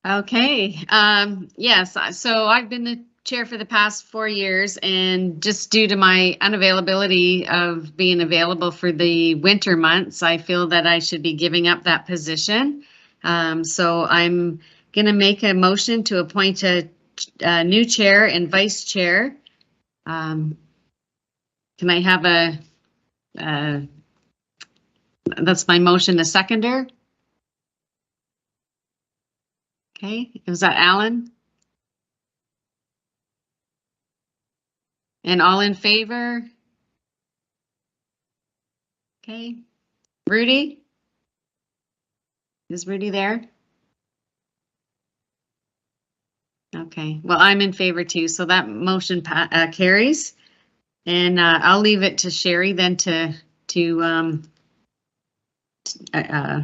Okay. Yes. So I've been the chair for the past 4 years, and just due to my unavailability of being available for the winter months, I feel that I should be giving up that position. So I'm going to make a motion to appoint a new chair and vice chair. Um, can I have uh, that's my motion, a seconder? Okay. Was that Alan? And all in favor? Okay. Rudy? Is Rudy there? Okay. Well, I'm in favor too, so that motion carries. And I'll leave it to Sherry then to uh, uh,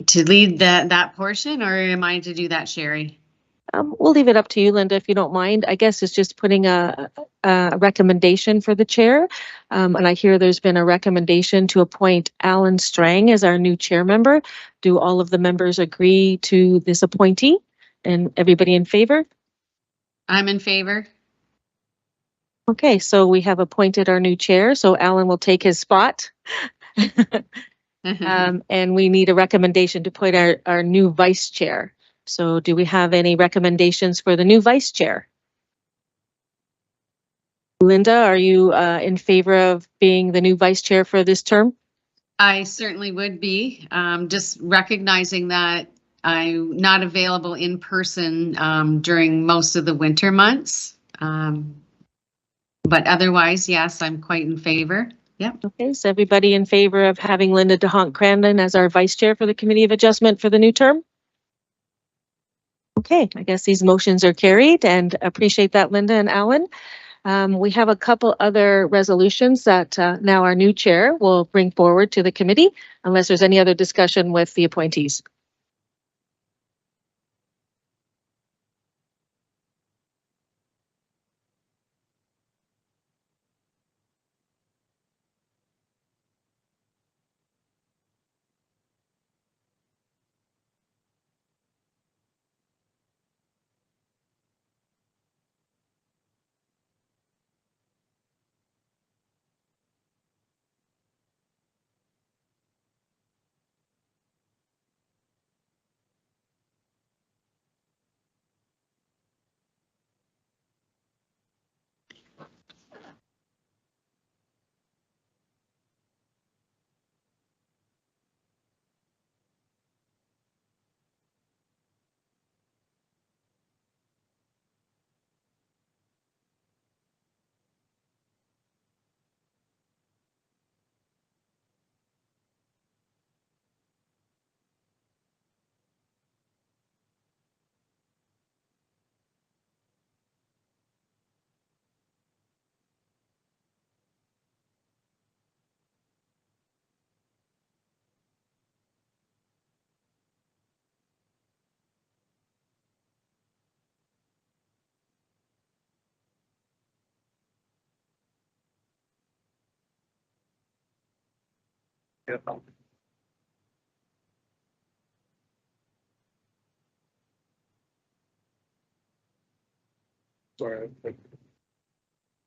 to lead that portion, or am I to do that, Sherry? We'll leave it up to you, Linda, if you don't mind. I guess it's just putting a recommendation for the chair. And I hear there's been a recommendation to appoint Alan Strang as our new chair member. Do all of the members agree to this appointee? And everybody in favor? I'm in favor. Okay, so we have appointed our new chair. So Alan will take his spot. And we need a recommendation to put our new vice chair. So do we have any recommendations for the new vice chair? Linda, are you in favor of being the new vice chair for this term? I certainly would be. Just recognizing that I'm not available in person during most of the winter months. But otherwise, yes, I'm quite in favor. Yep. Okay, so everybody in favor of having Linda DeHonk Crandon as our vice chair for the Committee of Adjustment for the new term? Okay, I guess these motions are carried, and appreciate that, Linda and Alan. We have a couple other resolutions that now our new chair will bring forward to the committee, unless there's any other discussion with the appointees. Sorry.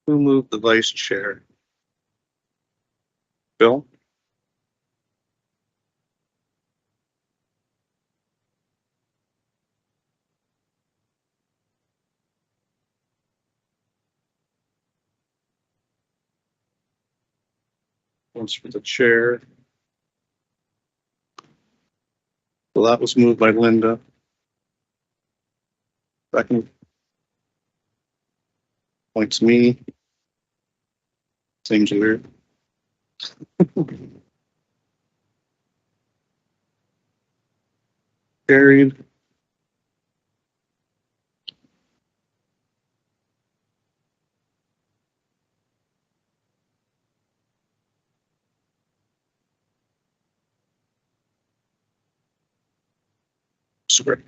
Who moved the vice chair? Bill? Once for the chair. Well, that was moved by Linda. Second. Points me. Seems weird. Carried. Super.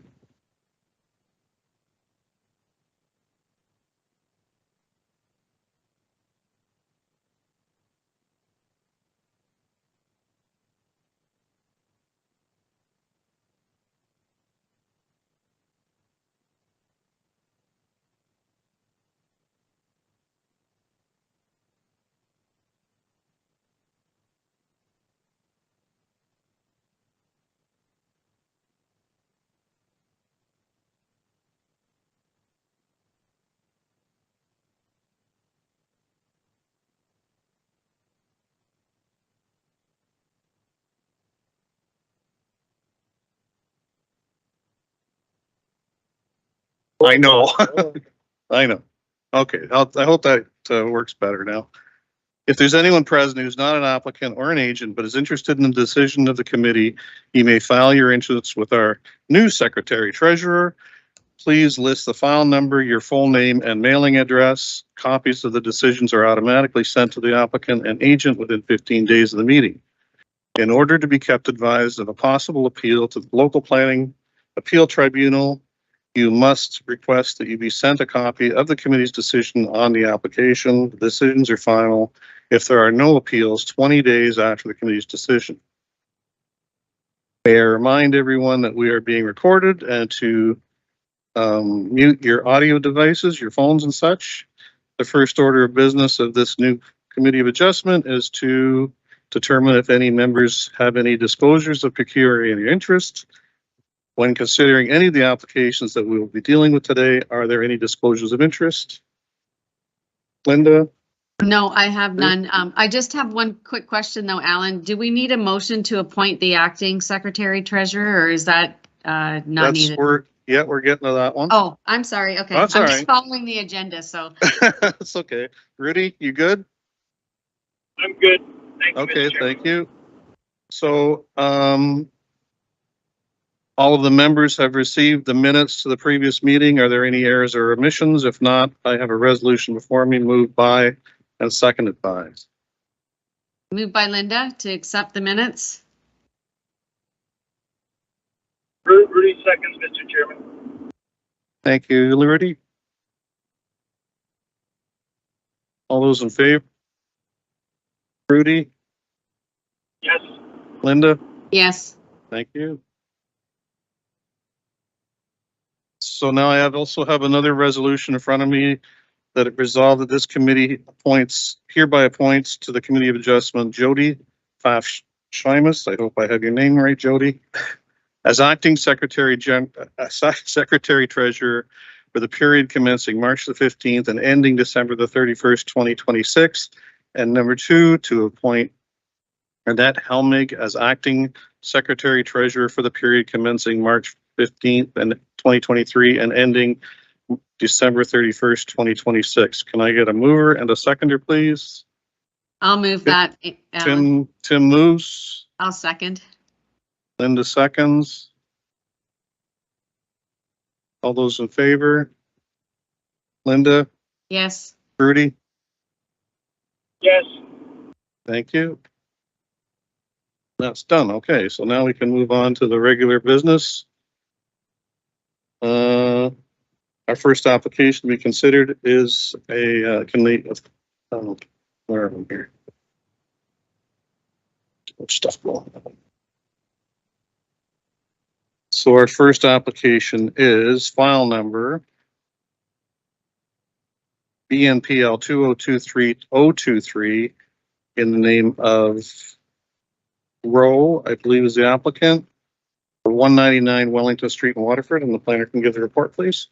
I know. I know. Okay, I hope that works better now. If there's anyone present who's not an applicant or an agent but is interested in the decision of the committee, you may file your interests with our new secretary treasurer. Please list the file number, your full name, and mailing address. Copies of the decisions are automatically sent to the applicant and agent within 15 days of the meeting. In order to be kept advised of a possible appeal to the local planning appeal tribunal, you must request that you be sent a copy of the committee's decision on the application. The decisions are final if there are no appeals 20 days after the committee's decision. May I remind everyone that we are being recorded and to mute your audio devices, your phones and such. The first order of business of this new committee of adjustment is to determine if any members have any disclosures of pecuniary interest. When considering any of the applications that we will be dealing with today, are there any disclosures of interest? Linda? No, I have none. I just have one quick question though, Alan. Do we need a motion to appoint the acting secretary treasurer, or is that not needed? We're getting to that one. Oh, I'm sorry. Okay. That's I'm all just right. following the agenda, so. It's okay. Rudy, you good? I'm good. Thank you. Okay, Mr. Chairman. thank you. So, all of the members have received the minutes to the previous meeting. Are there any errors or omissions? If not, I have a resolution before me, moved by and seconded by. Moved by Linda to accept the minutes. Rudy seconds, Mr. Chairman. Thank you, Rudy. All those in favor? Rudy? Yes. Linda? Yes. Thank you. So now I also have another resolution in front of me that it resolved that this committee hereby appoints to the Committee of Adjustment Jody Pfaff-Scheimus. I hope I have your name right, Jody, as acting secretary treasurer for the period commencing March the 15th and ending December the 31st, 2026. And number 2, to appoint Annette Helmig as acting secretary treasurer for the period commencing March 15th and 2023 and ending December 31st, 2026. Can I get a mover and a seconder, please? I'll move that. Alan. Tim moves. I'll second. Linda seconds. All those in favor? Linda? Yes. Rudy? Yes. Thank you. That's done. Okay, so now we can move on to the regular business. Our first application to be considered is where are we here? Much stuff going on. So our first application is file number BNPL 2023023 in the name of Rowe, I believe is the applicant, for 199 Wellington Street in Waterford, and the planner can give the report, please.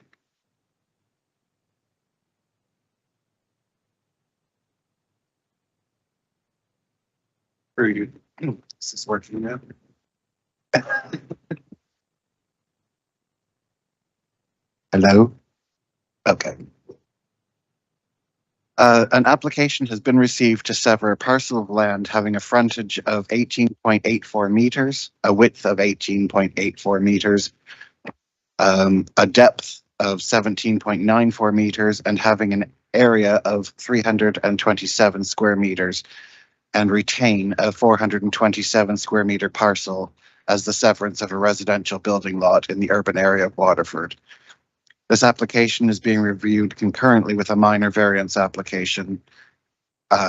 Very good. Is this working now? Hello? Okay. An application has been received to sever a parcel of land having a frontage of 18.84 meters, a width of 18.84 meters, a depth of 17.94 meters, and having an area of 327 square meters, and retain a 427 square meter parcel as the severance of a residential building lot in the urban area of Waterford. This application is being reviewed concurrently with a minor variance application,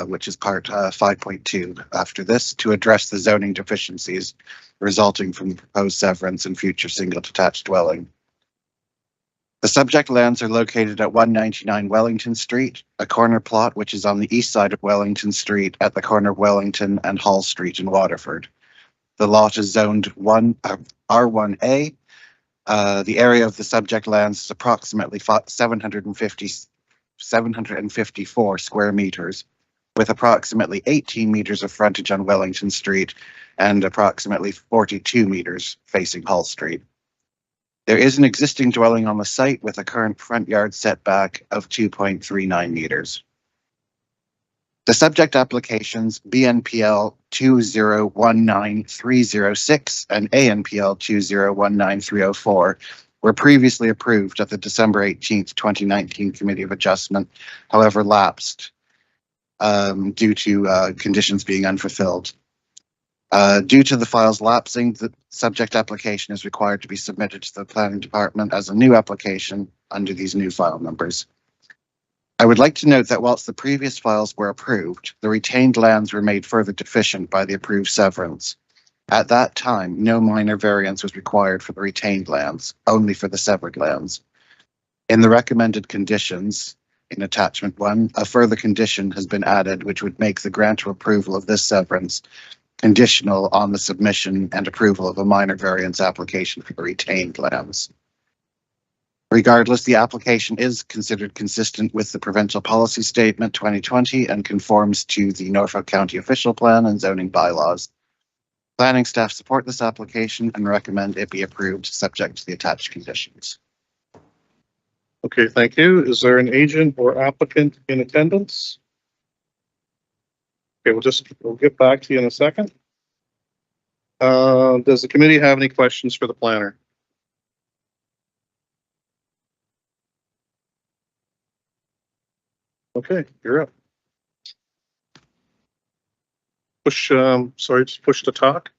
which is part 5.2 after this, to address the zoning deficiencies resulting from the proposed severance and future single detached dwelling. The subject lands are located at 199 Wellington Street, a corner plot which is on the east side of Wellington Street at the corner of Wellington and Hall Street in Waterford. The lot is zoned R1A. The area of the subject lands is approximately 754 square meters, with approximately 18 meters of frontage on Wellington Street and approximately 42 meters facing Hall Street. There is an existing dwelling on the site with a current front yard setback of 2.39 meters. The subject applications BNPL 2019306 and ANPL 2019304 were previously approved at the December 18th, 2019 Committee of Adjustment, however lapsed due to conditions being unfulfilled. Due to the files lapsing, the subject application is required to be submitted to the Planning Department as a new application under these new file numbers. I would like to note that whilst the previous files were approved, the retained lands were made further deficient by the approved severance. At that time, no minor variance was required for the retained lands, only for the severed lands. In the recommended conditions, in attachment 1, a further condition has been added which would make the grant or approval of this severance conditional on the submission and approval of a minor variance application for the retained lands. Regardless, the application is considered consistent with the Provincial Policy Statement 2020 and conforms to the Norfolk County Official Plan and zoning bylaws. Planning staff support this application and recommend it be approved subject to the attached conditions. Okay, thank you. Is there an agent or applicant in attendance? Okay, we'll get back to you in a second. Does the committee have any questions for the planner? Okay, you're up. Push, just push to talk.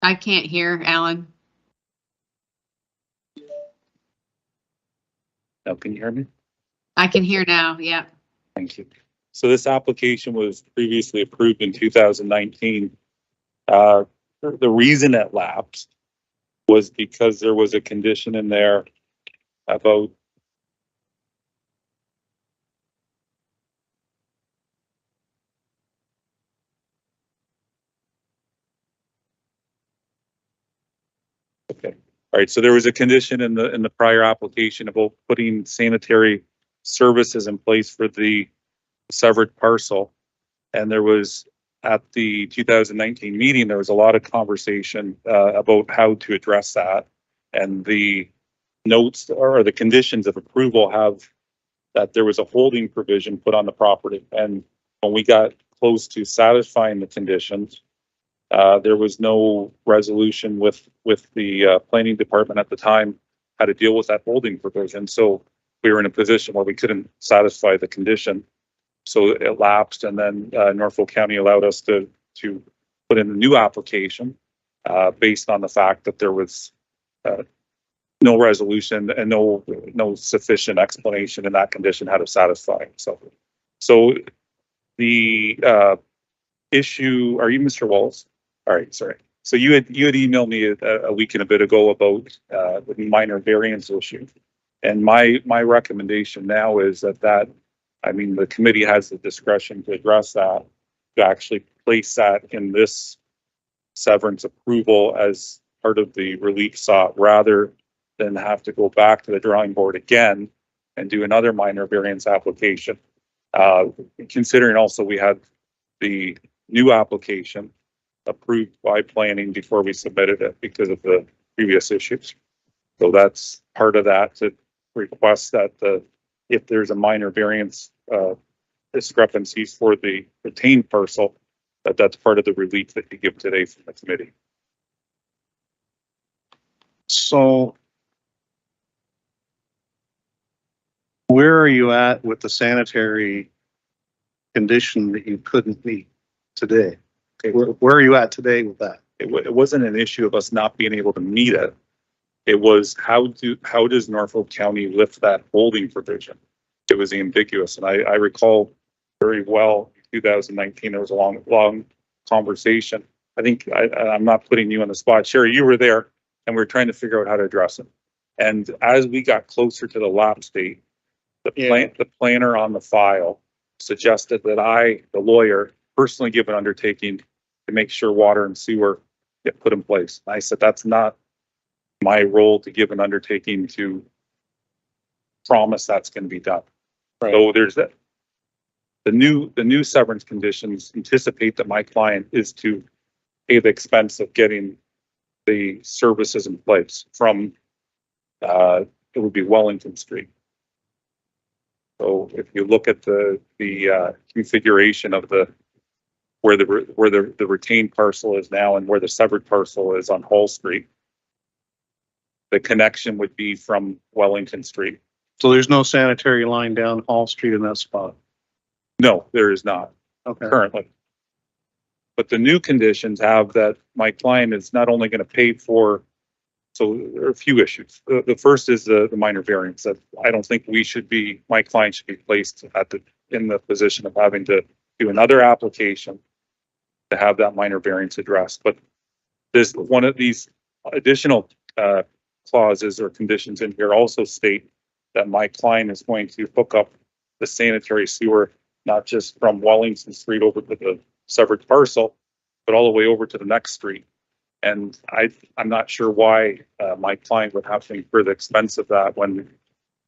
I can't hear, Alan. Now, can you hear me? I can hear now, yeah. Thank you. So this application was previously approved in 2019. The reason it lapsed was because there was a condition in there about okay. All right, so there was a condition in the prior application about putting sanitary services in place for the severed parcel. And there was, at the 2019 meeting, there was a lot of conversation about how to address that. And the notes or the conditions of approval have that there was a holding provision put on the property. And when we got close to satisfying the conditions, there was no resolution with the planning department at the time how to deal with that holding provision. So we were in a position where we couldn't satisfy the condition. So it lapsed, and then Norfolk County allowed us to put in a new application based on the fact that there was no resolution and no sufficient explanation in that condition how to satisfy. So the issue, are you Mr. Wallace? All right, sorry. So you had emailed me a week and a bit ago about the minor variance issue, and my recommendation now is that I mean, the committee has the discretion to address that, to actually place that in this severance approval as part of the relief sought, rather than have to go back to the drawing board again and do another minor variance application. Considering also we had the new application approved by planning before we submitted it because of the previous issues. So that's part of that, to request that if there's a minor variance discrepancies for the retained parcel, that's part of the relief that you give today from the committee. So where are you at with the sanitary condition that you couldn't meet today? Where are you at today with that? It wasn't an issue of us not being able to meet it. It was how does Norfolk County lift that holding provision? It was ambiguous, and I recall very well 2019 there was a long conversation. I think I'm not putting you on the spot, Sherry, you were there, and we were trying to figure out how to address it. And as we got closer to the lapse date, the planner on the file suggested that I, the lawyer, personally give an undertaking to make sure water and sewer get put in place. I said, that's not my role to give an undertaking to promise that's going to be done. Right. So there's that. The new severance conditions anticipate that my client is to pay the expense of getting the services in place from, it would be Wellington Street. So if you look at the configuration of where the retained parcel is now and where the severed parcel is on Hall Street, the connection would be from Wellington Street. So there's no sanitary line down Hall Street in that spot? No, there is not Okay. currently. But the new conditions have that my client is not only going to pay for, so there are a few issues. The first is the minor variance that I don't think my client should be placed in the position of having to do another application to have that minor variance addressed. But this, one of these additional clauses or conditions in here also state that my client is going to hook up the sanitary sewer, not just from Wellington Street over to the severed parcel, but all the way over to the next street. And I'm not sure why my client would have to incur the expense of that when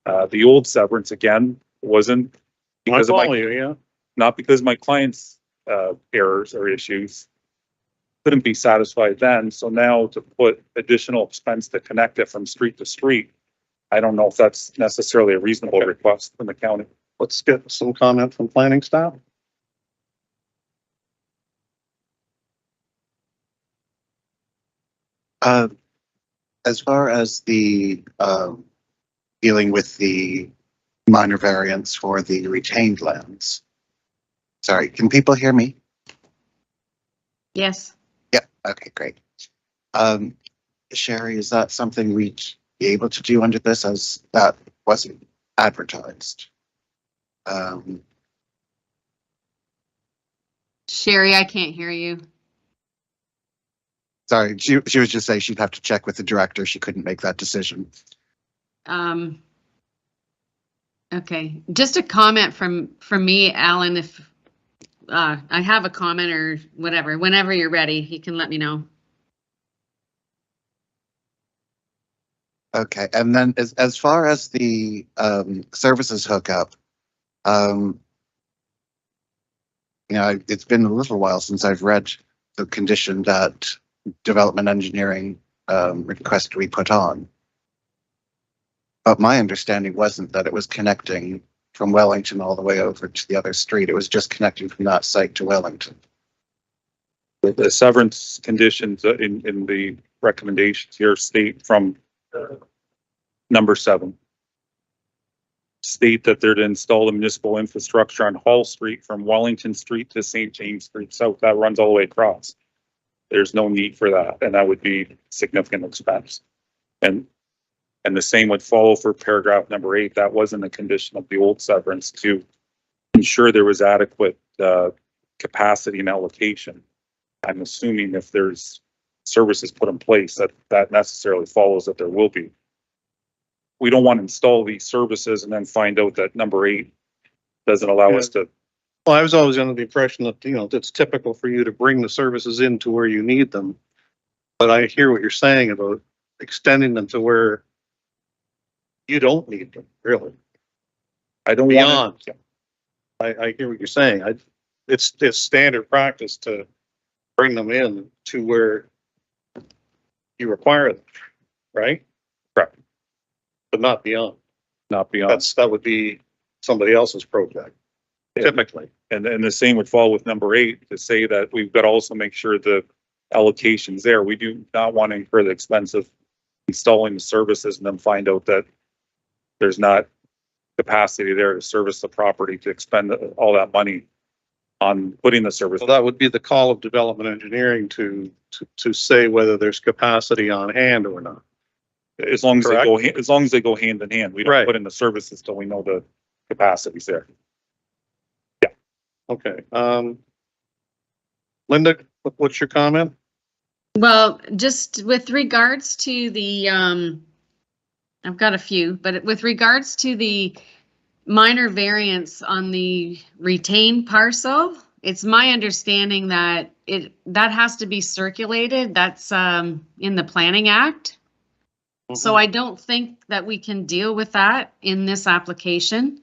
the old severance, again, wasn't because of not because my client's errors or issues couldn't be satisfied then. So now to put additional expense to connect it from street to street, I don't know if that's necessarily a reasonable request from the county. Let's get some comment from planning staff. As far as the dealing with the minor variance for the retained lands. Sorry, can people hear me? Yes. Yeah, okay, great. Sherry, is that something we'd be able to do under this, as that wasn't advertised? Sherry, I can't hear you. Sorry, she was just saying she'd have to check with the director. She couldn't make that decision. Okay, just a comment from me, Alan, if I have a comment or whatever, whenever you're ready, you can let me know. Okay, and then as far as the services hookup, it's been a little while since I've read the condition that development engineering request we put on. But my understanding wasn't that it was connecting from Wellington all the way over to the other street. It was just connecting from that site to Wellington. The severance conditions in the recommendations here state from number 7. State that they're to install the municipal infrastructure on Hall Street from Wellington Street to St. James Street South. That runs all the way across. There's no need for that, and that would be significant expense. And the same would follow for paragraph number 8. That wasn't a condition of the old severance to ensure there was adequate capacity and allocation. I'm assuming if there's services put in place that necessarily follows that there will be. We don't want to install these services and then find out that number 8 doesn't allow us to. Well, I was always under the impression that, it's typical for you to bring the services into where you need them. But I hear what you're saying about extending them to where you don't need them, really. I don't Beyond. want. I hear what you're saying. It's standard practice to bring them in to where you require them, right? Correct. But not beyond. Not beyond. That would be somebody else's project, typically. And the same would fall with number 8 to say that we've got to also make sure the allocation's there. We do not want to incur the expense of installing the services and then find out that there's not capacity there to service the property to expend all that money on putting the service. So that would be the call of development engineering to say whether there's capacity on hand or not. As long as they go hand in hand. We don't Right. put in the services till we know the capacity's there. Okay. Linda, what's your comment? Well, just with regards to the, I've got a few, but with regards to the minor variance on the retained parcel, it's my understanding that that has to be circulated. That's in the Planning Act. So I don't think that we can deal with that in this application.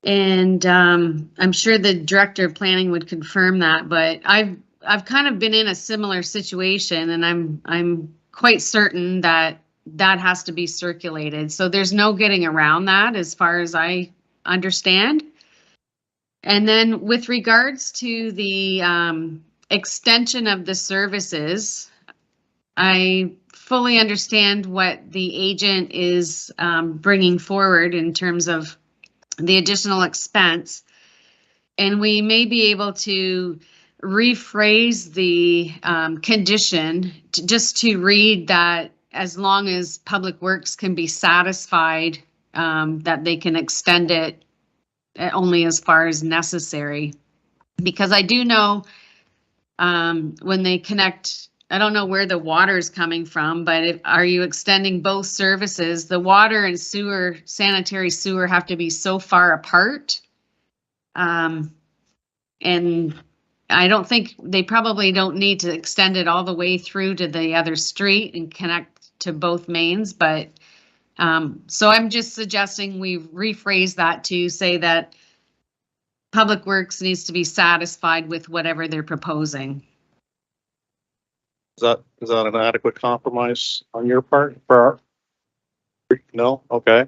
And I'm sure the director of planning would confirm that, but I've kind of been in a similar situation, and I'm quite certain that that has to be circulated. So there's no getting around that as far as I understand. And then with regards to the extension of the services, I fully understand what the agent is bringing forward in terms of the additional expense. And we may be able to rephrase the condition just to read that as long as Public Works can be satisfied that they can extend it only as far as necessary. Because I do know when they connect, I don't know where the water is coming from, but are you extending both services? The water and sewer, sanitary sewer have to be so far apart. And I don't think, they probably don't need to extend it all the way through to the other street and connect to both mains, but so I'm just suggesting we rephrase that to say that Public Works needs to be satisfied with whatever they're proposing. Is that an adequate compromise on your part for our? No? Okay.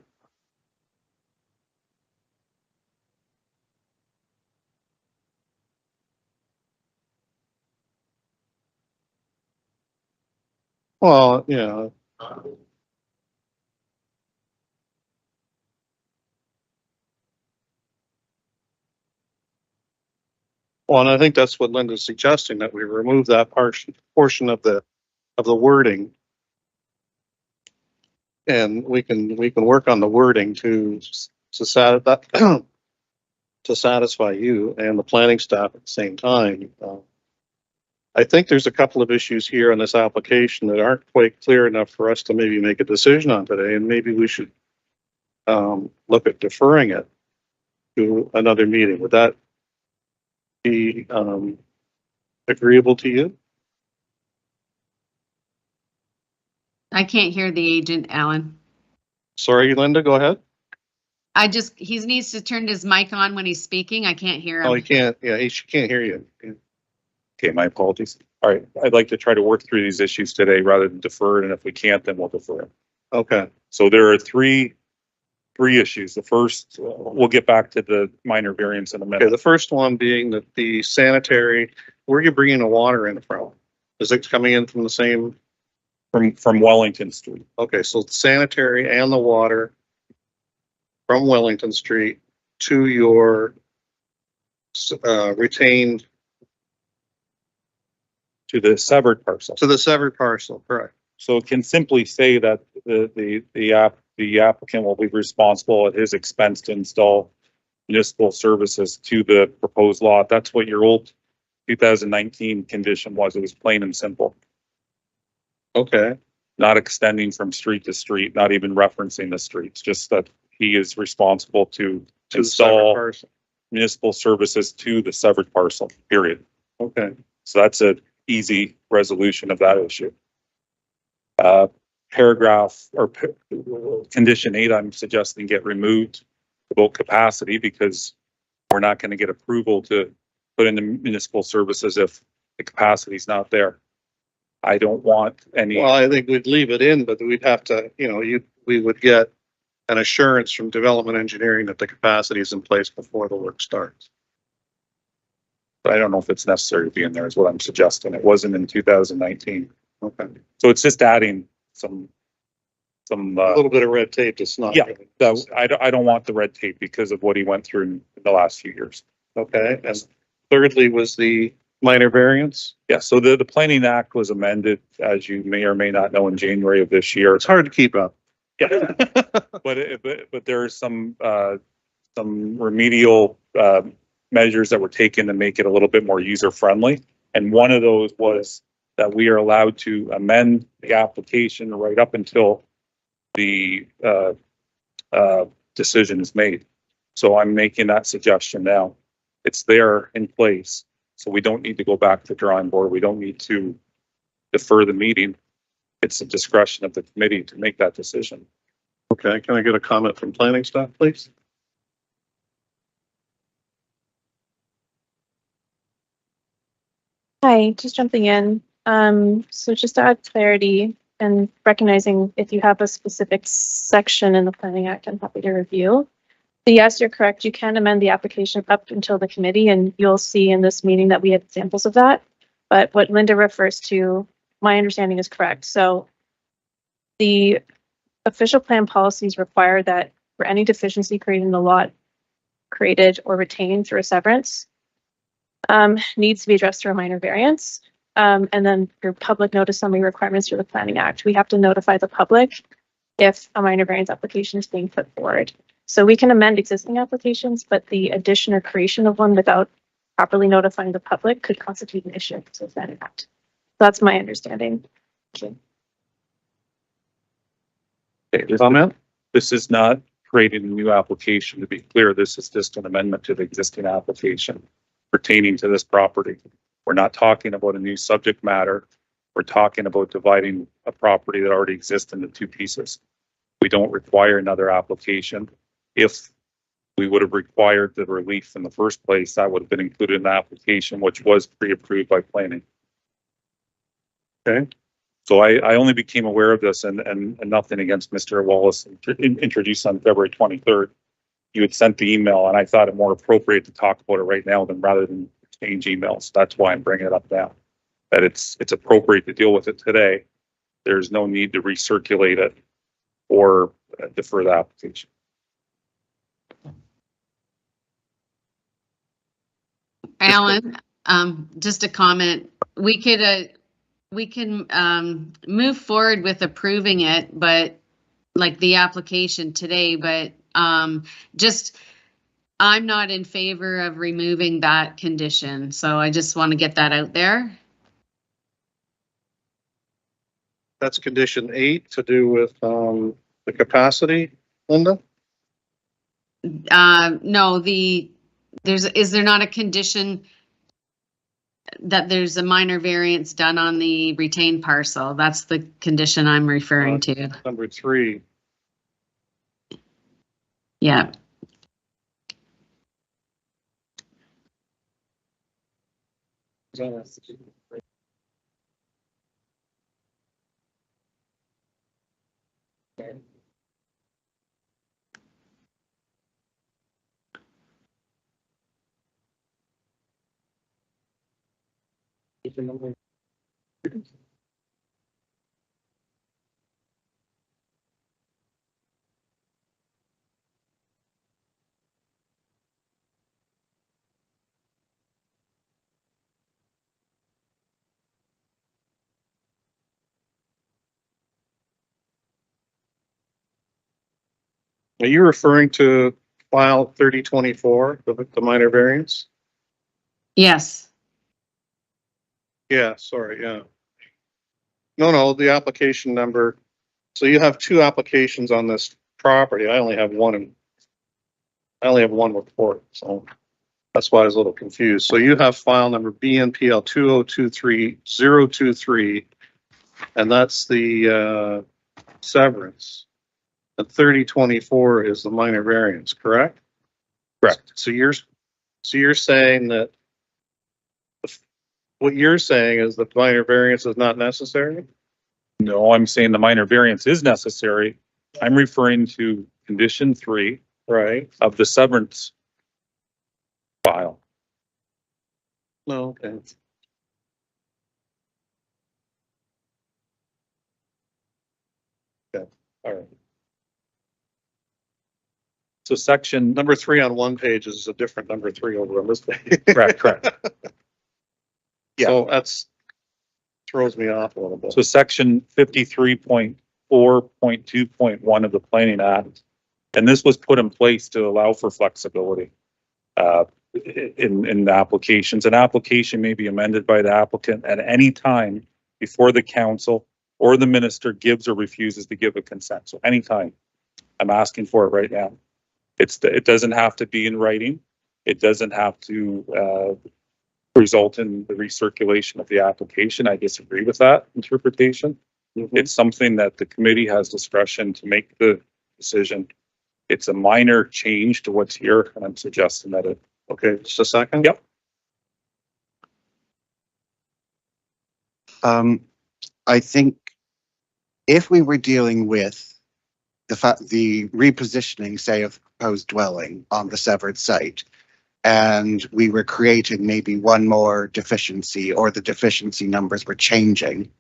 Well, yeah. Well, and I think that's what Linda's suggesting, that we remove that portion of the wording. And we can work on the wording to satisfy you and the planning staff at the same time. I think there's a couple of issues here on this application that aren't quite clear enough for us to maybe make a decision on today, and maybe we should look at deferring it to another meeting. Would that be agreeable to you? I can't hear the agent, Alan. Sorry, Linda, go ahead. He needs to turn his mic on when he's speaking. I can't hear him. Oh, he can't. Yeah, she can't hear you. Okay, my apologies. All right, I'd like to try to work through these issues today rather than defer it, and if we can't, then we'll defer it. Okay. So there are three issues. The first, we'll get back to the minor variance in a minute. Okay, the first one being that the sanitary, where are you bringing the water in from? Is it coming in from the same? From Wellington Street. Okay, so the sanitary and the water from Wellington Street to your retained. To the severed parcel. To the severed parcel, correct. So it can simply say that the applicant will be responsible at his expense to install municipal services to the proposed lot. That's what your old 2019 condition was. It was plain and simple. Okay. Not extending from street to street, not even referencing the streets, just that he is responsible to install municipal services to the severed parcel, period. Okay. So that's an easy resolution of that issue. Paragraph or condition 8, I'm suggesting get removed about capacity, because we're not going to get approval to put in the municipal services if the capacity is not there. I don't want any. Well, I think we'd leave it in, but we'd have to, we would get an assurance from development engineering that the capacity is in place before the work starts. But I don't know if it's necessary to be in there, is what I'm suggesting. It wasn't in 2019. Okay. So it's just adding some A little bit of red tape. It's not. Yeah. Really. So I don't want the red tape because of what he went through in the last few years. Okay. And thirdly was the minor variance. Yeah, so the Planning Act was amended, as you may or may not know, in January of this year. It's hard to keep up. Yeah. but there are some remedial measures that were taken to make it a little bit more user friendly. And one of those was that we are allowed to amend the application right up until the decision is made. So I'm making that suggestion now. It's there in place. So we don't need to go back to the drawing board. We don't need to defer the meeting. It's the discretion of the committee to make that decision. Okay, can I get a comment from planning staff, please? Hi, just jumping in. So just to add clarity and recognizing if you have a specific section in the Planning Act, I'm happy to review. So yes, you're correct. You can amend the application up until the committee, and you'll see in this meeting that we have examples of that. But what Linda refers to, my understanding is correct. So the official plan policies require that for any deficiency created in the lot created or retained through a severance, needs to be addressed through a minor variance. And then your public notice summary requirements through the Planning Act. We have to notify the public if a minor variance application is being put forward. So we can amend existing applications, but the addition or creation of one without properly notifying the public could constitute an issue to the Planning Act. So that's my understanding. Thank you. Okay, Comment? this is not creating a new application. To be clear, this is just an amendment to the existing application pertaining to this property. We're not talking about a new subject matter. We're talking about dividing a property that already exists into two pieces. We don't require another application. If we would have required the relief in the first place, that would have been included in the application, which was pre-approved by planning. Okay. So I only became aware of this and nothing against Mr. Wallace introduced on February 23rd. You had sent the email and I thought it more appropriate to talk about it right now than rather than exchange emails. That's why I'm bringing it up now. That it's appropriate to deal with it today. There's no need to recirculate it or defer the application. Alan, just a comment. We can move forward with approving it, but like the application today, but just I'm not in favor of removing that condition. So I just want to get that out there. That's condition 8 to do with the capacity, Linda? No, is there not a condition that there's a minor variance done on the retained parcel? That's the condition I'm referring to. Number 3. Yeah. Are you referring to file 3024, the minor variance? Yes. Yeah, sorry, yeah. No, the application number. So you have 2 applications on this property. I only have one report, so that's why I was a little confused. So you have file number BNPL 2023023, and that's the severance. And 3024 is the minor variance, correct? Correct. So you're saying that what you're saying is the minor variance is not necessary? No, I'm saying the minor variance is necessary. I'm referring to condition 3 Right. of the severance file. No, okay. Okay, all right. So section Number 3 on one page is a different number 3 over on this page. correct. Yeah. So that's throws me off a little bit. So section 53.4.2.1 of the Planning Act, and this was put in place to allow for flexibility in the applications. An application may be amended by the applicant at any time before the council or the minister gives or refuses to give a consent. So anytime. I'm asking for it right now. It doesn't have to be in writing. It doesn't have to result in the recirculation of the application. I disagree with that interpretation. It's something that the committee has discretion to make the decision. It's a minor change to what's here, and I'm suggesting that it. Okay, just a second. Yep. I think if we were dealing with the repositioning, say, of proposed dwelling on the severed site, and we were creating maybe one more deficiency, or the deficiency numbers were changing,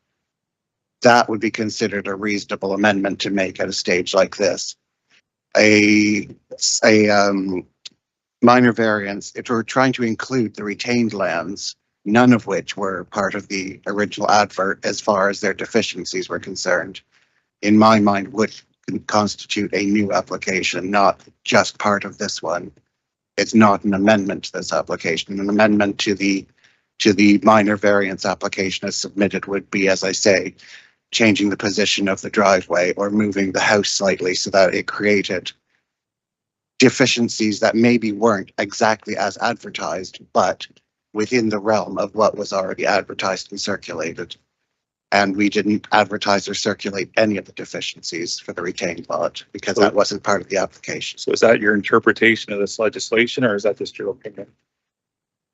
that would be considered a reasonable amendment to make at a stage like this. A minor variance, if we're trying to include the retained lands, none of which were part of the original advert as far as their deficiencies were concerned, in my mind would constitute a new application, not just part of this one. It's not an amendment to this application. An amendment to the minor variance application as submitted would be, as I say, changing the position of the driveway or moving the house slightly so that it created deficiencies that maybe weren't exactly as advertised, but within the realm of what was already advertised and circulated. And we didn't advertise or circulate any of the deficiencies for the retained lot because that wasn't part of the application. So is that your interpretation of this legislation, or is that just your opinion?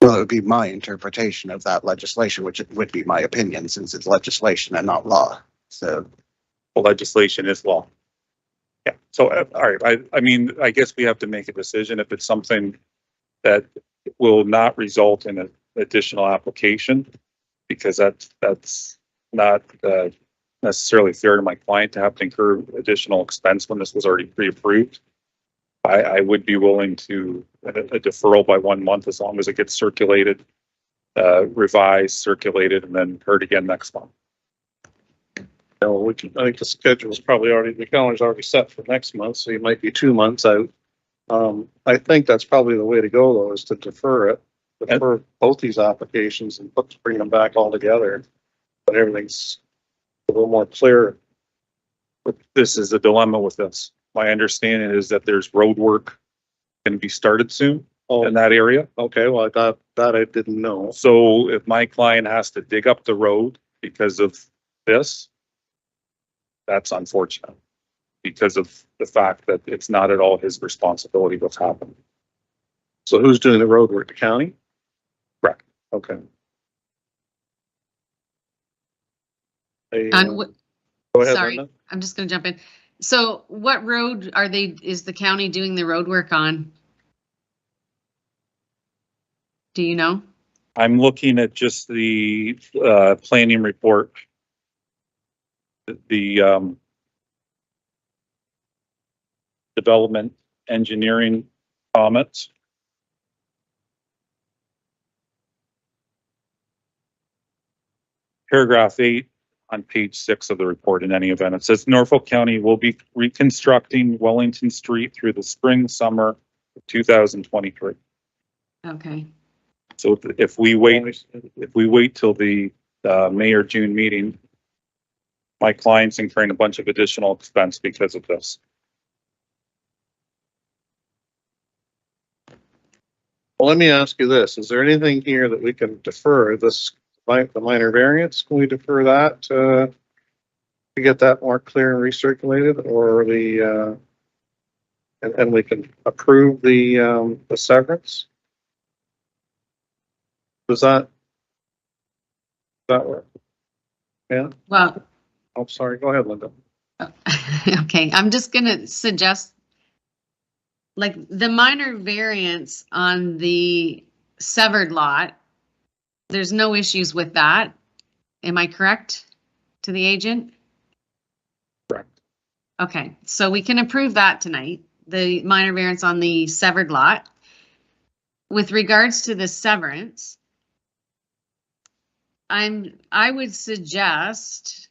Well, it would be my interpretation of that legislation, which it would be my opinion since it's legislation and not law. So, Well, legislation is law. Yeah. So, all right. I mean, I guess we have to make a decision if it's something that will not result in an additional application, because that's not necessarily fair to my client to have to incur additional expense when this was already pre-approved. I would be willing to a deferral by 1 month as long as it gets circulated, revised, circulated, and then heard again next month. No, I think the schedule's probably already, the calendar's already set for next month, so it might be 2 months out. I think that's probably the way to go, though, is to defer both these applications and bring them back all together. But everything's a little more clear. But this is a dilemma with this. My understanding is that there's road work going to be started soon in that area. Okay, well, I thought that I didn't know. So if my client has to dig up the road because of this, that's unfortunate because of the fact that it's not at all his responsibility what's happened. So who's doing the road work? The county? Correct. Okay. Go ahead, Sorry, Linda. I'm just gonna jump in. So what road is the county doing the road work on? Do you know? I'm looking at just the planning report. The development engineering comments. Paragraph 8 on page 6 of the report. In any event, it says Norfolk County will be reconstructing Wellington Street through the spring, summer of 2023. Okay. So if we wait till the May or June meeting, my client's incurring a bunch of additional expense because of this. Well, let me ask you this. Is there anything here that we can defer the minor variance? Can we defer that to get that more clear and recirculated, or and we can approve the severance? Does that work? Yeah. Well, I'm sorry. Go ahead, Linda. okay, I'm just gonna suggest, like, the minor variance on the severed lot, there's no issues with that. Am I correct to the agent? Correct. Okay, so we can approve that tonight, the minor variance on the severed lot. With regards to the severance, I would suggest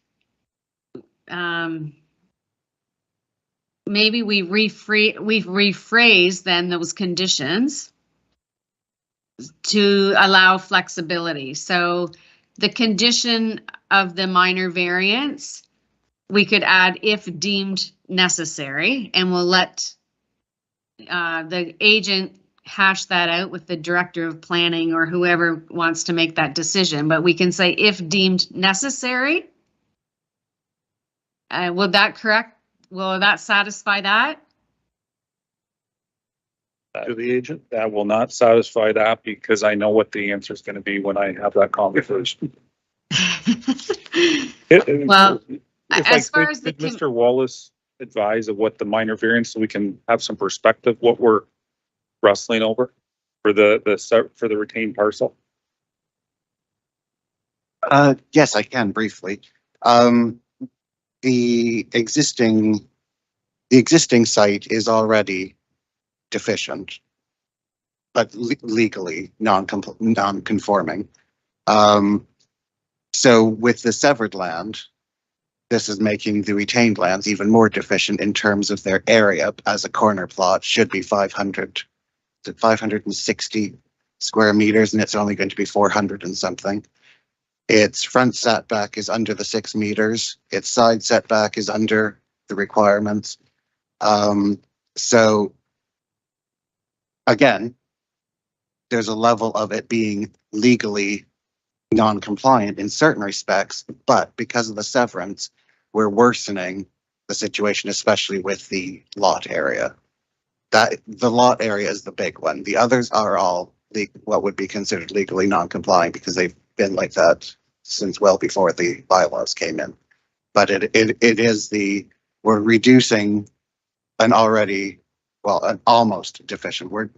maybe we've rephrased then those conditions to allow flexibility. So the condition of the minor variance, we could add if deemed necessary, and we'll let the agent hash that out with the director of planning or whoever wants to make that decision, but we can say if deemed necessary. Will that satisfy that? To the agent? That will not satisfy that because I know what the answer is going to be when I have that conversation. Well, If as I far could, as the could Mr. Wallace advise of what the minor variance, so we can have some perspective, what we're wrestling over for the retained parcel? Yes, I can briefly. Um, the existing site is already deficient, but legally non-conforming. So with the severed land, this is making the retained lands even more deficient in terms of their area, as a corner plot should be 560 square meters, and it's only going to be 400 and something. Its front setback is under the 6 meters. Its side setback is under the requirements. So again, there's a level of it being legally non-compliant in certain respects, but because of the severance, we're worsening the situation, especially with the lot area. That the lot area is the big one. The others are all what would be considered legally non-compliant because they've been like that since well before the bylaws came in. But it is we're reducing an already, well, an almost deficient. We're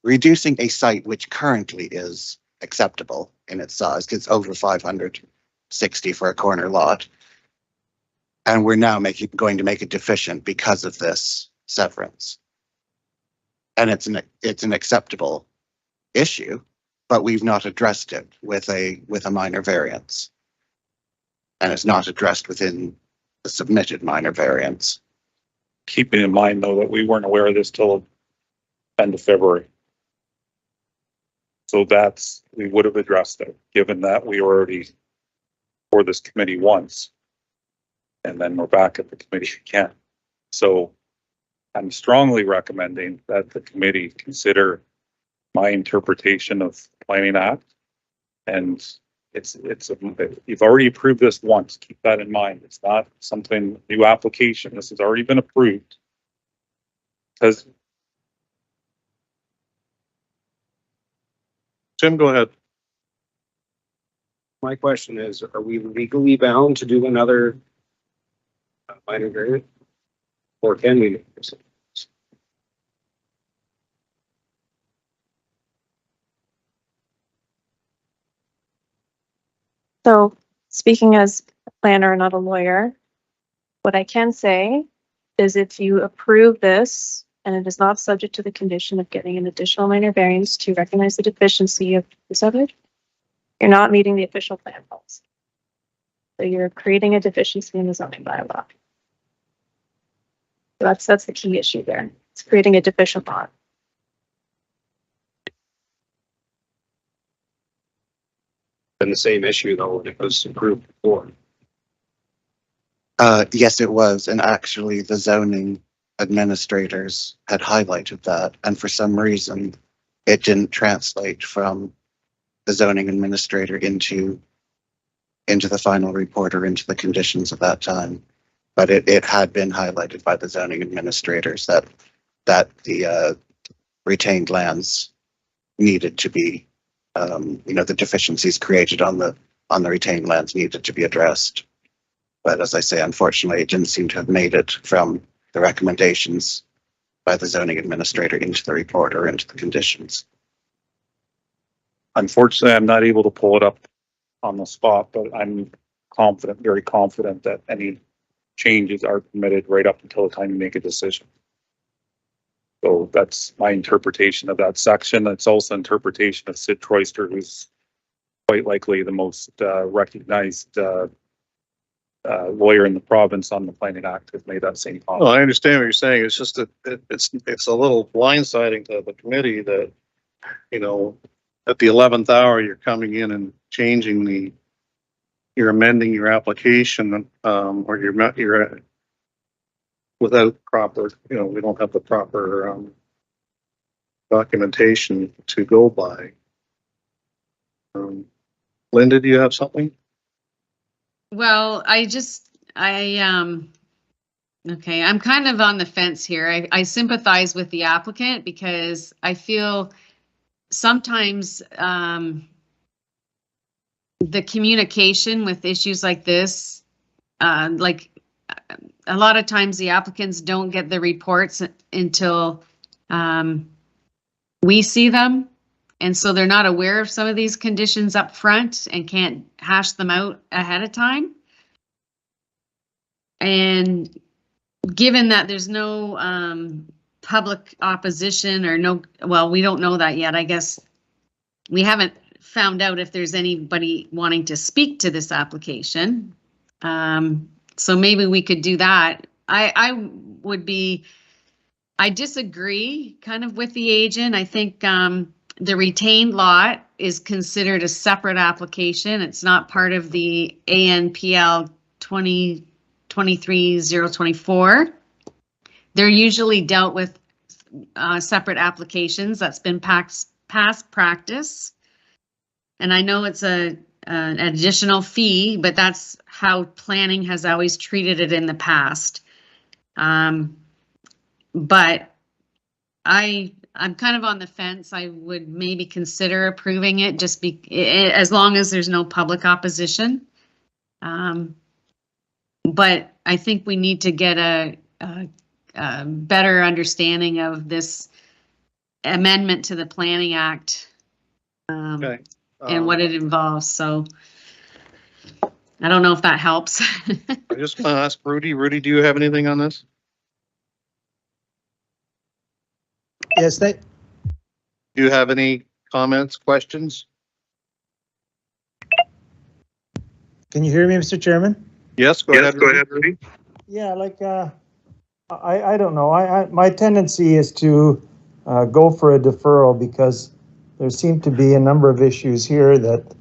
reducing a site which currently is acceptable in its size. It's over 560 for a corner lot. And we're now going to make it deficient because of this severance. And it's an acceptable issue, but we've not addressed it with a minor variance. And it's not addressed within the submitted minor variance. Keeping in mind though that we weren't aware of this till end of February. So we would have addressed it, given that we were already for this committee once. And then we're back at the committee again. So I'm strongly recommending that the committee consider my interpretation of the Planning Act. And you've already approved this once. Keep that in mind. It's not something new application. This has already been approved. Because Tim, go ahead. My question is, are we legally bound to do another minor variant? Or can we? So speaking as a planner, not a lawyer, what I can say is if you approve this and it is not subject to the condition of getting an additional minor variance to recognize the deficiency of the subject, you're not meeting the official plan policy. So you're creating a deficiency in the zoning bylaw. So that's the key issue there. It's creating a deficient lot. Been the same issue though when it was approved before. Yes, it was. And actually the zoning administrators had highlighted that. And for some reason, it didn't translate from the zoning administrator into the final report or into the conditions at that time. But it had been highlighted by the zoning administrators that the retained lands needed to be, the deficiencies created on the retained lands needed to be addressed. But as I say, unfortunately, it didn't seem to have made it from the recommendations by the zoning administrator into the report or into the conditions. unfortunately, I'm not able to pull it up on the spot, but I'm confident, very confident that any changes are permitted right up until the time you make a decision. So that's my interpretation of that section. It's also interpretation of Sid Troyster, who's quite likely the most recognized lawyer in the province on the Planning Act, has made that same comment. Well, I understand what you're saying. It's just that it's a little blindsiding to the committee that, at the 11th hour, you're coming in and changing you're amending your application, or you're without proper, we don't have the proper documentation to go by. Linda, do you have something? Well, okay, I'm kind of on the fence here. I sympathize with the applicant because I feel sometimes the communication with issues like this, like a lot of times the applicants don't get the reports until we see them. And so they're not aware of some of these conditions up front and can't hash them out ahead of time. And given that there's no public opposition or no, well, we don't know that yet. I guess we haven't found out if there's anybody wanting to speak to this application. So maybe we could do that. I disagree kind of with the agent. I think the retained lot is considered a separate application. It's not part of the ANPL 2023-024. They're usually dealt with separate applications. That's been past practice. And I know it's an additional fee, but that's how planning has always treated it in the past. But I'm kind of on the fence. I would maybe consider approving it just as long as there's no public opposition. But I think we need to get a better understanding of this amendment to the Planning Act Okay. and what it involves. So I don't know if that helps. I just want to ask Rudy. Rudy, do you have anything on this? Yes, Do you have any comments, questions? can you hear me, Mr. Chairman? Yes, go ahead. Rudy. Yeah, like, I don't know. My tendency is to go for a deferral because there seem to be a number of issues here that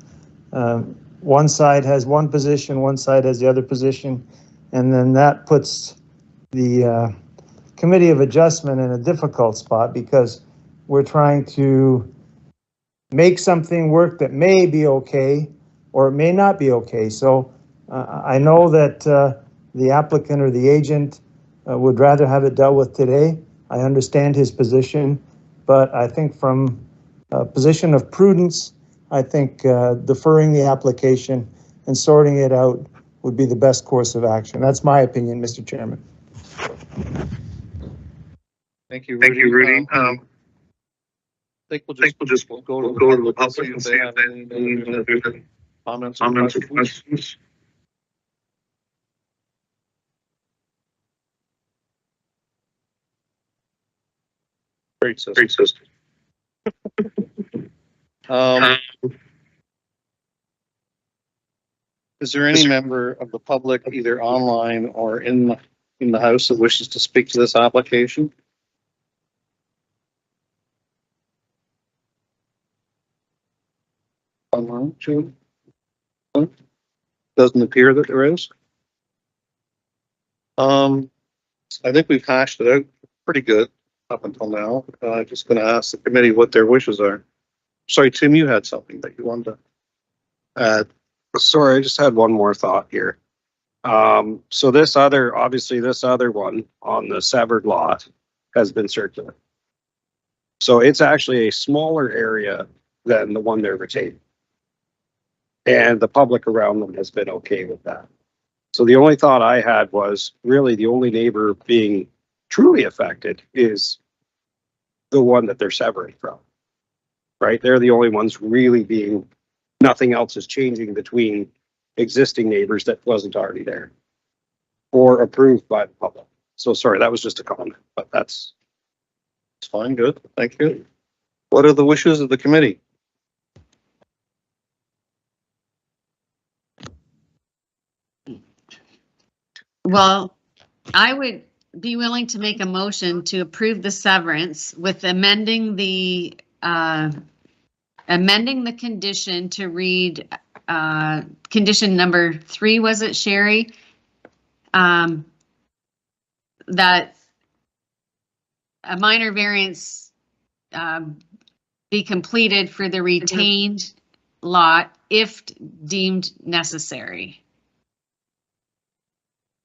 one side has one position, one side has the other position, and then that puts the Committee of Adjustment in a difficult spot because we're trying to make something work that may be okay or it may not be okay. So I know that the applicant or the agent would rather have it dealt with today. I understand his position, but I think from a position of prudence, I think deferring the application and sorting it out would be the best course of action. That's my opinion, Mr. Chairman. Thank you, Rudy. I think we'll just go to the public and see if they have any comments or questions. Great system. Is there any member of the public, either online or in the house, that wishes to speak to this application? Online, Julie? Doesn't appear that there is. I think we've hashed it out pretty good up until now. I'm just going to ask the committee what their wishes are. Sorry, Tim, you had something that you wanted to add. Sorry, I just had one more thought here. So this other one on the severed lot has been circular. So it's actually a smaller area than the one they're retaining. And the public around them has been okay with that. So the only thought I had was really the only neighbor being truly affected is the one that they're severing from, right? They're the only ones really being, nothing else is changing between existing neighbors that wasn't already there or approved by the public. So sorry, that was just a comment, but that's fine. Good. Thank you. What are the wishes of the committee? Well, I would be willing to make a motion to approve the severance with amending the condition to read condition number 3, was it, Sherry? That a minor variance be completed for the retained lot if deemed necessary.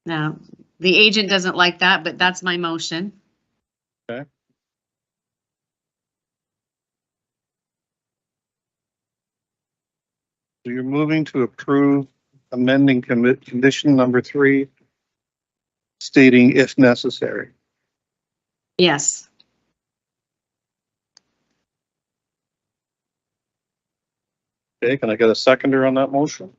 Now, the agent doesn't like that, but that's my motion. Okay. So you're moving to approve amending condition number 3, stating if necessary. Yes. Okay, can I get a seconder on that motion?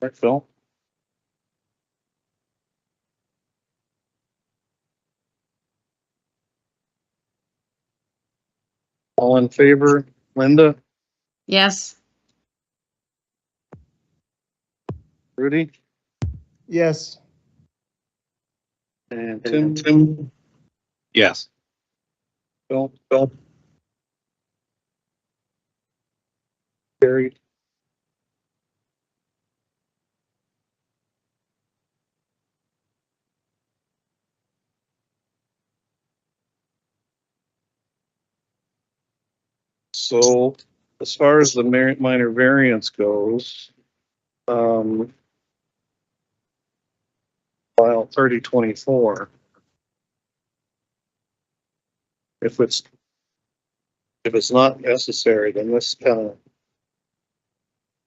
Right, Phil? All in favor? Linda? Yes. Rudy? Yes. And Tim? Yes. Phil? Carried. So as far as the minor variance goes, file 3024. If it's not necessary, then this kind of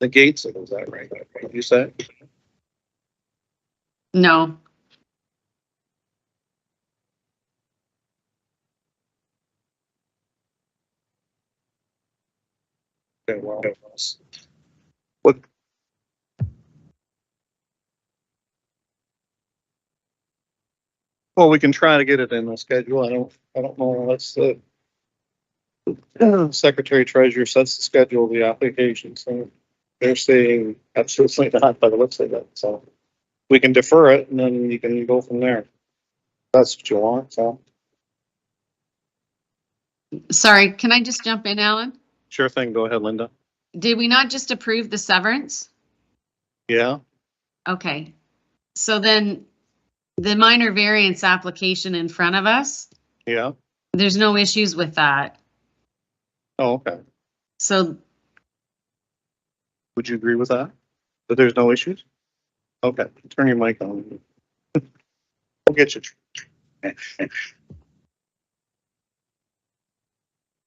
negates it, is that right? You said? No. Okay, well, we can try to get it in the schedule. I don't know. That's the Secretary Treasurer sets the schedule of the application. So they're saying absolutely not by the looks of it. So we can defer it and then you can go from there. That's what you want. So Sorry, can I just jump in, Alan? sure thing. Go ahead, Linda. Did we not just approve the severance? Yeah. Okay. So then the minor variance application in front of us, Yeah. there's no issues with that. Oh, okay. So Would you agree with that? That there's no issues? Okay. Turn your mic on. I'll get you.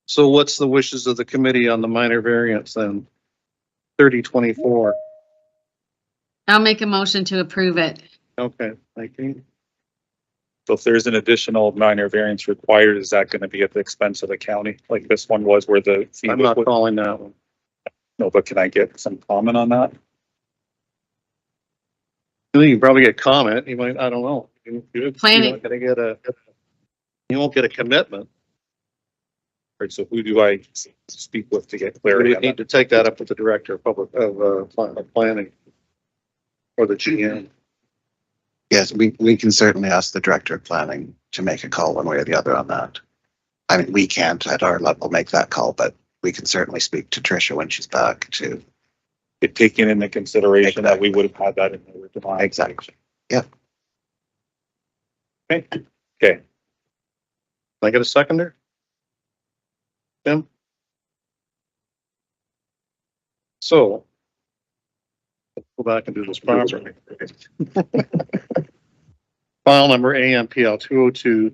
So what's the wishes of the committee on the minor variance then? 3024. I'll make a motion to approve it. Okay, thank you. So if there's an additional minor variance required, is that going to be at the expense of the county? Like this one was where the fee I'm was. not calling that one. No, but can I get some comment on that? You can probably get comment. You might, I don't know. You're Planning. not gonna get you won't get a commitment. Or so who do I speak with to get We clarity on need that? to take that up with the director of planning or the GM. Yes, we can certainly ask the director of planning to make a call one way or the other on that. I mean, we can't at our level make that call, but we can certainly speak to Tricia when she's back to. It taken into consideration that we would have had that in the original. Exactly. Yep. Okay. Can I get a seconder? Tim? So let's go back and do this properly. File number AMPL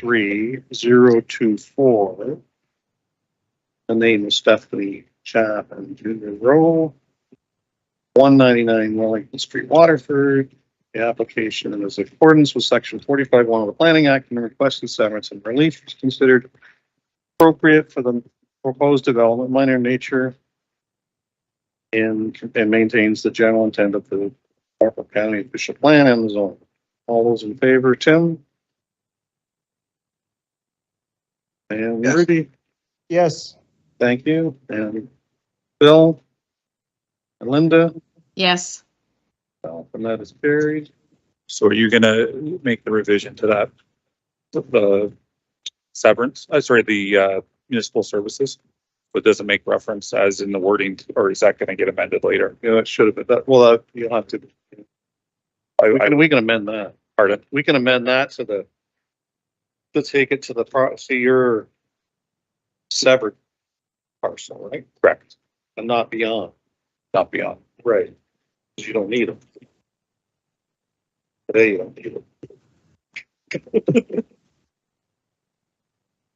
2023-024. The name is Stephanie Chapman, Junior Row, 199 Wellington Street, Waterford. The application is in accordance with section 45(1) of the Planning Act, and the requested severance and relief is considered appropriate for the proposed development, minor nature, and maintains the general intent of the Norfolk County official plan and the zone. All those in favor, Tim? And Yes. Rudy? Yes. Thank you. And Bill? And Linda? Yes. And that is carried. So are you gonna make the revision to that? The severance, sorry, the municipal services? But doesn't make reference as in the wording, or is that gonna get amended later? Yeah, that should have been that. Well, you'll have to. We can amend that. Pardon? We can amend that to take it to to your severed parcel, right? Correct. And not beyond. Not beyond. Right. 'Cause you don't need them. Today you don't need them.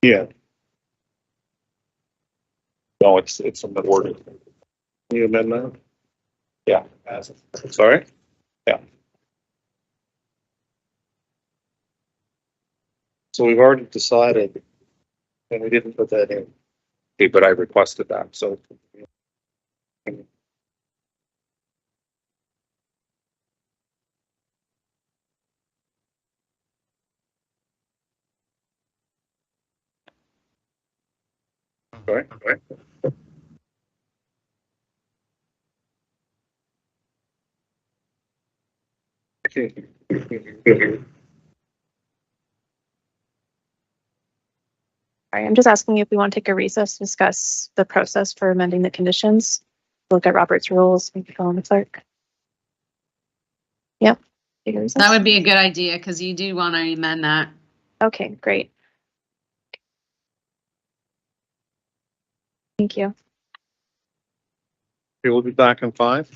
Yeah, No, it's from the board. can you amend that? Yeah. Sorry? Yeah. So we've already decided, and we didn't put that in. Okay, but I requested that, so. Sorry? Okay. Sorry, I'm just asking if we want to take a recess to discuss the process for amending the conditions. Look at Robert's rules, maybe call on the clerk. Yep. Take a recess. That would be a good idea because you do want to amend that. Okay, great. Thank you. Okay, we'll be back in 5.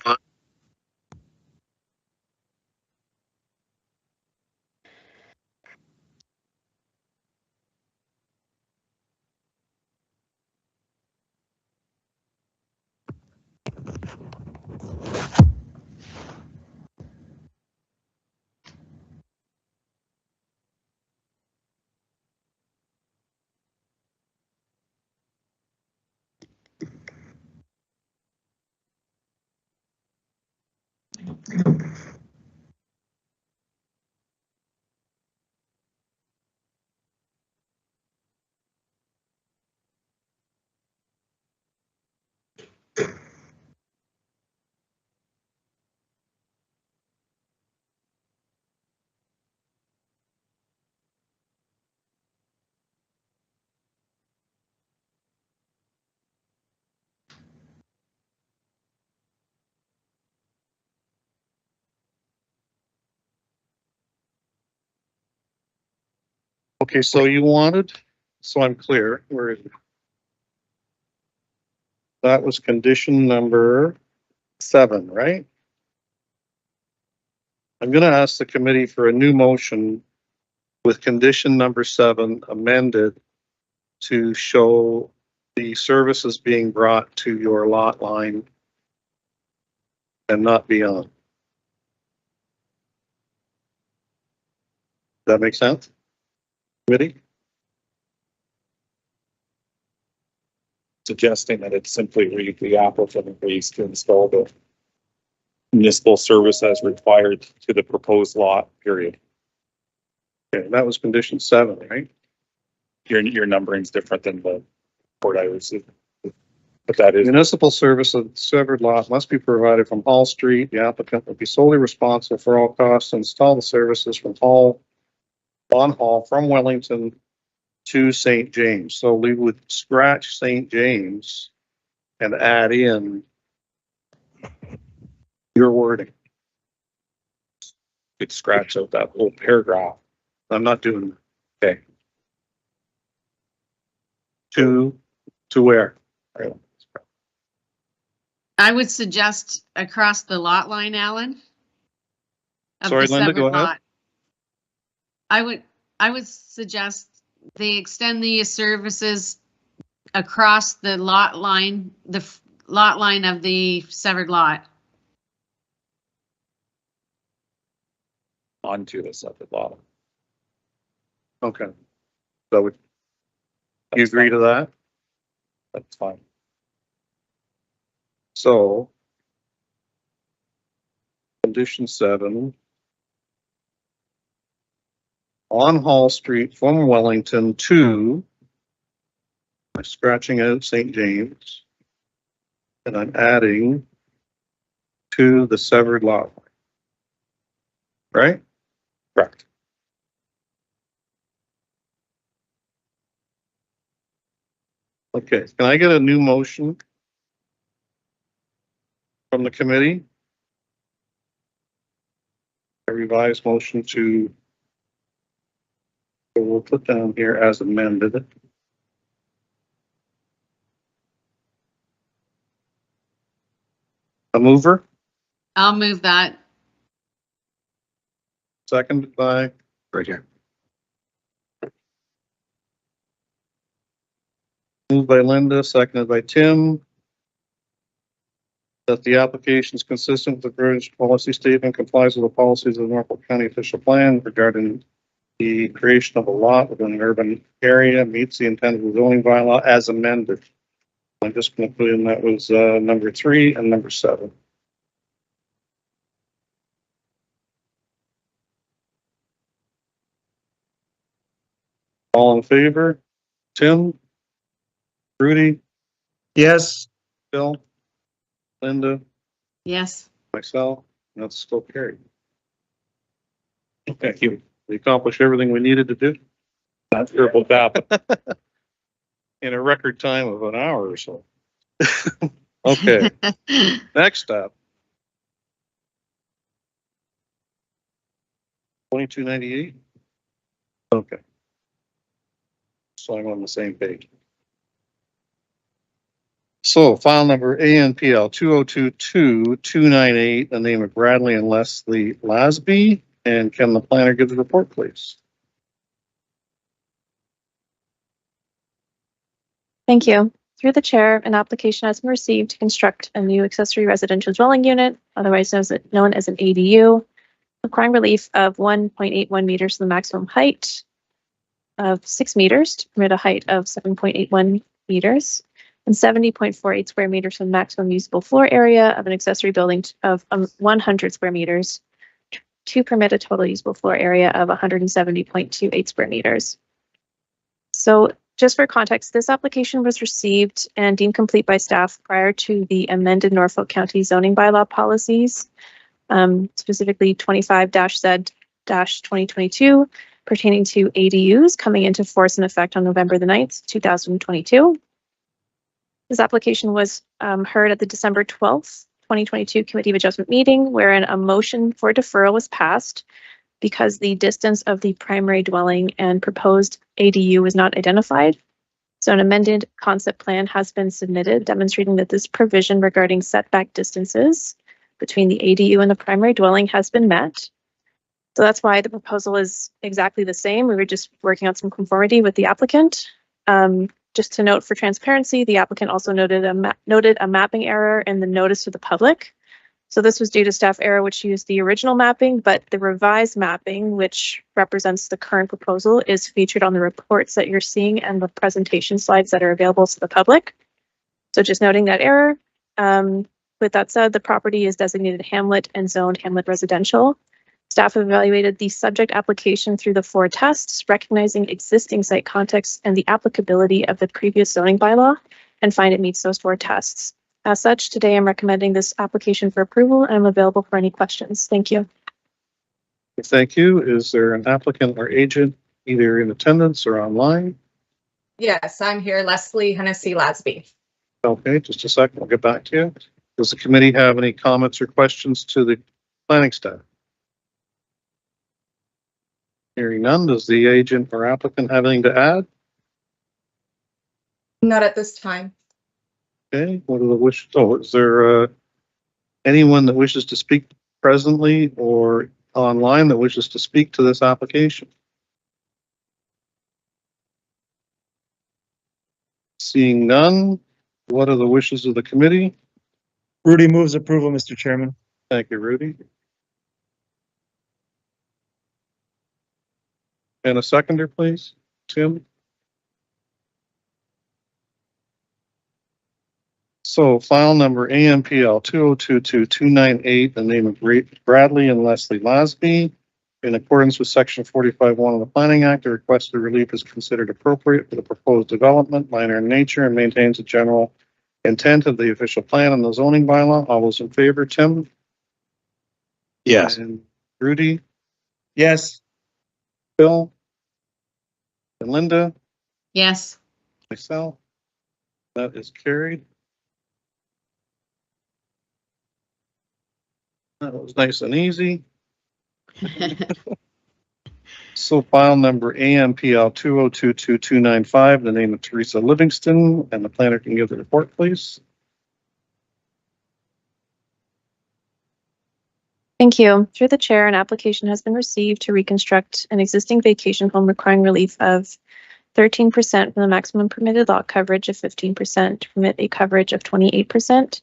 Okay, so you wanted, so I'm clear, where is it? That was condition number 7, right? I'm gonna ask the committee for a new motion with condition number 7 amended to show the services being brought to your lot line and not beyond. Does that make sense? Committee? Suggesting that it simply read the applicant agrees to install the municipal service as required to the proposed lot, period. Okay, that was condition 7, right? Your numbering is different than the report I received. But that is, Municipal service of severed lot must be provided from Hall Street. The applicant will be solely responsible for all costs to install the services from on Hall from Wellington to St. James. So we would scratch St. James and add in your wording. could scratch out that whole paragraph. I'm not doing that. Okay. To where? I would suggest across the lot line, Alan. Of Sorry, the Linda, severed go ahead. lot. I would suggest they extend the services across the lot line, lot line of the severed lot. Onto the separate lot. Okay. So would you agree to that? That's fine. So condition 7. On Hall Street from Wellington to, I'm scratching out St. James. And I'm adding to the severed lot line. Right? Correct. Okay, can I get a new motion from the committee? a revised motion to, we'll put down here as amended. A mover, I'll move that. seconded by Right here. moved by Linda, seconded by Tim. That the application is consistent with the village policy statement, complies with the policies of the Norfolk County official plan regarding the creation of a lot within an urban area, meets the intent of the zoning bylaw as amended. I'm just going to put in that was number 3 and number 7. All in favor? Tim? Rudy? Yes. Bill? Linda? Yes. Myself? That's still carried. Thank you. We accomplished everything we needed to do Not sure about that. in a record time of an hour or so. Okay, next up. 2298. Okay. So I'm on the same page. So file number ANPL 2022-298, the name of Bradley and Leslie Lasby. And can the planner give the report, please? Thank you. Through the chair, an application has been received to construct a new accessory residential dwelling unit, otherwise known as an ADU, requiring relief of 1.81 meters to the maximum height of 6 meters to permit a height of 7.81 meters and 70.48 square meters from maximum usable floor area of an accessory building of 100 square meters to permit a total usable floor area of 170.28 square meters. So just for context, this application was received and deemed complete by staff prior to the amended Norfolk County zoning bylaw policies, specifically 25-Z-2022 pertaining to ADUs coming into force and effect on November the 9th, 2022. This application was heard at the December 12th, 2022 Committee of Adjustment meeting, wherein a motion for deferral was passed because the distance of the primary dwelling and proposed ADU was not identified. So an amended concept plan has been submitted demonstrating that this provision regarding setback distances between the ADU and the primary dwelling has been met. So that's why the proposal is exactly the same. We were just working on some conformity with the applicant. Just to note for transparency, the applicant also noted a mapping error in the notice to the public. So this was due to staff error, which used the original mapping, but the revised mapping, which represents the current proposal, is featured on the reports that you're seeing and the presentation slides that are available to the public. So just noting that error. With that said, the property is designated hamlet and zoned hamlet residential. Staff evaluated the subject application through the 4 tests, recognizing existing site context and the applicability of the previous zoning bylaw, and find it meets those 4 tests. As such, today I'm recommending this application for approval and I'm available for any questions. Thank you. Thank you. Is there an applicant or agent either in attendance or online? Yes, I'm here, Leslie Hennessy Lasby. Okay, just a second. We'll get back to you. Does the committee have any comments or questions to the planning staff? Hearing none, does the agent or applicant have anything to add? Not at this time. Okay, what are the wishes? Oh, is there anyone that wishes to speak presently or online that wishes to speak to this application? Seeing none, what are the wishes of the committee? Rudy moves approval, Mr. Chairman. Thank you, Rudy. And a seconder, please, Tim. So file number AMPL 2022-298, the name of Bradley and Leslie Lasby. In accordance with section 45(1) of the Planning Act, the requested relief is considered appropriate for the proposed development, minor in nature, and maintains the general intent of the official plan and the zoning bylaw. All those in favor, Tim? Yes. And Rudy? Yes. Bill? And Linda? Yes. Myself? That is carried. That was nice and easy. So file number AMPL 2022295, in the name of Teresa Livingston, and the planner can give the report, please. Thank you. Through the chair, an application has been received to reconstruct an existing vacation home requiring relief of 13% from the maximum permitted lot coverage of 15% to permit a coverage of 28%,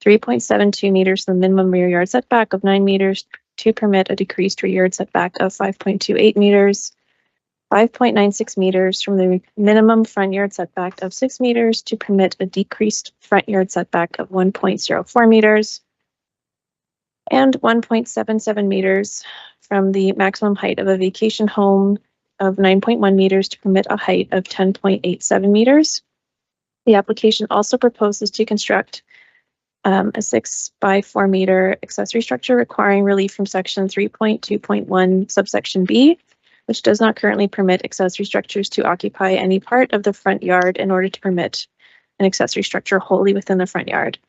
3.72 meters from the minimum rear yard setback of 9 meters to permit a decreased rear yard setback of 5.28 meters, 5.96 meters from the minimum front yard setback of 6 meters to permit a decreased front yard setback of 1.04 meters, and 1.77 meters from the maximum height of a vacation home of 9.1 meters to permit a height of 10.87 meters. The application also proposes to construct a 6 by 4 meter accessory structure requiring relief from section 3.2.1 subsection B, which does not currently permit accessory structures to occupy any part of the front yard in order to permit an accessory structure wholly within the front yard.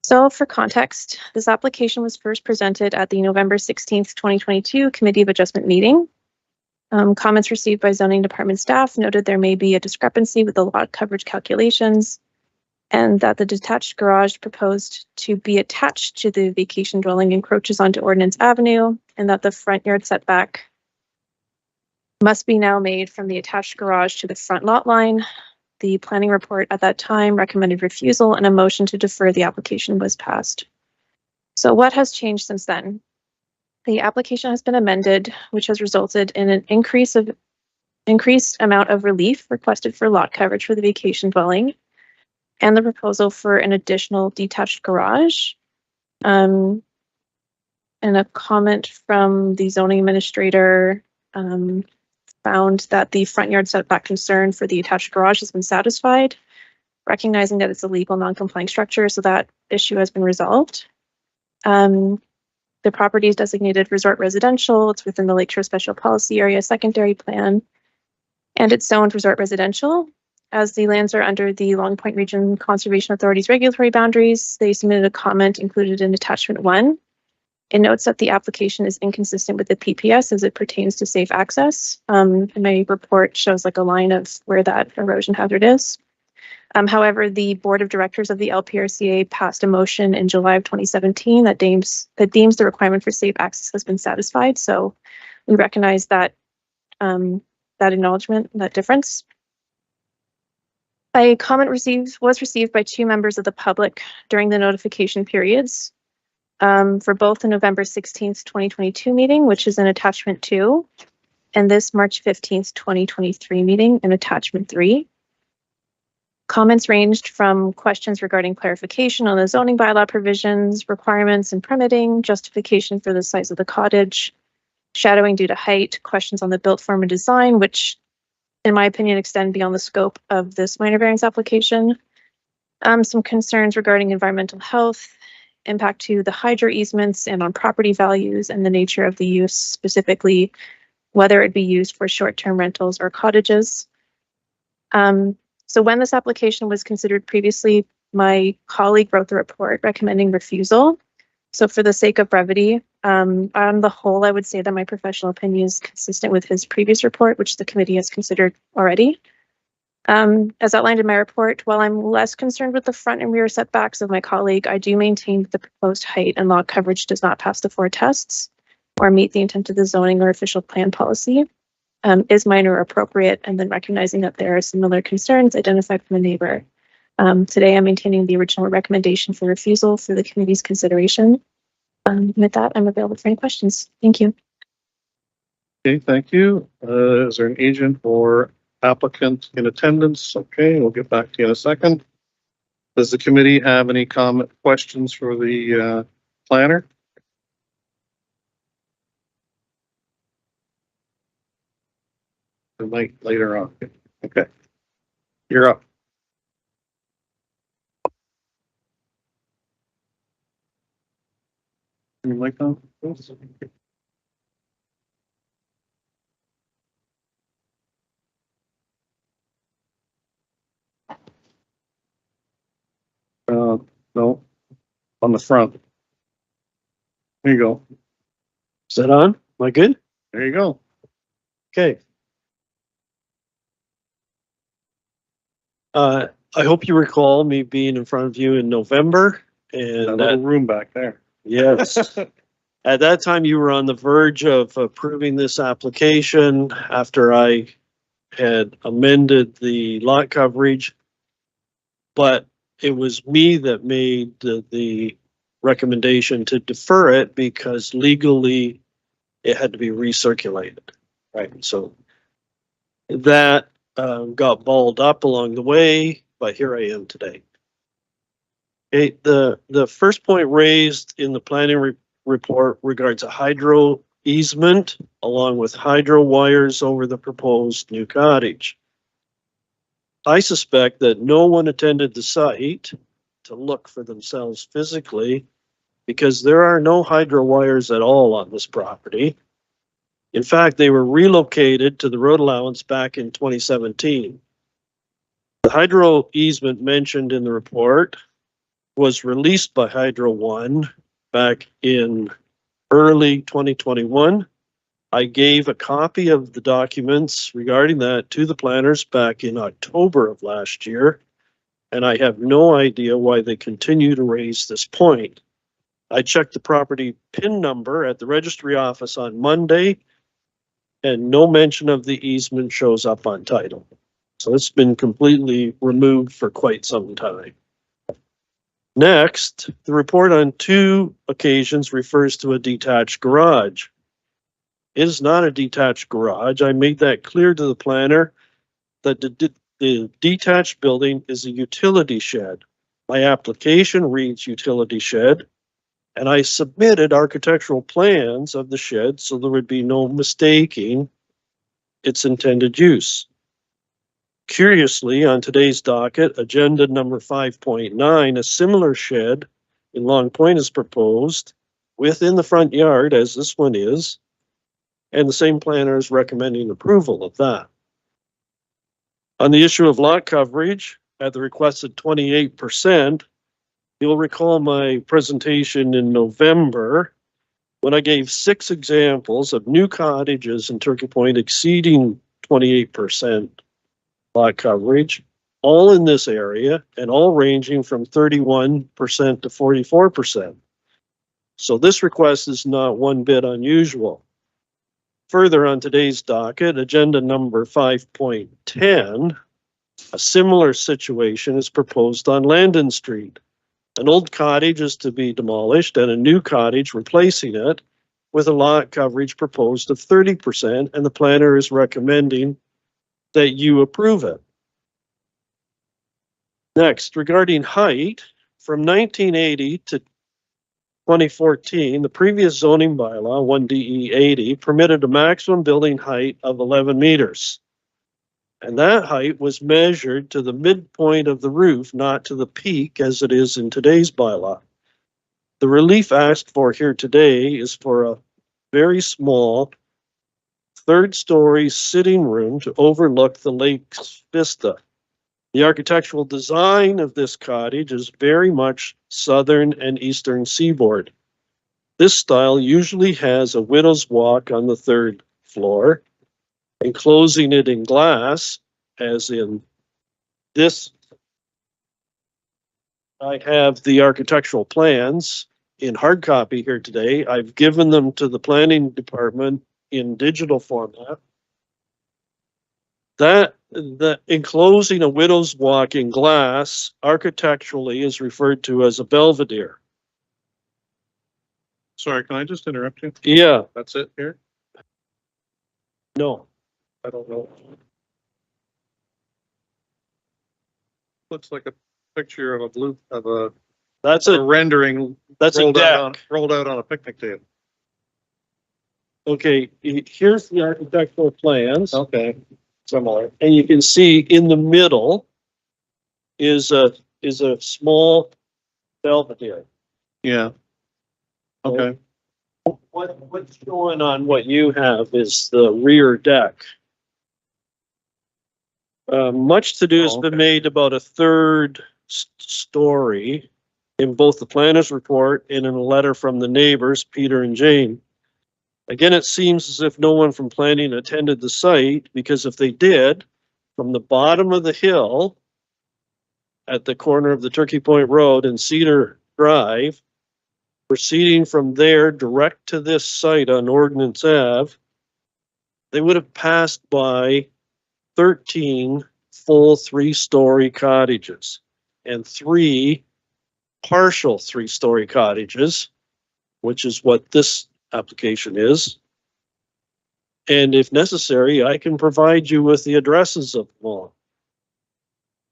So for context, this application was first presented at the November 16th, 2022 Committee of Adjustment meeting. Comments received by zoning department staff noted there may be a discrepancy with the lot coverage calculations and that the detached garage proposed to be attached to the vacation dwelling encroaches onto Ordinance Avenue, and that the front yard setback must be now made from the attached garage to the front lot line. The planning report at that time recommended refusal, and a motion to defer the application was passed. So what has changed since then? The application has been amended, which has resulted in an increased amount of relief requested for lot coverage for the vacation dwelling, and the proposal for an additional detached garage. And a comment from the zoning administrator found that the front yard setback concern for the attached garage has been satisfied, recognizing that it's a legal non-complying structure, so that issue has been resolved. The property is designated resort residential. It's within the Lakeshore Special Policy Area Secondary Plan, and it's zoned resort residential. As the lands are under the Long Point Region Conservation Authority's regulatory boundaries, they submitted a comment included in Attachment 1. It notes that the application is inconsistent with the PPS as it pertains to safe access. And my report shows like a line of where that erosion hazard is. However, the board of directors of the LPRCA passed a motion in July of 2017 that deems the requirement for safe access has been satisfied. So we recognize that that acknowledgement, that difference. A comment was received by 2 members of the public during the notification periods for both the November 16th, 2022 meeting, which is in attachment 2, and this March 15th, 2023 meeting in attachment 3. Comments ranged from questions regarding clarification on the zoning bylaw provisions, requirements and permitting, justification for the size of the cottage, shadowing due to height, questions on the built form and design, which in my opinion extend beyond the scope of this minor variance application. Some concerns regarding environmental health, impact to the hydro easements and on property values, and the nature of the use, specifically whether it be used for short-term rentals or cottages. So when this application was considered previously, my colleague wrote the report recommending refusal. So for the sake of brevity, on the whole, I would say that my professional opinion is consistent with his previous report, which the committee has considered already. As outlined in my report, while I'm less concerned with the front and rear setbacks of my colleague, I do maintain that the proposed height and lot coverage does not pass the 4 tests or meet the intent of the zoning or official plan policy. Is minor appropriate, and then recognizing that there are similar concerns identified from a neighbor. Today, I'm maintaining the original recommendation for refusal for the committee's consideration. With that, I'm available for any questions. Thank you. Okay, thank you. Is there an agent or applicant in attendance? Okay, we'll get back to you in a second. Does the committee have any questions for the planner? Later on. Okay, you're up. Your mic on, please? No, on the front. There you go. Is that on? Am I good? There you go. Okay. I hope you recall me being in front of you in November That and little room back there. yes. At that time, you were on the verge of approving this application after I had amended the lot coverage. But it was me that made the recommendation to defer it because legally it had to be recirculated. Right. So that got balled up along the way, but here I am today. Okay, the first point raised in the planning report regards a hydro easement along with hydro wires over the proposed new cottage. I suspect that no one attended the site to look for themselves physically because there are no hydro wires at all on this property. In fact, they were relocated to the road allowance back in 2017. The hydro easement mentioned in the report was released by Hydro One back in early 2021. I gave a copy of the documents regarding that to the planners back in October of last year, and I have no idea why they continue to raise this point. I checked the property PIN number at the registry office on Monday, and no mention of the easement shows up on title. So it's been completely removed for quite some time. Next, the report on 2 occasions refers to a detached garage. It is not a detached garage. I made that clear to the planner that the detached building is a utility shed. My application reads utility shed, and I submitted architectural plans of the shed so there would be no mistaking its intended use. Curiously, on today's docket, agenda number 5.9, a similar shed in Long Point is proposed within the front yard as this one is, and the same planner is recommending approval of that. On the issue of lot coverage, at the requested 28%, you'll recall my presentation in November when I gave 6 examples of new cottages in Turkey Point exceeding 28% lot coverage, all in this area and all ranging from 31% to 44%. So this request is not one bit unusual. Further on today's docket, agenda number 5.10, a similar situation is proposed on Landon Street. An old cottage is to be demolished and a new cottage replacing it with a lot coverage proposed of 30%, and the planner is recommending that you approve it. Next, regarding height, from 1980 to 2014, the previous zoning bylaw, 1DE 80, permitted a maximum building height of 11 meters. And that height was measured to the midpoint of the roof, not to the peak as it is in today's bylaw. The relief asked for here today is for a very small 3rd-story sitting room to overlook the lake's vista. The architectural design of this cottage is very much southern and eastern seaboard. This style usually has a widow's walk on the 3rd floor, enclosing it in glass, as in this. I have the architectural plans in hard copy here today. I've given them to the planning department in digital format. That the enclosing a widow's walk in glass architecturally is referred to as a belvedere. Sorry, can I just interrupt you? Yeah, That's it here? no, I don't know. Looks like a picture of a That's a a, rendering that's a deck. rolled out on a picnic table. Okay, here's the architectural plans. Okay. Similar. And you can see in the middle is a small belvedere. Yeah. Okay. What's going on what you have is the rear deck. Much to do has been made about a 3rd story in both the planner's report and in a letter from the neighbors, Peter and Jane. Again, it seems as if no one from planning attended the site, because if they did, from the bottom of the hill at the corner of the Turkey Point Road and Cedar Drive, proceeding from there direct to this site on Ordnance Ave, they would have passed by 13 full 3-story cottages and 3 partial 3-story cottages, which is what this application is. And if necessary, I can provide you with the addresses of them all.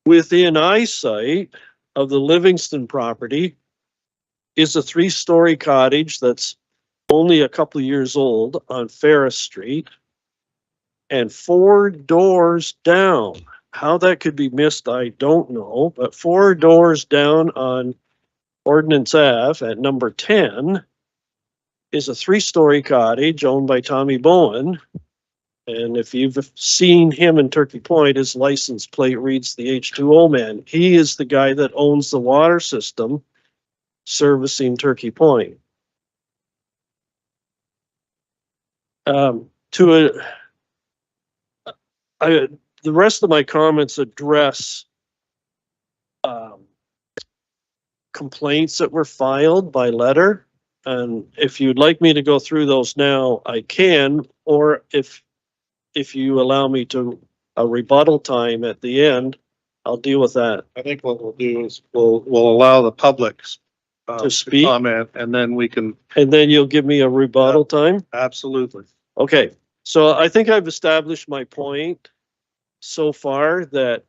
Within eyesight of the Livingston property is a 3-story cottage that's only a couple of years old on Ferris Street. And 4 doors down, how that could be missed, I don't know, but 4 doors down on Ordnance Ave at number 10 is a 3-story cottage owned by Tommy Bowen. And if you've seen him in Turkey Point, his license plate reads the H2O man. He is the guy that owns the water system servicing Turkey Point. The rest of my comments address complaints that were filed by letter. And if you'd like me to go through those now, I can, or if you allow me to a rebuttal time at the end, I'll deal with that. I think what we'll do is we'll allow the public To speak? comment, and then we can, And then you'll give me a rebuttal time? absolutely. Okay, so I think I've established my point so far that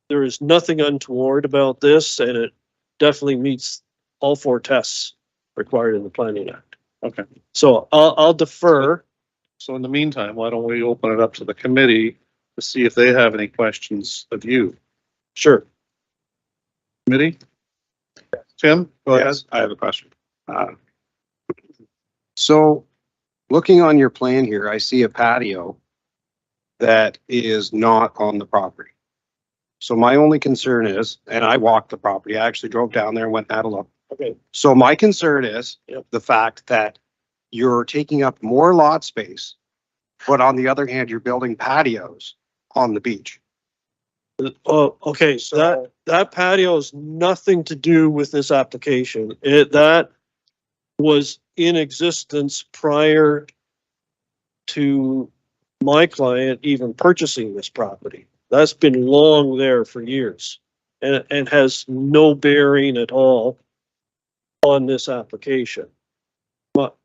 there is nothing untoward about this, and it definitely meets all 4 tests required in the Planning Act. Okay. So I'll defer. So in the meantime, why don't we open it up to the committee to see if they have any questions of you? Sure. Committee? Tim, go ahead. Yes, I have a question. So looking on your plan here, I see a patio that is not on the property. So my only concern is, and I walked the property, I actually drove down there and went and had a look. Okay. So my concern is Yep. the fact that you're taking up more lot space, but on the other hand, you're building patios on the beach. Oh, okay, so that patio has nothing to do with this application. That was in existence prior to my client even purchasing this property. That's been long there for years and has no bearing at all on this application. But,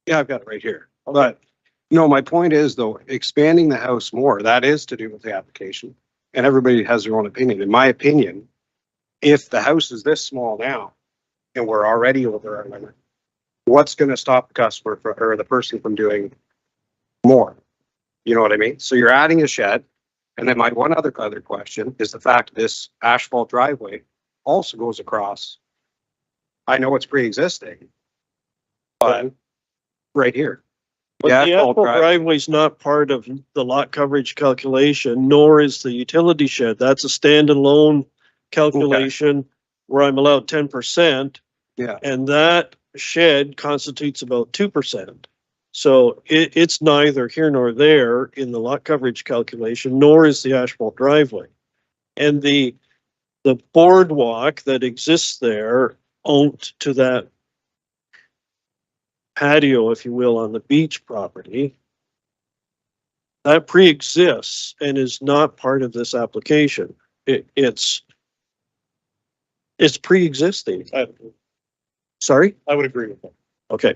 Yeah, I've got it right here. But no, my point is though, expanding the house more, that is to do with the application. And everybody has their own opinion. In my opinion, if the house is this small now and we're already over our limit, what's going to stop the customer or the person from doing more? You know what I mean? So you're adding a shed. And then my one other question is the fact this asphalt driveway also goes across. I know it's pre-existing, but right here. but the asphalt driveway is not part of the lot coverage calculation, nor is the utility shed. That's a standalone calculation where I'm allowed 10%. Yeah. And that shed constitutes about 2%. So it's neither here nor there in the lot coverage calculation, nor is the asphalt driveway. And the boardwalk that exists there owned to that patio, if you will, on the beach property, that pre-exists and is not part of this application. It's pre-existing. Sorry? I would agree with that. Okay.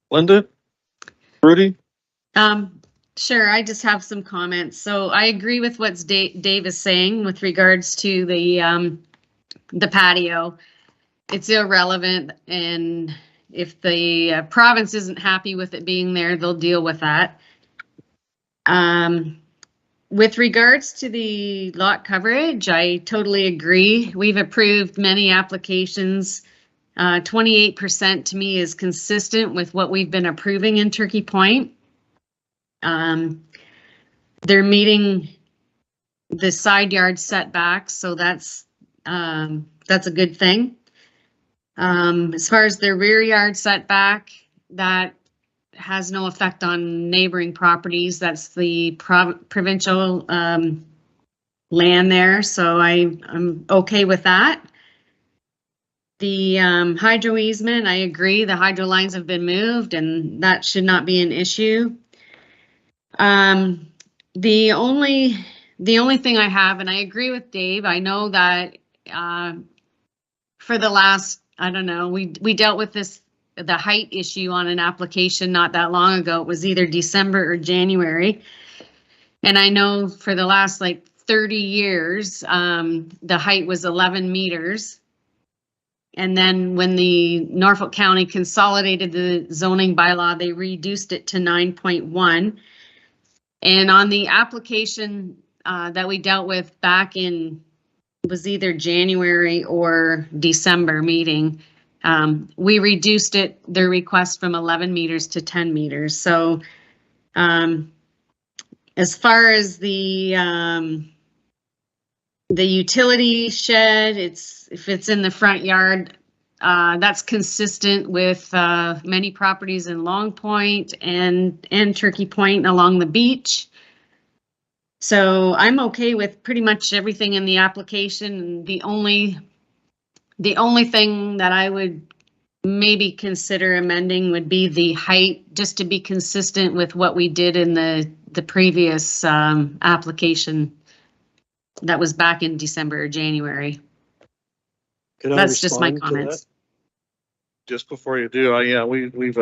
Linda? Rudy? Sure, I just have some comments. So I agree with what Dave is saying with regards to the patio. It's irrelevant, and if the province isn't happy with it being there, they'll deal with that. With regards to the lot coverage, I totally agree. We've approved many applications. 28% to me is consistent with what we've been approving in Turkey Point. They're meeting the side yard setbacks, so that's a good thing. As far as the rear yard setback, that has no effect on neighboring properties. That's the provincial land there, so I'm okay with that. The hydro easement, I agree, the hydro lines have been moved and that should not be an issue. The only thing I have, and I agree with Dave, I know that for the last, I don't know, we dealt with the height issue on an application not that long ago. It was either December or January. And I know for the last like 30 years, the height was 11 meters. And then when the Norfolk County consolidated the zoning bylaw, they reduced it to 9.1. And on the application that we dealt with back in, was either January or December meeting, we reduced it, their request from 11 meters to 10 meters. So as far as the utility shed, if it's in the front yard, that's consistent with many properties in Long Point and Turkey Point along the beach. So I'm okay with pretty much everything in the application. The only thing that I would maybe consider amending would be the height, just to be consistent with what we did in the previous application that was back in December or January. Can I That's just my respond to that? comments. Just before you do, yeah, we've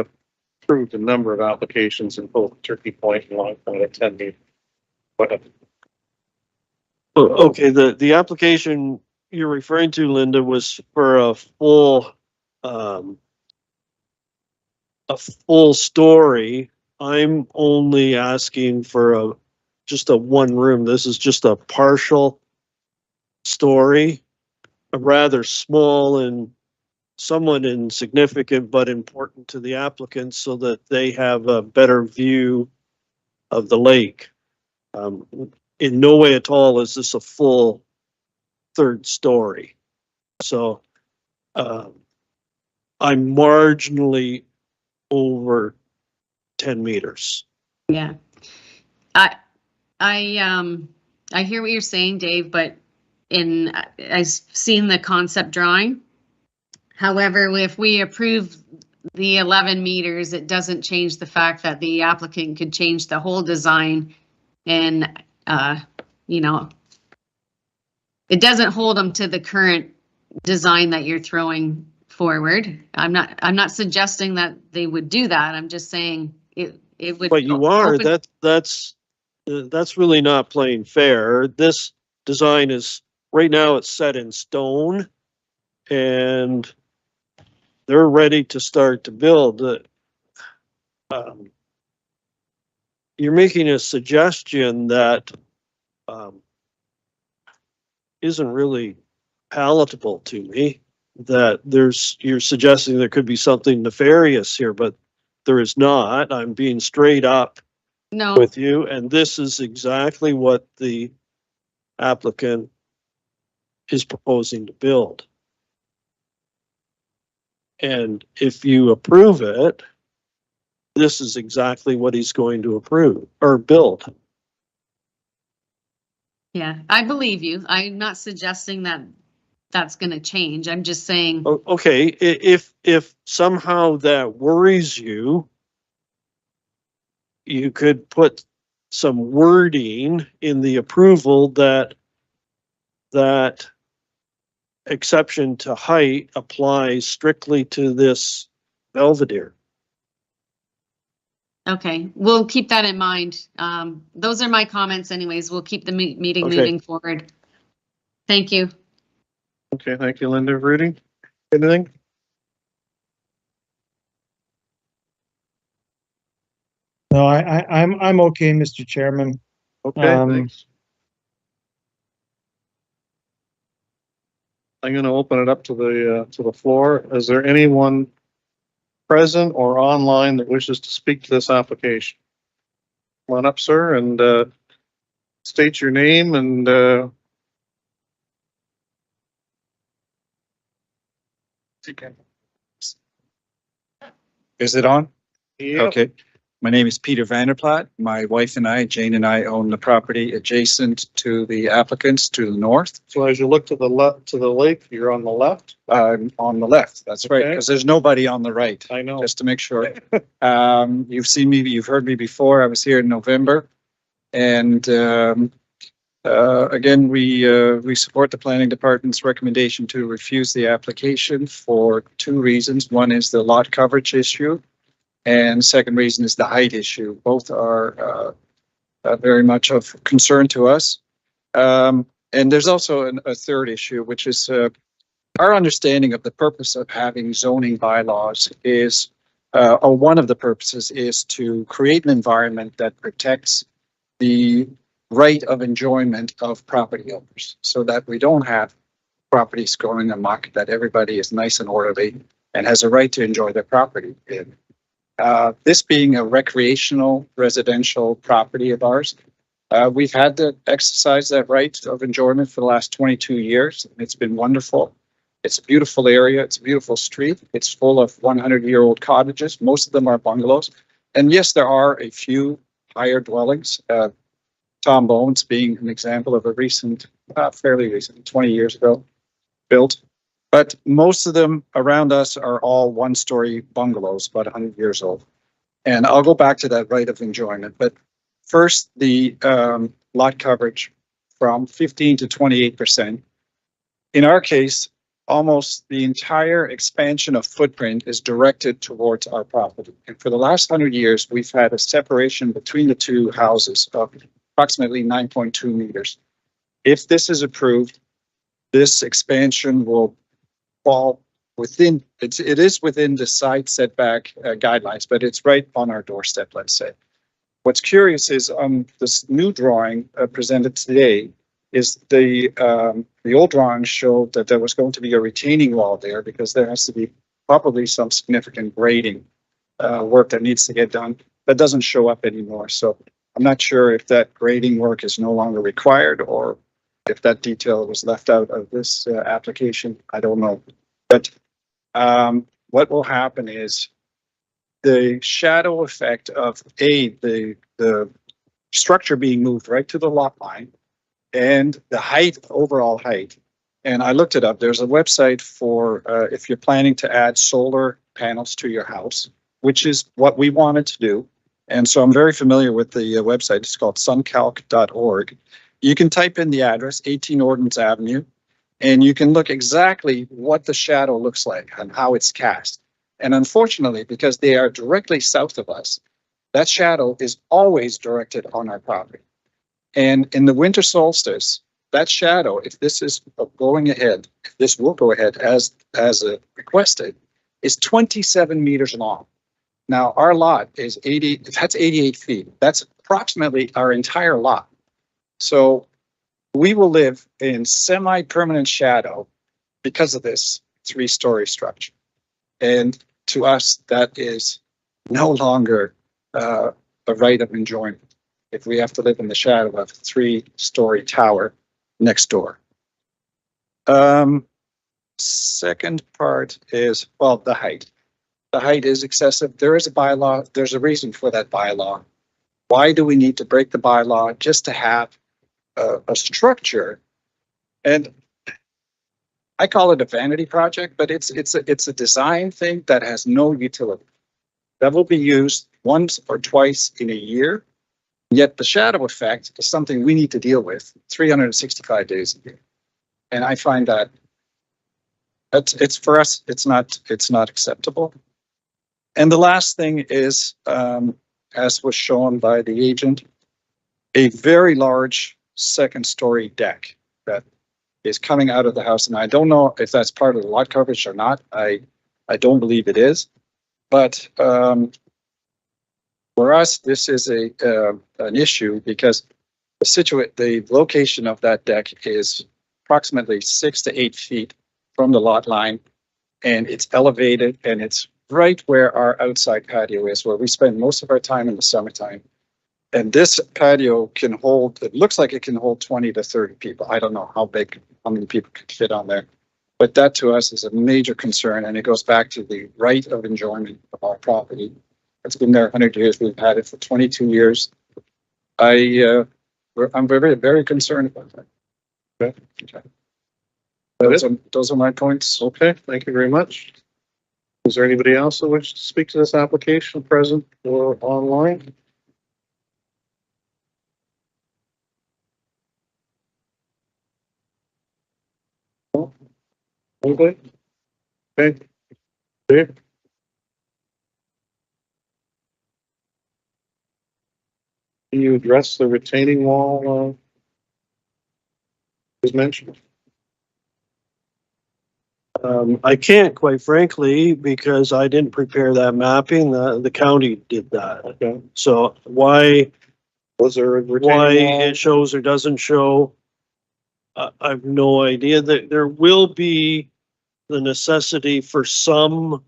approved a number of applications in both Turkey Point and Long Point at 10 meters. But Okay, the application you're referring to, Linda, was for a full story. I'm only asking for just a one room. This is just a partial story, a rather small and somewhat insignificant but important to the applicant so that they have a better view of the lake. In no way at all is this a full third story. So I'm marginally over 10 meters. Yeah. I hear what you're saying, Dave, but I've seen the concept drawing. However, if we approve the 11 meters, it doesn't change the fact that the applicant could change the whole design and, it doesn't hold them to the current design that you're throwing forward. I'm not suggesting that they would do that. I'm just saying it would. But you are, that's really not playing fair. This design is, right now it's set in stone and they're ready to start to build. You're making a suggestion that isn't really palatable to me, that you're suggesting there could be something nefarious here, but there is not. I'm being straight up with you, and this is exactly what the applicant is proposing to build. And if you approve it, this is exactly what he's going to approve or build. Yeah, I believe you. I'm not suggesting that that's going to change. I'm just saying. Okay, if somehow that worries you, you could put some wording in the approval that exception to height applies strictly to this Belvedere. Okay, we'll keep that in mind. Those are my comments anyways. We'll keep the meeting moving forward. Thank you. okay, thank you, Linda. Rudy, anything? No, I'm okay, Mr. Chairman. Okay, Um, thanks. I'm going to open it up to the floor. Is there anyone present or online that wishes to speak to this application? Come on up, sir, and state your name and Is it on? Yep. Okay. My name is Peter Vanderplaat. My wife and I, Jane and I, own the property adjacent to the applicants to the north. So as you look to the left, to the lake, you're on the left. I'm on the left. That's right, Okay. because there's nobody on the right. I know. Just to make sure. You've seen me, you've heard me before. I was here in November. And again, we support the planning department's recommendation to refuse the application for two reasons. One is the lot coverage issue. And second reason is the height issue. Both are very much of concern to us. And there's also a third issue, which is our understanding of the purpose of having zoning bylaws is, or one of the purposes is to create an environment that protects the right of enjoyment of property owners so that we don't have properties going amok, that everybody is nice and orderly and has a right to enjoy their property. This being a recreational residential property of ours, we've had to exercise that right of enjoyment for the last 22 years. It's been wonderful. It's a beautiful area. It's a beautiful street. It's full of 100-year-old cottages. Most of them are bungalows. And yes, there are a few higher dwellings. Tom Bones being an example of a recent, fairly recent, 20 years ago built. But most of them around us are all one-story bungalows, about 100 years old. And I'll go back to that right of enjoyment. But first, the lot coverage from 15 to 28%. In our case, almost the entire expansion of footprint is directed towards our property. And for the last 100 years, we've had a separation between the two houses of approximately 9.2 meters. If this is approved, this expansion will fall within, it is within the side setback guidelines, but it's right on our doorstep, let's say. What's curious is on this new drawing presented today is the old drawing showed that there was going to be a retaining wall there because there has to be probably some significant grading work that needs to get done. That doesn't show up anymore. So I'm not sure if that grading work is no longer required or if that detail was left out of this application. I don't know. But what will happen is the shadow effect of the structure being moved right to the lot line and the height, overall height. And I looked it up. There's a website for if you're planning to add solar panels to your house, which is what we wanted to do. And so I'm very familiar with the website. It's called suncalc.org. You can type in the address, 18 Ordnance Avenue, and you can look exactly what the shadow looks like and how it's cast. And unfortunately, because they are directly south of us, that shadow is always directed on our property. And in the winter solstice, that shadow, if this is going ahead, if this will go ahead as requested, is 27 meters long. Now, our lot is 88 feet. That's approximately our entire lot. So we will live in semi-permanent shadow because of this 3-story structure. And to us, that is no longer a right of enjoyment if we have to live in the shadow of a 3-story tower next door. Second part is, well, the height. The height is excessive. There is a bylaw. There's a reason for that bylaw. Why do we need to break the bylaw just to have a structure? And I call it a vanity project, but it's a design thing that has no utility. That will be used once or twice in a year. Yet the shadow effect is something we need to deal with 365 days a year. And I find that it's for us, it's not acceptable. And the last thing is, as was shown by the agent, a very large 2nd-story deck that is coming out of the house. And I don't know if that's part of the lot coverage or not. I don't believe it is. But for us, this is an issue because the location of that deck is approximately 6 to 8 feet from the lot line, and it's elevated, and it's right where our outside patio is, where we spend most of our time in the summertime. And this patio can hold, it looks like it can hold 20 to 30 people. I don't know how many people can fit on there. But that to us is a major concern, and it goes back to the right of enjoyment of our property. It's been there 100 years. We've had it for 22 years. I'm very, very concerned about that. Okay. Those are my points. Okay, thank you very much. Is there anybody else that wishes to speak to this application, present or online? No? Anybody? Okay. Dave? Can you address the retaining wall, as mentioned? I can't, quite frankly, because I didn't prepare that mapping. The county did that. Okay. So why Was there a why retaining wall? it shows or doesn't show, I have no idea. That there will be the necessity for some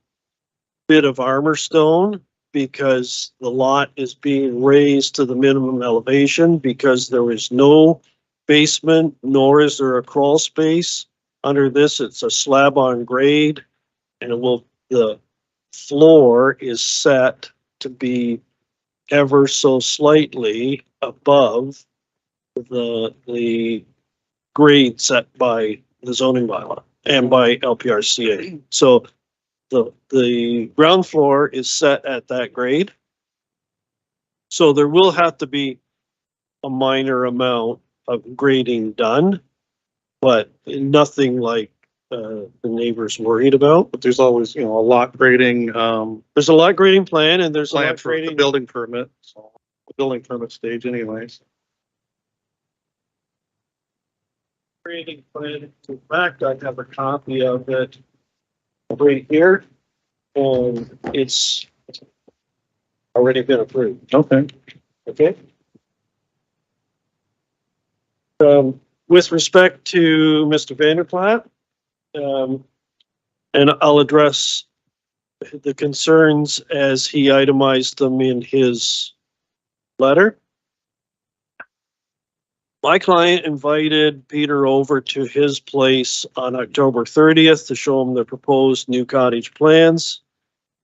bit of armor stone because the lot is being raised to the minimum elevation because there is no basement, nor is there a crawl space. Under this, it's a slab on grade, and the floor is set to be ever so slightly above the grade set by the zoning bylaw and by LPRCA. So the ground floor is set at that grade. So there will have to be a minor amount of grading done, but nothing like the neighbors worried about. But there's always, a lot grading, There's a lot grading plan and there's a plan lot for the grading. building permit, so the building permit stage anyways. Grading plan. In fact, I have a copy of it right here. And it's already been approved. Okay. Okay. With respect to Mr. Vanderplat, and I'll address the concerns as he itemized them in his letter. My client invited Peter over to his place on October 30th to show him the proposed new cottage plans.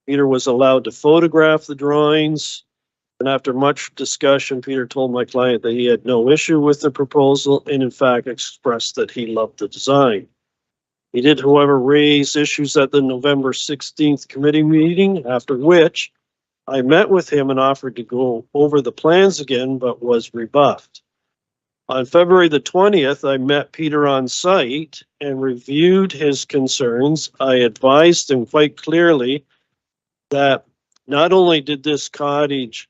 Peter was allowed to photograph the drawings. And after much discussion, Peter told my client that he had no issue with the proposal and in fact expressed that he loved the design. He did, however, raise issues at the November 16th committee meeting, after which I met with him and offered to go over the plans again, but was rebuffed. On February the 20th, I met Peter on site and reviewed his concerns. I advised him quite clearly that not only did this cottage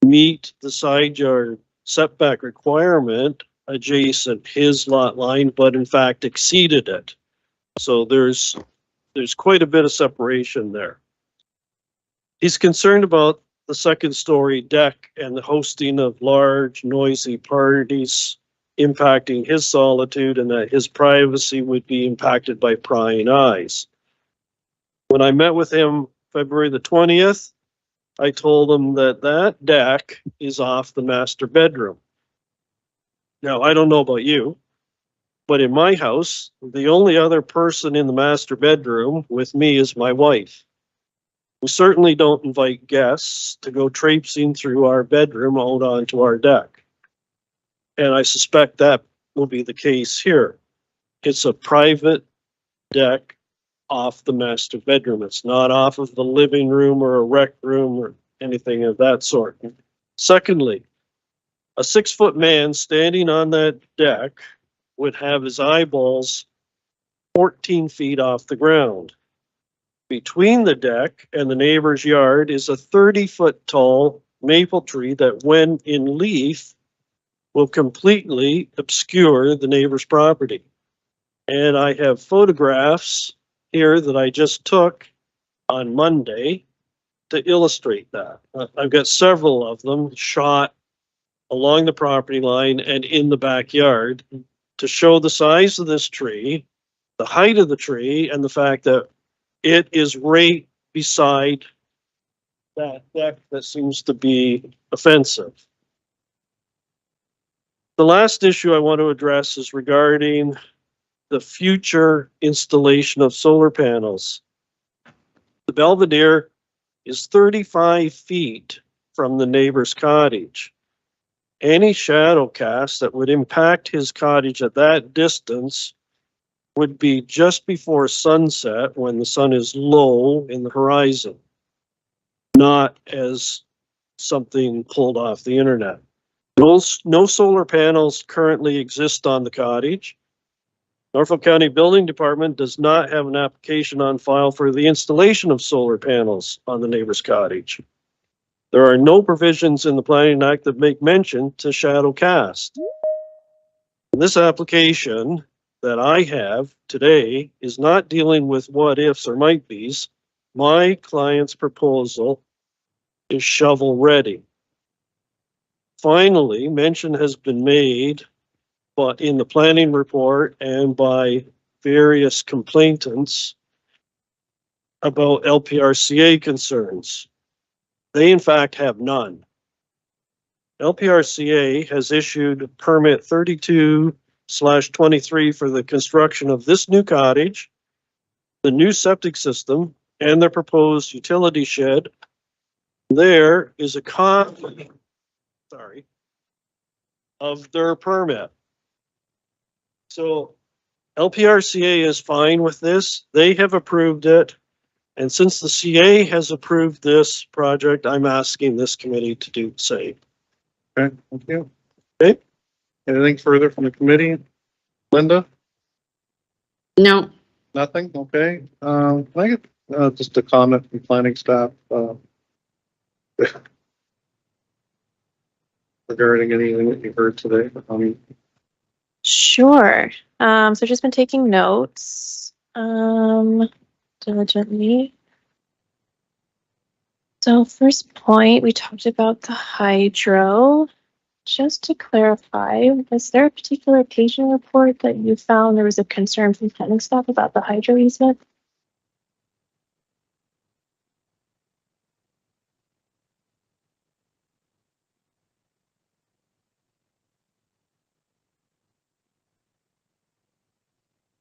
meet the side yard setback requirement adjacent his lot line, but in fact exceeded it. So there's quite a bit of separation there. He's concerned about the second story deck and the hosting of large noisy parties impacting his solitude and that his privacy would be impacted by prying eyes. When I met with him February the 20th, I told him that that deck is off the master bedroom. Now, I don't know about you, but in my house, the only other person in the master bedroom with me is my wife. We certainly don't invite guests to go traipsing through our bedroom out onto our deck. And I suspect that will be the case here. It's a private deck off the master bedroom. It's not off of the living room or a rec room or anything of that sort. Secondly, a 6-foot man standing on that deck would have his eyeballs 14 feet off the ground. Between the deck and the neighbor's yard is a 30-foot tall maple tree that, when in leaf, will completely obscure the neighbor's property. And I have photographs here that I just took on Monday to illustrate that. I've got several of them shot along the property line and in the backyard to show the size of this tree, the height of the tree, and the fact that it is right beside that deck that seems to be offensive. The last issue I want to address is regarding the future installation of solar panels. The Belvedere is 35 feet from the neighbor's cottage. Any shadow cast that would impact his cottage at that distance would be just before sunset when the sun is low in the horizon, not as something pulled off the internet. No solar panels currently exist on the cottage. Norfolk County Building Department does not have an application on file for the installation of solar panels on the neighbor's cottage. There are no provisions in the Planning Act that make mention to shadow cast. This application that I have today is not dealing with what ifs or might be's. My client's proposal is shovel ready. Finally, mention has been made, but in the planning report and by various complainants about LPRCA concerns. They in fact have none. LPRCA has issued permit 32/23 for the construction of this new cottage, the new septic system, and the proposed utility shed. There is a copy, of their permit. So LPRCA is fine with this. They have approved it. And since the CA has approved this project, I'm asking this committee to do the same. Okay, thank you. Okay. Anything further from the committee? Linda? No. Nothing? Okay. Can I get just a comment from planning staff regarding anything that you heard today? Sure. So just been taking notes diligently. So first point, we talked about the hydro. Just to clarify, was there a particular patient report that you found there was a concern from planning staff about the hydro easement?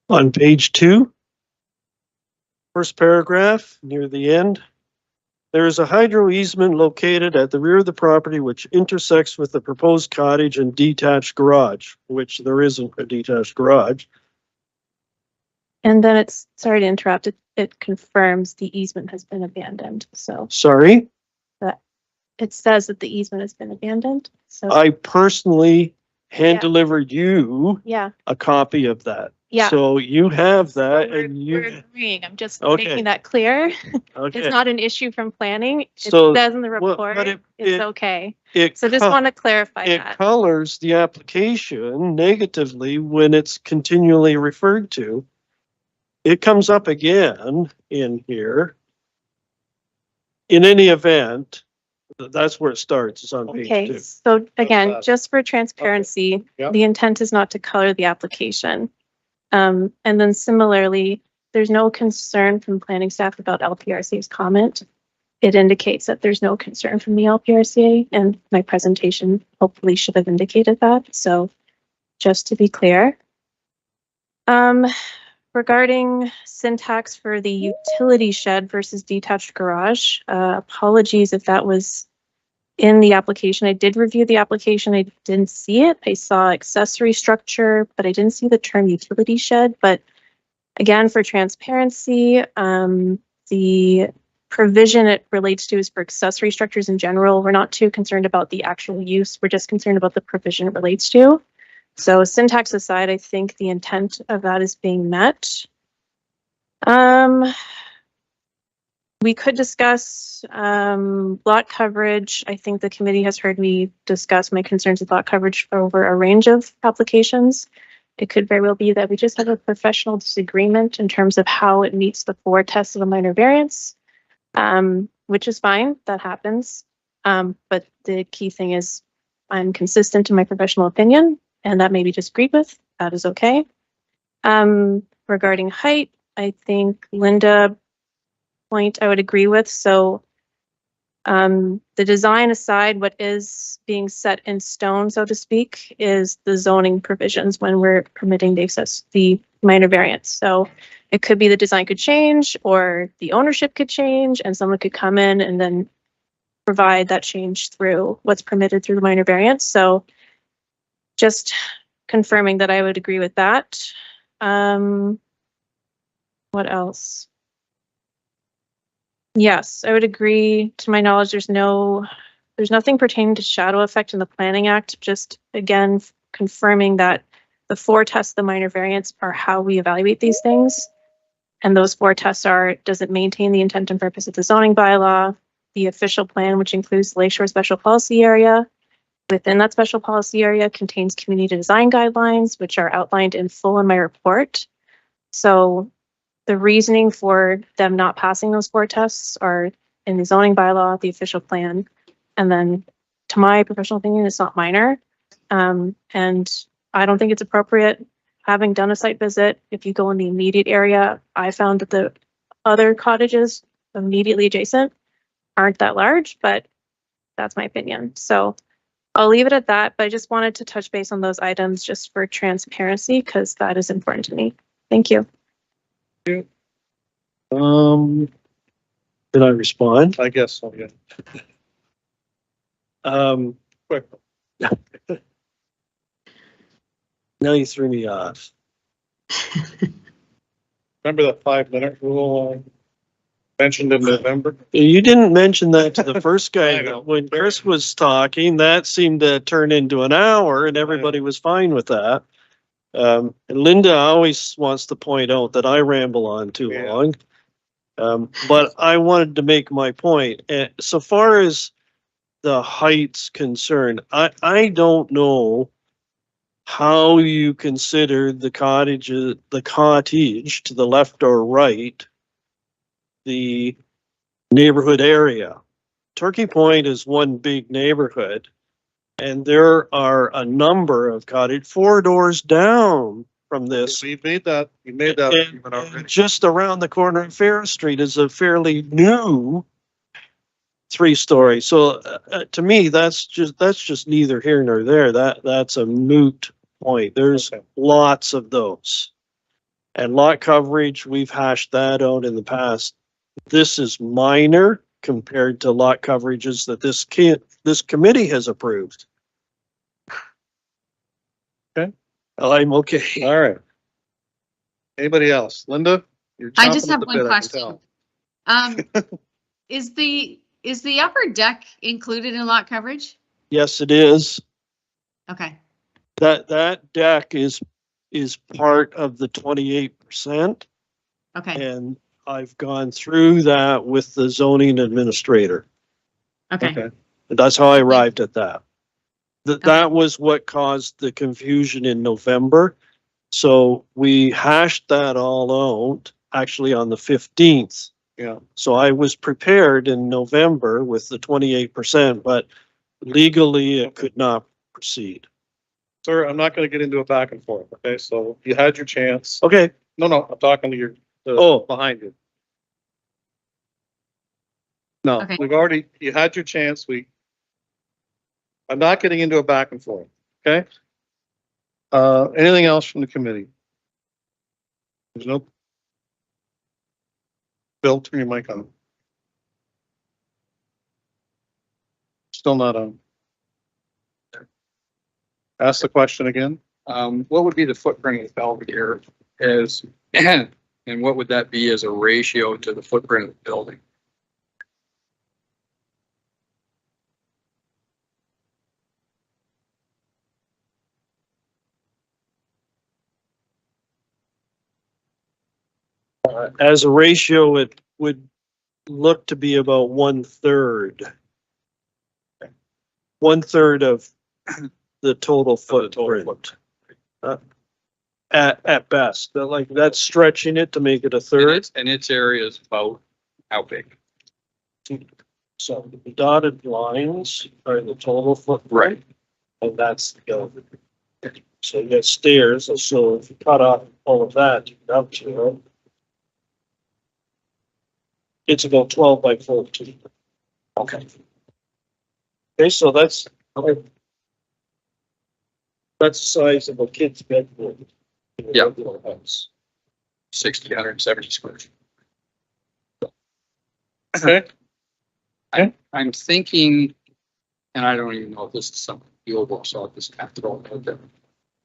On page 2, first paragraph near the end, there is a hydro easement located at the rear of the property which intersects with the proposed cottage and detached garage, which there isn't a detached garage. And then it's, sorry to interrupt, it confirms the easement has been abandoned. So Sorry, that it says that the easement has been abandoned. So I personally hand Yeah. delivered you yeah, a copy of that. yeah. So you have that We're and you, agreeing. I'm just Okay. making that clear. okay. It's not an issue from planning. It So, says in the well, report, but it's it- okay. It So just co- want to clarify it that. colors the application negatively when it's continually referred to. It comes up again in here. In any event, that's where it starts. It's on page Okay, 2. so again, that. just for transparency, Yep. the intent is not to color the application. And then similarly, there's no concern from planning staff about LPRCA's comment. It indicates that there's no concern from the LPRCA, and my presentation hopefully should have indicated that. So just to be clear. Regarding syntax for the utility shed versus detached garage, apologies if that was in the application. I did review the application. I didn't see it. I saw accessory structure, but I didn't see the term utility shed. But again, for transparency, the provision it relates to is for accessory structures in general. We're not too concerned about the actual use. We're just concerned about the provision it relates to. So syntax aside, I think the intent of that is being met. We could discuss lot coverage. I think the committee has heard me discuss my concerns with lot coverage over a range of applications. It could very well be that we just have a professional disagreement in terms of how it meets the 4 tests of a minor variance, which is fine. That happens. But the key thing is I'm consistent in my professional opinion, and that may be disagreed with. That is okay. Regarding height, I think Linda point I would agree with. So the design aside, what is being set in stone, so to speak, is the zoning provisions when we're permitting the minor variance. So it could be the design could change or the ownership could change and someone could come in and then provide that change through what's permitted through the minor variance. So just confirming that I would agree with that. What else? Yes, I would agree. To my knowledge, there's nothing pertaining to shadow effect in the Planning Act. Just again, confirming that the 4 tests, the minor variants, are how we evaluate these things. And those 4 tests are, does it maintain the intent and purpose of the zoning bylaw, the official plan, which includes the Lakeshore Special Policy Area. Within that special policy area contains community design guidelines, which are outlined in full in my report. So the reasoning for them not passing those 4 tests are in the zoning bylaw, the official plan, and then to my professional opinion, it's not minor. And I don't think it's appropriate. Having done a site visit, if you go in the immediate area, I found that the other cottages immediately adjacent aren't that large, but that's my opinion. So I'll leave it at that, but I just wanted to touch base on those items just for transparency because that is important to me. Thank you. Did I respond? I guess so, yeah. Quick. Now you threw me off. Remember that 5-minute rule mentioned in November? You didn't mention that to the first guy. I know. When Chris was talking, that seemed to turn into an hour and everybody was fine with that. And Linda always wants to point out that I ramble on too Yeah. long. But I wanted to make my point. So far as the height's concerned, I don't know how you consider the cottage to the left or right, the neighborhood area. Turkey Point is one big neighborhood, and there are a number of cottage 4 doors down from this. We made that, you made that. And just around the corner of Fair Street is a fairly new 3-story. So to me, that's just neither here nor there. That's a moot point. There's Okay. lots of those. And lot coverage, we've hashed that out in the past. This is minor compared to lot coverages that this committee has approved. Okay. I'm okay. All right. Anybody else? Linda? You're I just chomping at have the one bit, I can question. tell. Is the upper deck included in lot coverage? Yes, it is. Okay. That deck is part of the 28%. Okay. And I've gone through that with the zoning administrator. Okay. That's how I arrived at that. Okay. That was what caused the confusion in November. So we hashed that all out actually on the 15th. Yeah. So I was prepared in November with the 28%, but legally it could not proceed. Sir, I'm not gonna get into a back and forth, okay? So you had your chance. Okay. No, I'm talking to behind you. No, Okay. you had your chance. I'm not getting into a back and forth, okay? Anything else from the committee? There's no. Bill, turn your mic on. Still not on. Ask the question again. What would be the footprint of Belvedere as, and what would that be as a ratio to the footprint of the building? As a ratio, it would look to be about 1/3. 1/3 of the total footprint. At best, but like that's stretching it to make it a third. And its area is about how big? So the dotted lines are the total footprint. Right. And that's the building. So you got stairs, so if you cut off all of that, you get up to it. It's about 12 by 14. Okay. Okay, so that's the size of a kid's bedroom. In a Yeah. regular house. 170 square feet. Okay, I'm thinking, and I don't even know if this is something doable, so I'll just have to go with it.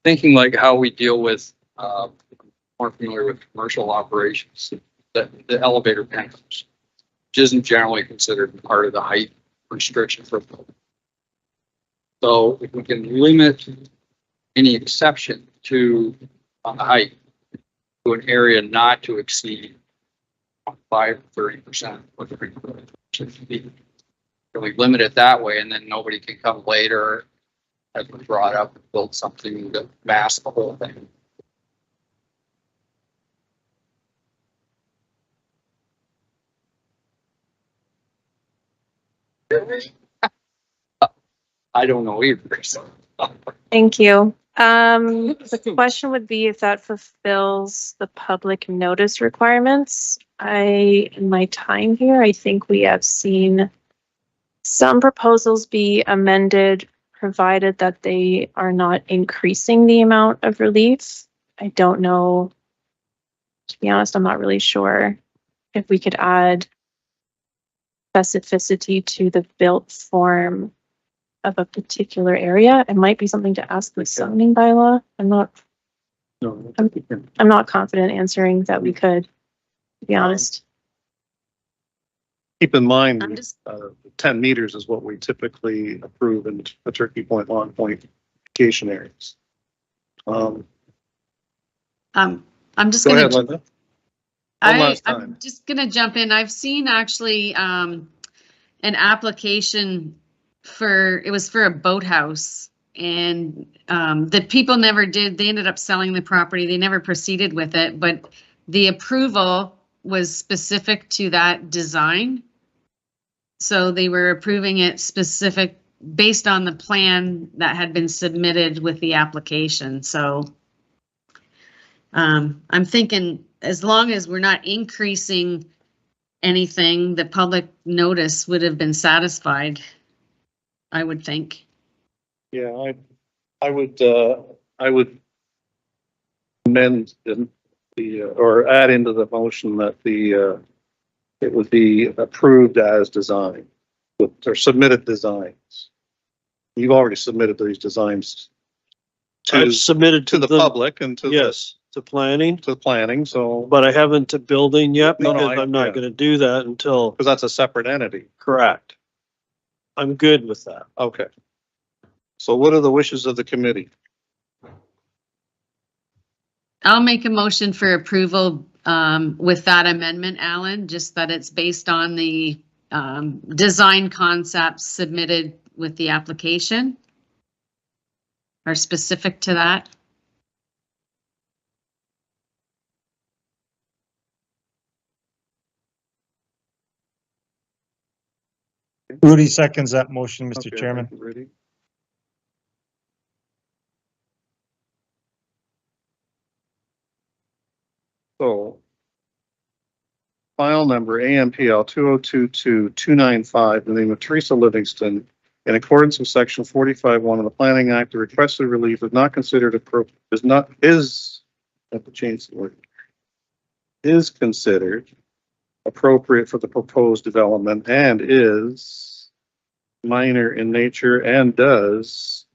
Thinking like how we deal with, more familiar with commercial operations, the elevator panels, which isn't generally considered part of the height restriction for. So if we can limit any exception to on the height to an area not to exceed 30%. Really limit it that way, and then nobody can come later, as was brought up, and build something to mask the whole thing. I don't know either. So. Thank you. The question would be if that fulfills the public notice requirements. In my time here, I think we have seen some proposals be amended, provided that they are not increasing the amount of relief. I don't know. To be honest, I'm not really sure if we could add specificity to the built form of a particular area. It might be something to ask the zoning bylaw. I'm not confident answering that we could, to be honest. keep in mind, I'm just, 10 meters is what we typically approve in the Turkey Point, Long Point vacation areas. I'm just Go gonna. ahead, Linda. One last time. I'm just gonna jump in. I've seen actually an application it was for a boathouse, and the people never did. They ended up selling the property. They never proceeded with it, but the approval was specific to that design. So they were approving it specific based on the plan that had been submitted with the application. So I'm thinking as long as we're not increasing anything, the public notice would have been satisfied, I would think. Yeah, I would amend or add into the motion that it would be approved as designed with their submitted designs. You've already submitted these designs I've submitted to the public and to yes, to planning, to planning, so, but I haven't to building yet No, because I'm not yeah. gonna do that until because that's a separate entity. correct. I'm good with that. Okay. So what are the wishes of the committee? I'll make a motion for approval with that amendment, Alan, just that it's based on the design concepts submitted with the application or specific to that. Rudy seconds that motion, Mr. Okay, Chairman. thank you, Rudy. So file number AMPL 2022-295 in the name of Teresa Livingston, in accordance with section 45(1) of the Planning Act, the requested relief is not considered appropriate, is considered appropriate for the proposed development and is minor in nature and does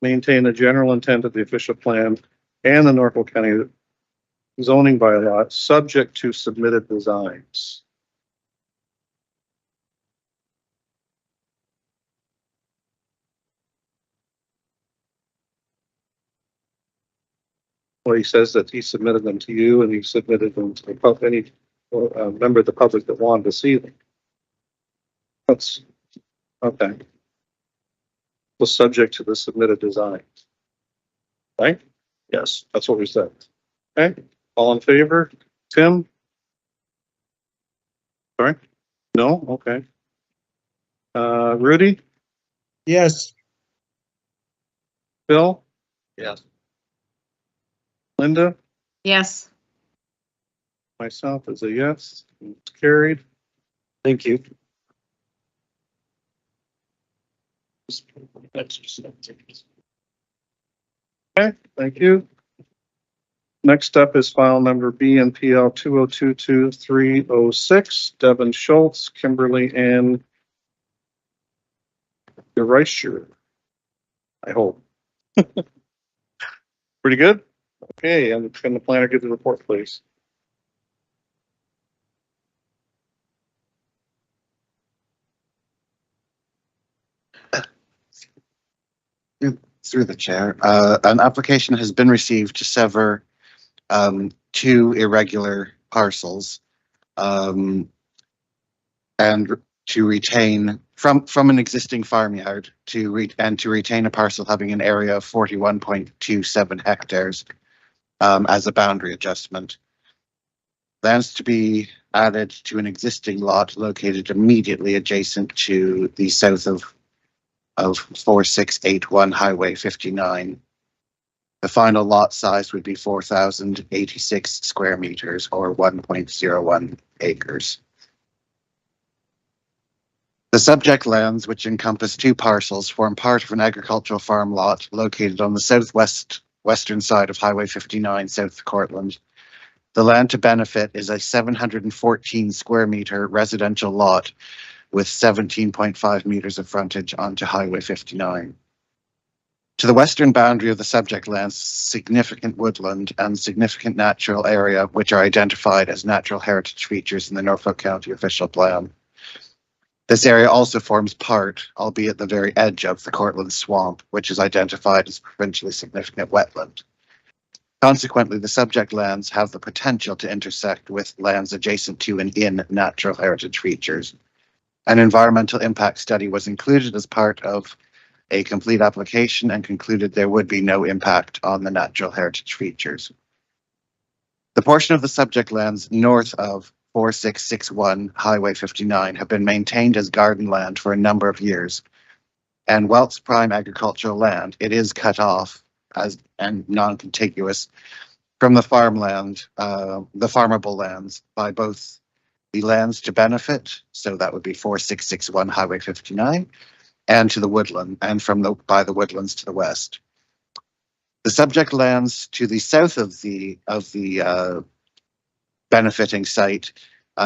maintain the general intent of the official plan and the Norfolk County zoning bylaw, subject to submitted designs. Well, he says that he submitted them to you and he submitted them to any member of the public that wanted to see them. That's okay. Was subject to the submitted designs. Right? Yes. That's what we said. Okay, all in favor? Tim? Sorry? No? Okay. Rudy? Yes. Bill? Yes. Linda? Yes. Myself is a yes. It's carried. Thank you. Okay, thank you. Next up is file number BNPL 2022306, Devin Schultz, Kimberly Ann DeReicher. I hope. Pretty good? Okay, and can the planner give the report, please? Through the chair, an application has been received to sever two irregular parcels and to retain from an existing farmyard to retain a parcel having an area of 41.27 hectares as a boundary adjustment. Lands to be added to an existing lot located immediately adjacent to the south of 4681 Highway 59. The final lot size would be 4,086 square meters or 1.01 acres. The subject lands, which encompass two parcels, form part of an agricultural farm lot located on the western side of Highway 59, south of Cortland. The land to benefit is a 714 square meter residential lot with 17.5 meters of frontage onto Highway 59. To the western boundary of the subject lands, significant woodland and significant natural area, which are identified as natural heritage features in the Norfolk County official plan. This area also forms part, albeit the very edge of the Cortland Swamp, which is identified as provincially significant wetland. Consequently, the subject lands have the potential to intersect with lands adjacent to and in natural heritage features. An environmental impact study was included as part of a complete application and concluded there would be no impact on the natural heritage features. The portion of the subject lands north of 4661 Highway 59 have been maintained as garden land for a number of years. And while it's prime agricultural land, it is cut off as and non-contiguous from the farmland, the farmable lands by both the lands to benefit, so that would be 4661 Highway 59, and to the woodland, and by the woodlands to the west. The subject lands to the south of the benefiting site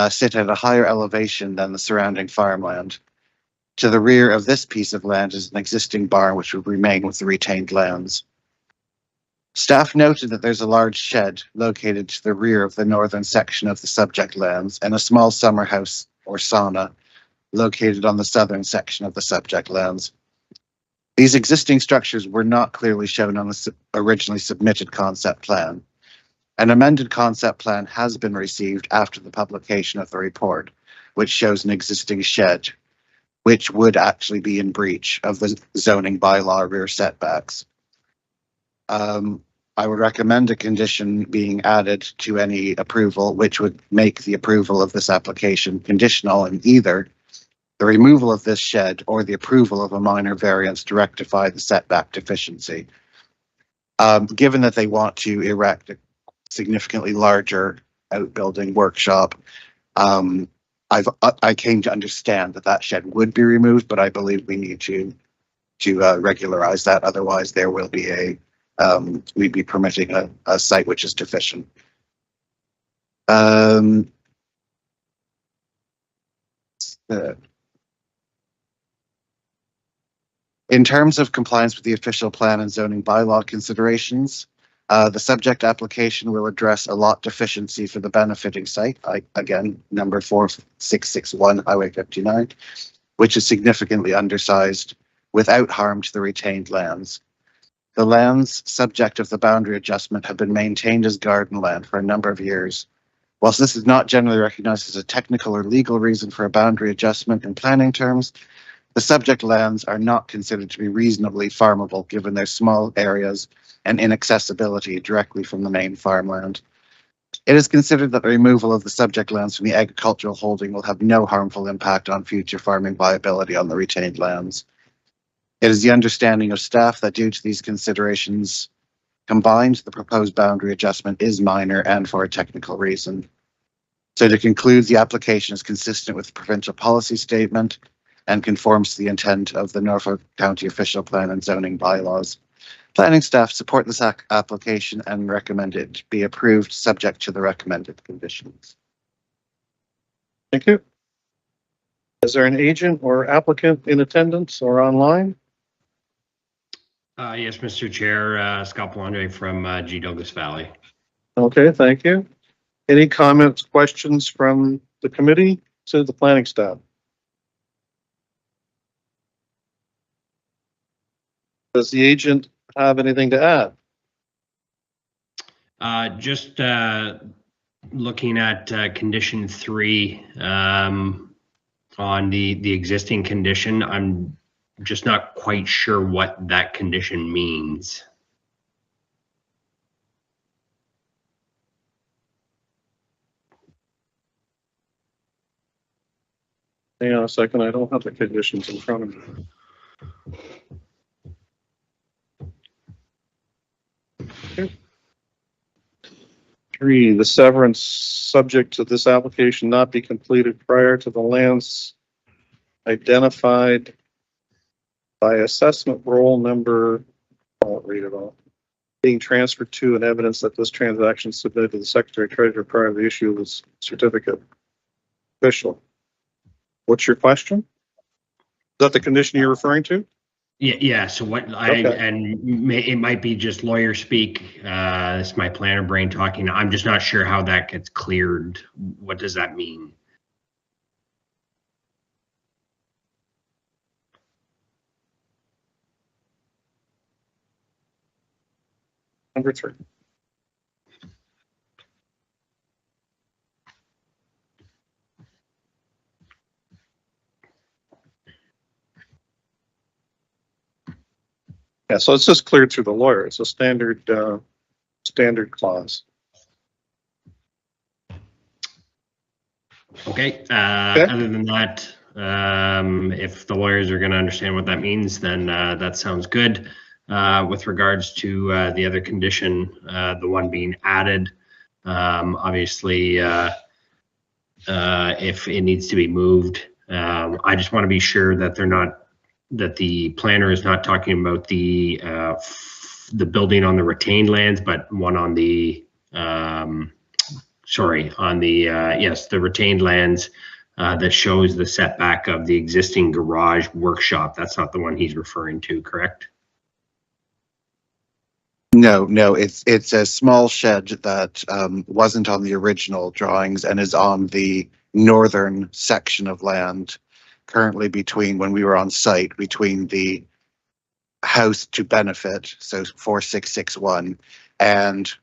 sit at a higher elevation than the surrounding farmland. To the rear of this piece of land is an existing barn which would remain with the retained lands. Staff noted that there's a large shed located to the rear of the northern section of the subject lands and a small summer house or sauna located on the southern section of the subject lands. These existing structures were not clearly shown on the originally submitted concept plan. An amended concept plan has been received after the publication of the report, which shows an existing shed, which would actually be in breach of the zoning bylaw rear setbacks. I would recommend a condition being added to any approval, which would make the approval of this application conditional in either the removal of this shed or the approval of a minor variance to rectify the setback deficiency. Given that they want to erect a significantly larger outbuilding workshop, I came to understand that shed would be removed, but I believe we need to regularize that. Otherwise, there will be we'd be permitting a site which is deficient. In terms of compliance with the official plan and zoning bylaw considerations, the subject application will address a lot deficiency for the benefiting site, again, number 4661 Highway 59, which is significantly undersized without harm to the retained lands. The lands subject of the boundary adjustment have been maintained as garden land for a number of years. Whilst this is not generally recognized as a technical or legal reason for a boundary adjustment in planning terms, the subject lands are not considered to be reasonably farmable given their small areas and inaccessibility directly from the main farmland. It is considered that the removal of the subject lands from the agricultural holding will have no harmful impact on future farming viability on the retained lands. It is the understanding of staff that due to these considerations combined, the proposed boundary adjustment is minor and for a technical reason. So to conclude, the application is consistent with the provincial policy statement and conforms to the intent of the Norfolk County official plan and zoning bylaws. Planning staff support this application and recommend it be approved subject to the recommended conditions. Thank you. Is there an agent or applicant in attendance or online? Yes, Mr. Chair, Scott Blonde from G. Douglas Valley. Okay, thank you. Any comments, questions from the committee to the planning staff? Does the agent have anything to add? Just looking at condition 3 on the existing condition, I'm just not quite sure what that condition means. Hang on a second, I don't have the conditions in front of me. Okay. 3, the severance subject to this application not be completed prior to the lands identified by assessment roll number, I won't read it all, being transferred to and evidence that this transaction submitted to the Secretary Treasurer prior to the issue of this certificate. Official. What's your question? Is that the condition you're referring to? Yeah. So what it might be just lawyer speak. It's my planner brain talking. I'm just not sure how that gets cleared. What does that mean? Number 3. Yeah, so it's just cleared through the lawyer. It's a standard clause. Okay. Other than that, if the lawyers are going to understand what that means, then that sounds good. With regards to the other condition, the one being added, obviously, if it needs to be moved, I just want to be sure that that the planner is not talking about the building on the retained lands, but one on the the retained lands that shows the setback of the existing garage workshop. That's not the one he's referring to, correct? No, it's a small shed that wasn't on the original drawings and is on the northern section of land currently between, when we were on site, between the house to benefit, so 4661, and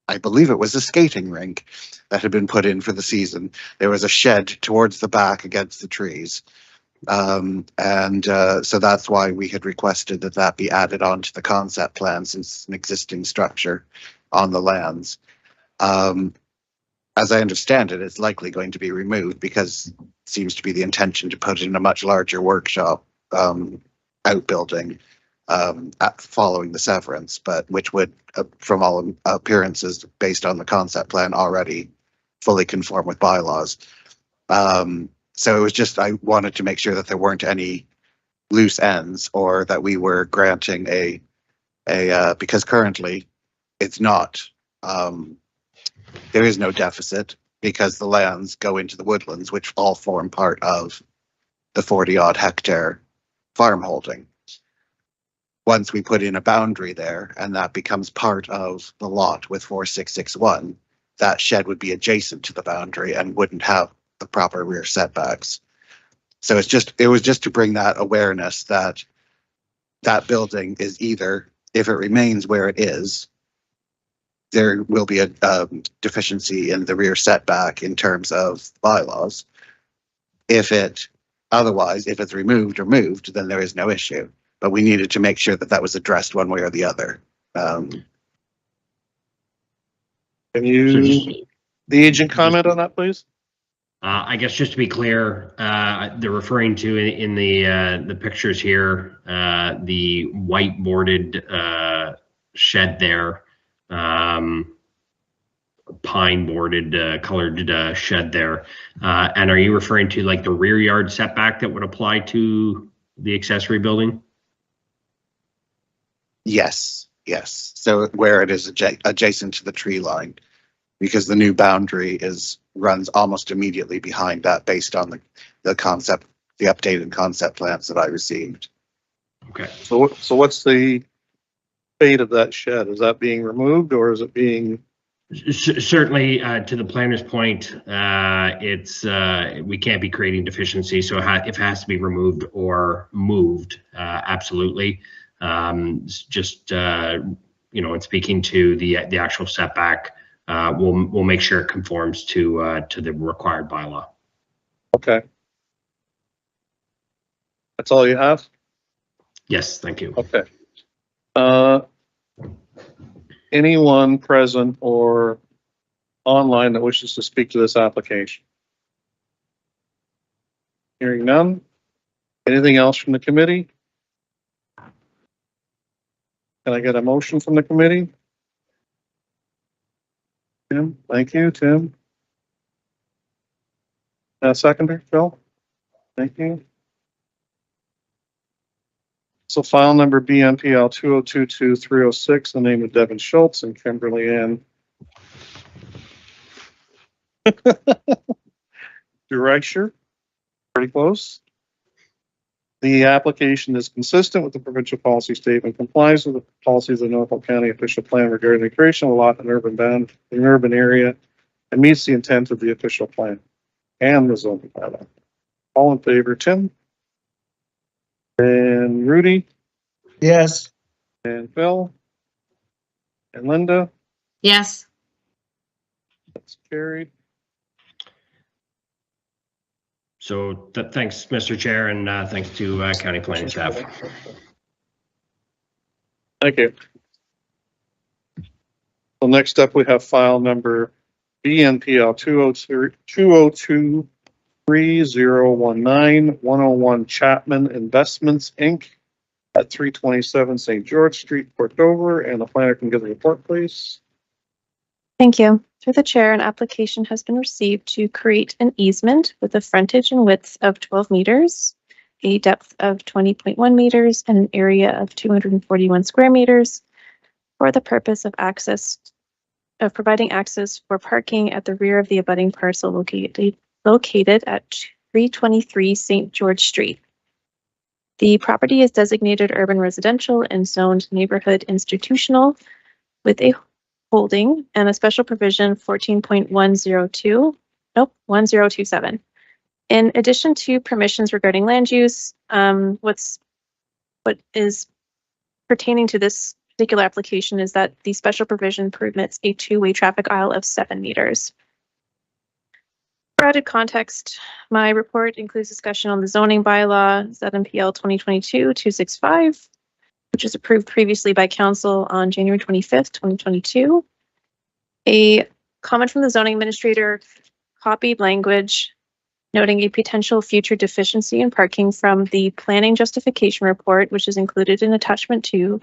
I believe it was a skating rink that had been put in for the season. There was a shed towards the back against the trees. So that's why we had requested that be added onto the concept plan, since it's an existing structure on the lands. As I understand it, it's likely going to be removed because it seems to be the intention to put in a much larger workshop outbuilding following the severance, but which would, from all appearances, based on the concept plan, already fully conform with bylaws. So it was just, I wanted to make sure that there weren't any loose ends, or that we were granting because currently it's not, there is no deficit because the lands go into the woodlands, which all form part of the 40-odd hectare farm holding. Once we put in a boundary there and that becomes part of the lot with 4661, that shed would be adjacent to the boundary and wouldn't have the proper rear setbacks. So it was just to bring that awareness that that building is either, if it remains where it is, there will be a deficiency in the rear setback in terms of bylaws. If it's removed or moved, then there is no issue. But we needed to make sure that that was addressed one way or the other. Can the agent comment on that, please? I guess just to be clear, they're referring to in the pictures here, the white boarded shed there, pine boarded colored shed there. And are you referring to like the rear yard setback that would apply to the accessory building? Yes, yes. So where it is adjacent to the tree line, because the new boundary runs almost immediately behind that based on the concept, the updated concept plans that I received. Okay. So what's the fate of that shed? Is that being removed or is it being? Certainly, to the planner's point, we can't be creating deficiency. So if it has to be removed or moved, absolutely. Just in speaking to the actual setback, we'll make sure it conforms to the required bylaw. Okay. That's all you have? Yes, thank you. Okay. Anyone present or online that wishes to speak to this application? Hearing none. Anything else from the committee? Can I get a motion from the committee? Tim, thank you, Tim. Seconder, Phil? Thank you. So file number BMPL 2022306, the name of Devin Schultz and Kimberly Ann Dureicher. Pretty close. The application is consistent with the provincial policy statement, complies with the policies of the Norfolk County official plan regarding the creation of a lot in an urban area, and meets the intent of the official plan and the zoning bylaw. All in favor, Tim? And Rudy? Yes. And Phil? And Linda? Yes. That's carried. So thanks, Mr. Chair, and thanks to county planning staff. Thank you. So next up, we have file number BNPL 2023019-101 Chapman Investments, Inc. at 327 St. George Street, Port Dover, and the planner can give the report, please. Thank you. Through the chair, an application has been received to create an easement with a frontage and width of 12 meters, a depth of 20.1 meters, and an area of 241 square meters for the purpose of providing access for parking at the rear of the abutting parcel located at 323 St. George Street. The property is designated urban residential and zoned neighborhood institutional with a holding and a special provision 1027. In addition to permissions regarding land use, what is pertaining to this particular application is that the special provision permits a two-way traffic aisle of 7 meters. For added context, my report includes discussion on the zoning bylaw ZMPL 2022-265, which was approved previously by council on January 25th, 2022. A comment from the zoning administrator copied language noting a potential future deficiency in parking from the planning justification report, which is included in attachment 2,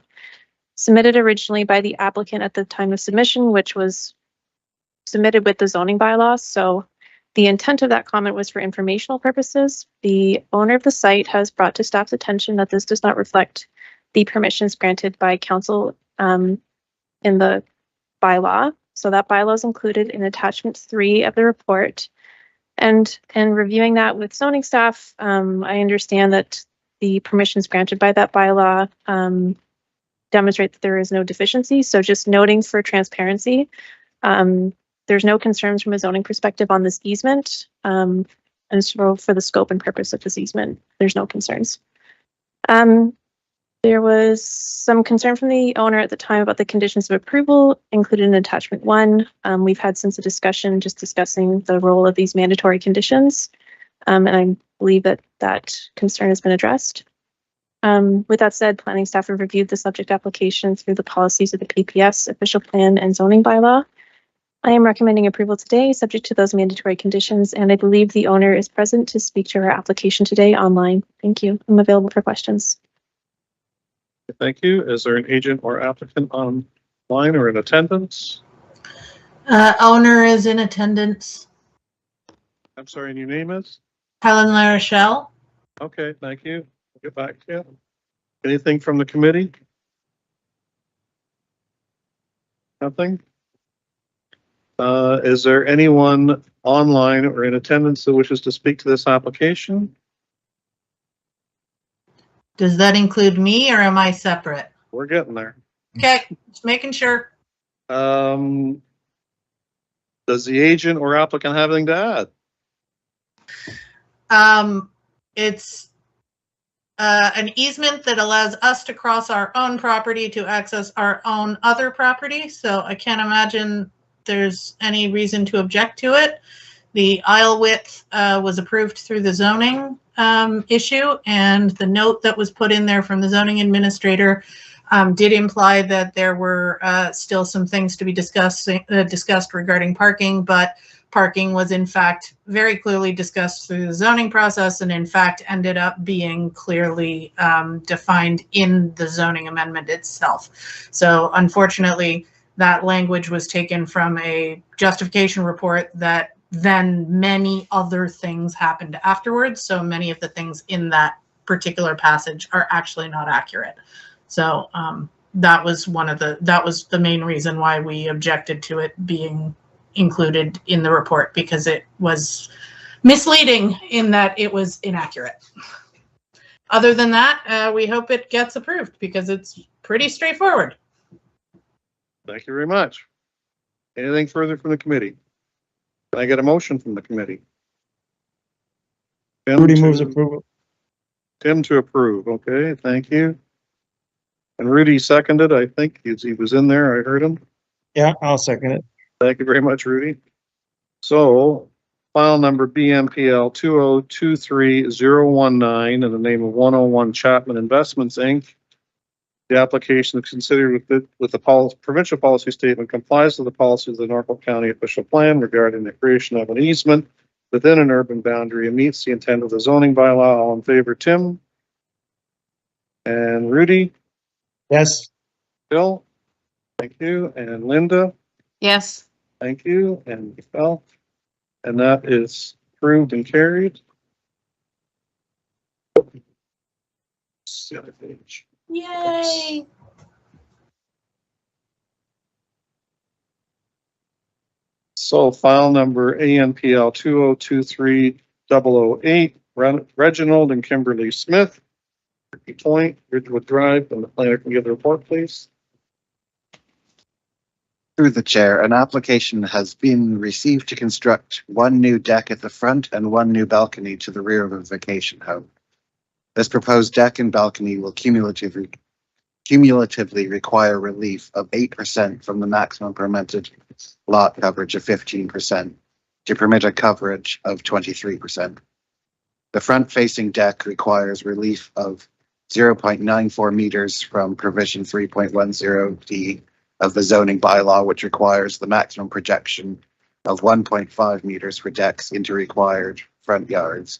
submitted originally by the applicant at the time of submission, which was submitted with the zoning bylaws. So the intent of that comment was for informational purposes. The owner of the site has brought to staff's attention that this does not reflect the permissions granted by council in the bylaw. So that bylaw is included in attachment 3 of the report. And in reviewing that with zoning staff, I understand that the permissions granted by that bylaw demonstrate that there is no deficiency. So just noting for transparency, there's no concerns from a zoning perspective on this easement. And so for the scope and purpose of this easement, there's no concerns. There was some concern from the owner at the time about the conditions of approval included in attachment 1. We've had since a discussion just discussing the role of these mandatory conditions. And I believe that that concern has been addressed. With that said, planning staff have reviewed the subject application through the policies of the PPS, official plan, and zoning bylaw. I am recommending approval today, subject to those mandatory conditions, and I believe the owner is present to speak to our application today online. Thank you. I'm available for questions. Thank you. Is there an agent or applicant online or in attendance? Owner is in attendance. I'm sorry, and your name is? Helen LaRochelle. Okay, thank you. We'll get back to you. Anything from the committee? Nothing? Is there anyone online or in attendance that wishes to speak to this application? Does that include me or am I separate? We're getting there. Okay, just making sure. Does the agent or applicant have anything to add? It's an easement that allows us to cross our own property to access our own other property. So I can't imagine there's any reason to object to it. The aisle width was approved through the zoning issue, and the note that was put in there from the zoning administrator did imply that there were still some things to be discussed regarding parking, but parking was in fact very clearly discussed through the zoning process and in fact ended up being clearly defined in the zoning amendment itself. So unfortunately, that language was taken from a justification report that then many other things happened afterwards. So many of the things in that particular passage are actually not accurate. So that was the main reason why we objected to it being included in the report, because it was misleading in that it was inaccurate. Other than that, we hope it gets approved because it's pretty straightforward. Thank you very much. Anything further from the committee? Can I get a motion from the committee? Rudy moves approval. Tim to approve. Okay, thank you. And Rudy seconded. I think he was in there. I heard him. Yeah, I'll second it. Thank you very much, Rudy. So file number BMPL 2023019 in the name of 101 Chapman Investments, Inc. The application is considered with the provincial policy statement complies with the policy of the Norfolk County official plan regarding the creation of an easement within an urban boundary and meets the intent of the zoning bylaw. All in favor, Tim? And Rudy? Yes. Bill? Thank you. And Linda? Yes. Thank you. And Michelle? And that is approved and carried. Let's see the other page. Yay! So file number ANPL 2023008, Reginald and Kimberly Smith, Point, Ridgewood Drive, and the planner can give the report, please. Through the chair, an application has been received to construct one new deck at the front and one new balcony to the rear of a vacation home. This proposed deck and balcony will cumulatively require relief of 8% from the maximum permitted lot coverage of 15% to permit a coverage of 23%. The front-facing deck requires relief of 0.94 meters from provision 3.10D of the zoning bylaw, which requires the maximum projection of 1.5 meters for decks into required front yards,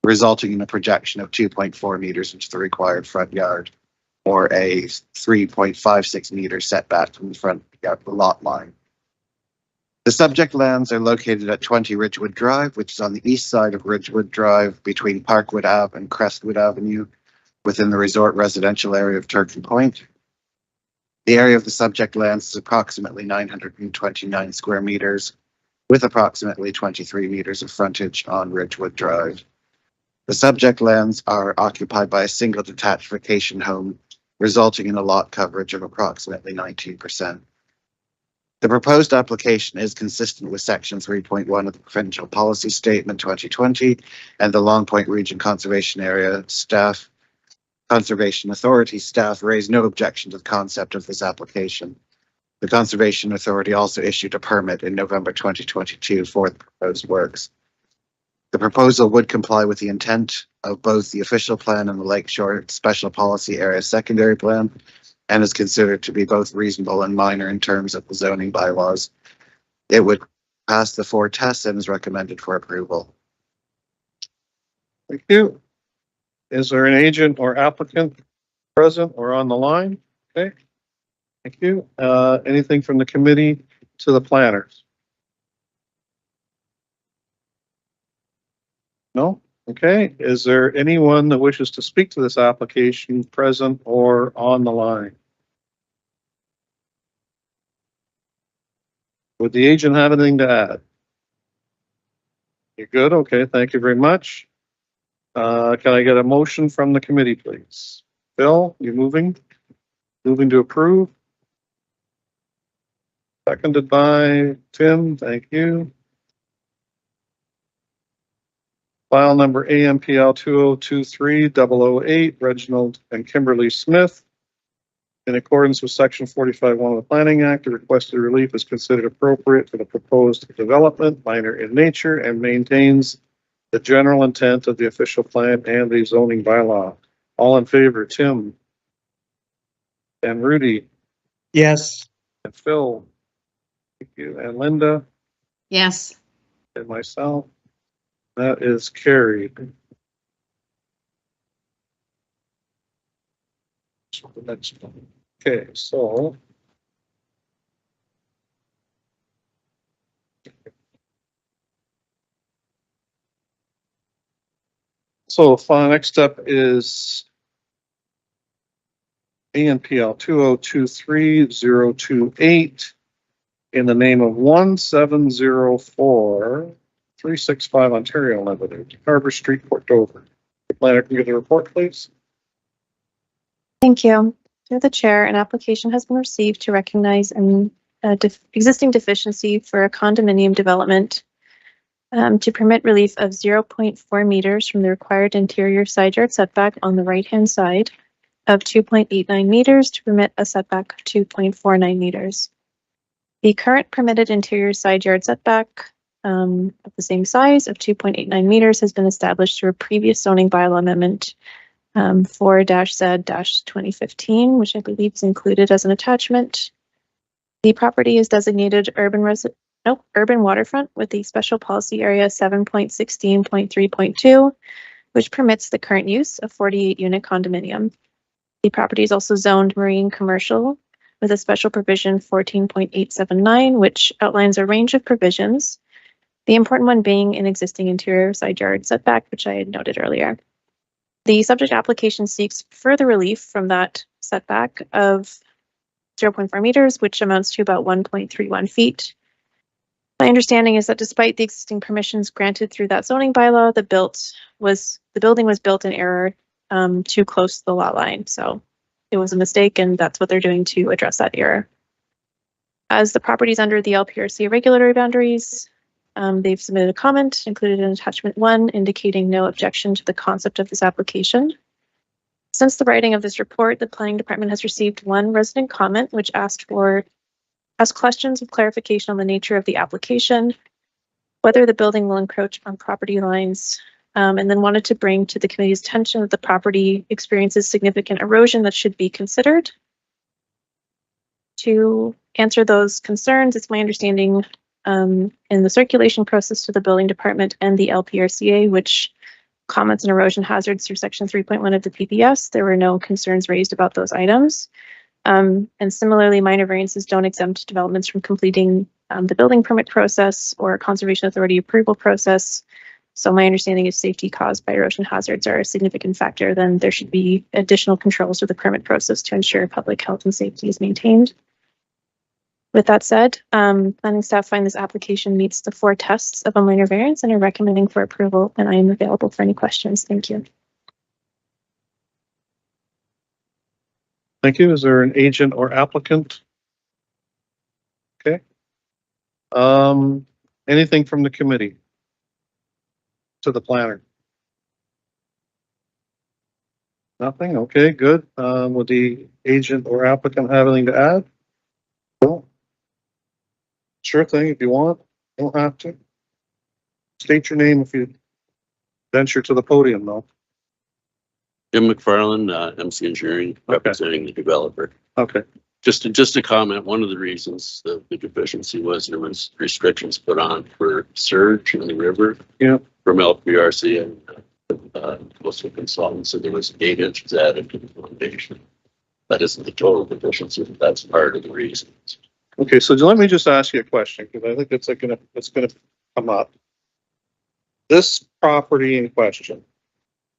resulting in a projection of 2.4 meters into the required front yard, or a 3.56 meter setback from the front lot line. The subject lands are located at 20 Ridgewood Drive, which is on the east side of Ridgewood Drive between Parkwood Ave and Crestwood Avenue, within the resort residential area of Turkey Point. The area of the subject lands is approximately 929 square meters, with approximately 23 meters of frontage on Ridgewood Drive. The subject lands are occupied by a single detached vacation home, resulting in a lot coverage of approximately 19%. The proposed application is consistent with Section 3.1 of the Provincial Policy Statement 2020 and the Long Point Region Conservation Area Conservation Authority staff raised no objection to the concept of this application. The Conservation Authority also issued a permit in November 2022 for the proposed works. The proposal would comply with the intent of both the official plan and the Lakeshore Special Policy Area Secondary Plan, and is considered to be both reasonable and minor in terms of the zoning bylaws. It would pass the 4 tests and is recommended for approval. Thank you. Is there an agent or applicant present or on the line? Okay. Thank you. Anything from the committee to the planners? No? Okay. Is there anyone that wishes to speak to this application present or on the line? Would the agent have anything to add? You're good? Okay, thank you very much. Can I get a motion from the committee, please? Bill, you moving? Moving to approve? Seconded by Tim, thank you. File number AMPL 2023-008, Reginald and Kimberly Smith. In accordance with section 45(1) of the Planning Act, the requested relief is considered appropriate for the proposed development, minor in nature, and maintains the general intent of the official plan and the zoning bylaw. All in favor, Tim and Rudy Yes. and Phil. Thank you. And Linda Yes. and myself. That is carried. The next one. Okay, so next step is ANPL 2023-028 in the name of 1704-365 Ontario Limited, Harbor Street, Port Dover. The planner can give the report, please. Thank you. Through the chair, an application has been received to recognize an existing deficiency for a condominium development to permit relief of 0.4 meters from the required interior side yard setback on the right-hand side of 2.89 meters to permit a setback of 2.49 meters. The current permitted interior side yard setback of the same size of 2.89 meters has been established through a previous zoning bylaw amendment 4-Z-2015, which I believe is included as an attachment. The property is designated urban waterfront with the special policy area 7.16.3.2, which permits the current use of 48-unit condominium. The property is also zoned marine commercial with a special provision 14.879, which outlines a range of provisions, the important one being an existing interior side yard setback, which I had noted earlier. The subject application seeks further relief from that setback of 0.4 meters, which amounts to about 1.31 feet. My understanding is that despite the existing permissions granted through that zoning bylaw, the building was built in error too close to the lot line. So it was a mistake, and that's what they're doing to address that error. As the property is under the LPRC regulatory boundaries, they've submitted a comment included in attachment 1 indicating no objection to the concept of this application. Since the writing of this report, the planning department has received one resident comment which asked questions of clarification on the nature of the application, whether the building will encroach on property lines, and then wanted to bring to the committee's attention that the property experiences significant erosion that should be considered. To answer those concerns, it's my understanding in the circulation process to the building department and the LPRCA, which comments on erosion hazards through section 3.1 of the PPS, there were no concerns raised about those items. And similarly, minor variances don't exempt developments from completing the building permit process or conservation authority approval process. So my understanding is safety caused by erosion hazards are a significant factor, then there should be additional controls with the permit process to ensure public health and safety is maintained. With that said, planning staff find this application meets the 4 tests of a minor variance and are recommending for approval, and I am available for any questions. Thank you. Thank you. Is there an agent or applicant? Okay. Anything from the committee to the planner? Nothing? Okay, good. Would the agent or applicant have anything to add? No. Sure thing, if you want. Don't have to. State your name if you venture to the podium, though. Jim McFarland, MC Engineering, representing the developer. Okay. Just to comment, one of the reasons the deficiency was there was restrictions put on for surge in the river. Yeah. From LPRC and coastal consultants, so there was 8 inches added to the foundation. That isn't the total deficiency, but that's part of the reason. Okay, so let me just ask you a question, because I think it's gonna come up. This property in question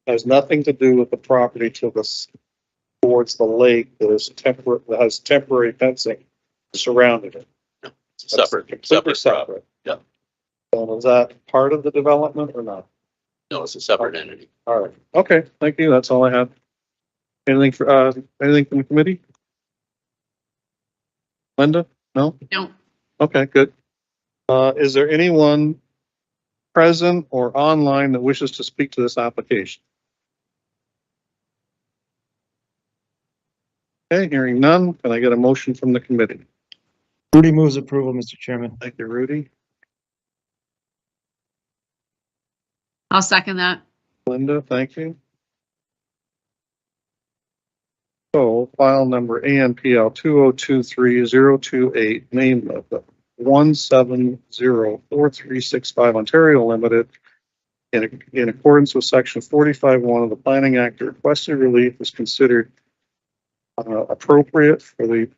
has nothing to do with the property to the towards the lake that has temporary fencing surrounding it. Separate Completely property. Yeah. So is that part of the development or not? No, it's a separate entity. All right, okay, thank you, that's all I have. Anything anything from the committee? Linda? No? No. Okay, good. Is there anyone present or online that wishes to speak to this application? Okay, hearing none, can I get a motion from the committee? Rudy moves approval, Mr. Chairman. Thank you, Rudy. I'll second that. Linda, thank you. So file number ANPL 2023-028, name of the 1704365 Ontario Limited. In accordance with section 45(1) of the Planning Act, the requested relief is considered appropriate for the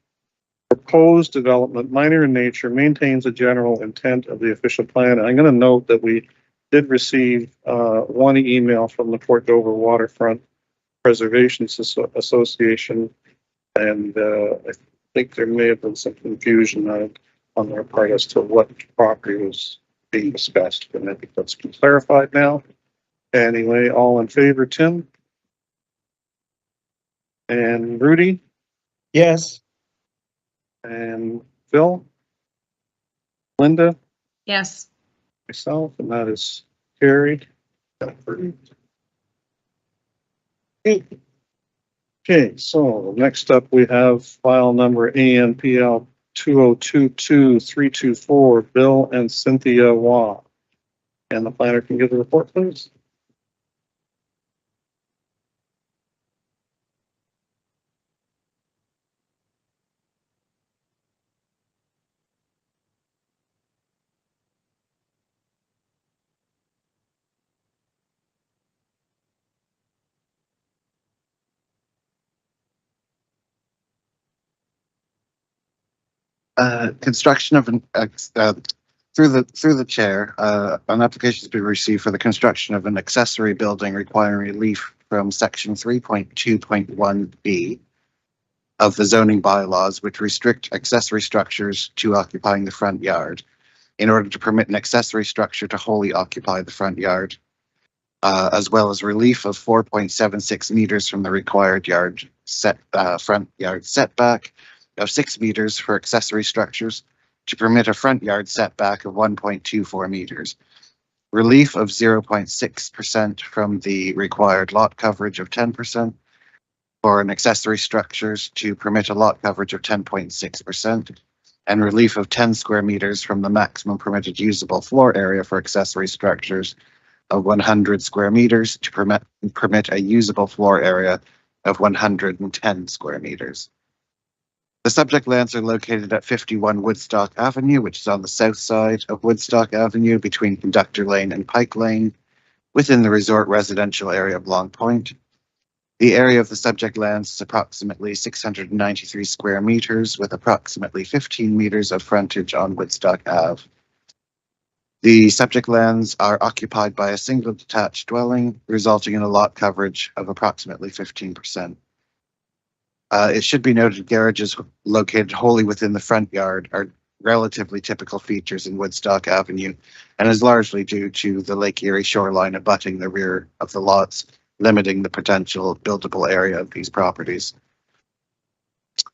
proposed development, minor in nature, maintains the general intent of the official plan. And I'm going to note that we did receive one email from the Port Dover Waterfront Preservation Association, and I think there may have been some confusion on their part as to what property was being discussed, and I think that's been clarified now. Anyway, all in favor, Tim? And Rudy? Yes. And Phil? Linda? Yes. Myself, and that is carried. Okay, so next up we have file number ANPL 2022-324, Bill and Cynthia Waugh. And the planner can give the report, please. Construction of an through the chair, an application has been received for the construction of an accessory building requiring relief from section 3.2.1B of the zoning bylaws, which restrict accessory structures to occupying the front yard, in order to permit an accessory structure to wholly occupy the front yard, as well as relief of 4.76 meters from the required front yard setback of 6 meters for accessory structures to permit a front yard setback of 1.24 meters. Relief of 0.6% from the required lot coverage of 10% for an accessory structures to permit a lot coverage of 10.6%, and relief of 10 square meters from the maximum permitted usable floor area for accessory structures of 100 square meters to permit a usable floor area of 110 square meters. The subject lands are located at 51 Woodstock Avenue, which is on the south side of Woodstock Avenue between Conductor Lane and Pike Lane, within the resort residential area of Long Point. The area of the subject lands is approximately 693 square meters, with approximately 15 meters of frontage on Woodstock Ave. The subject lands are occupied by a single detached dwelling, resulting in a lot coverage of approximately 15%. It should be noted garages located wholly within the front yard are relatively typical features in Woodstock Avenue, and is largely due to the Lake Erie shoreline abutting the rear of the lots, limiting the potential buildable area of these properties.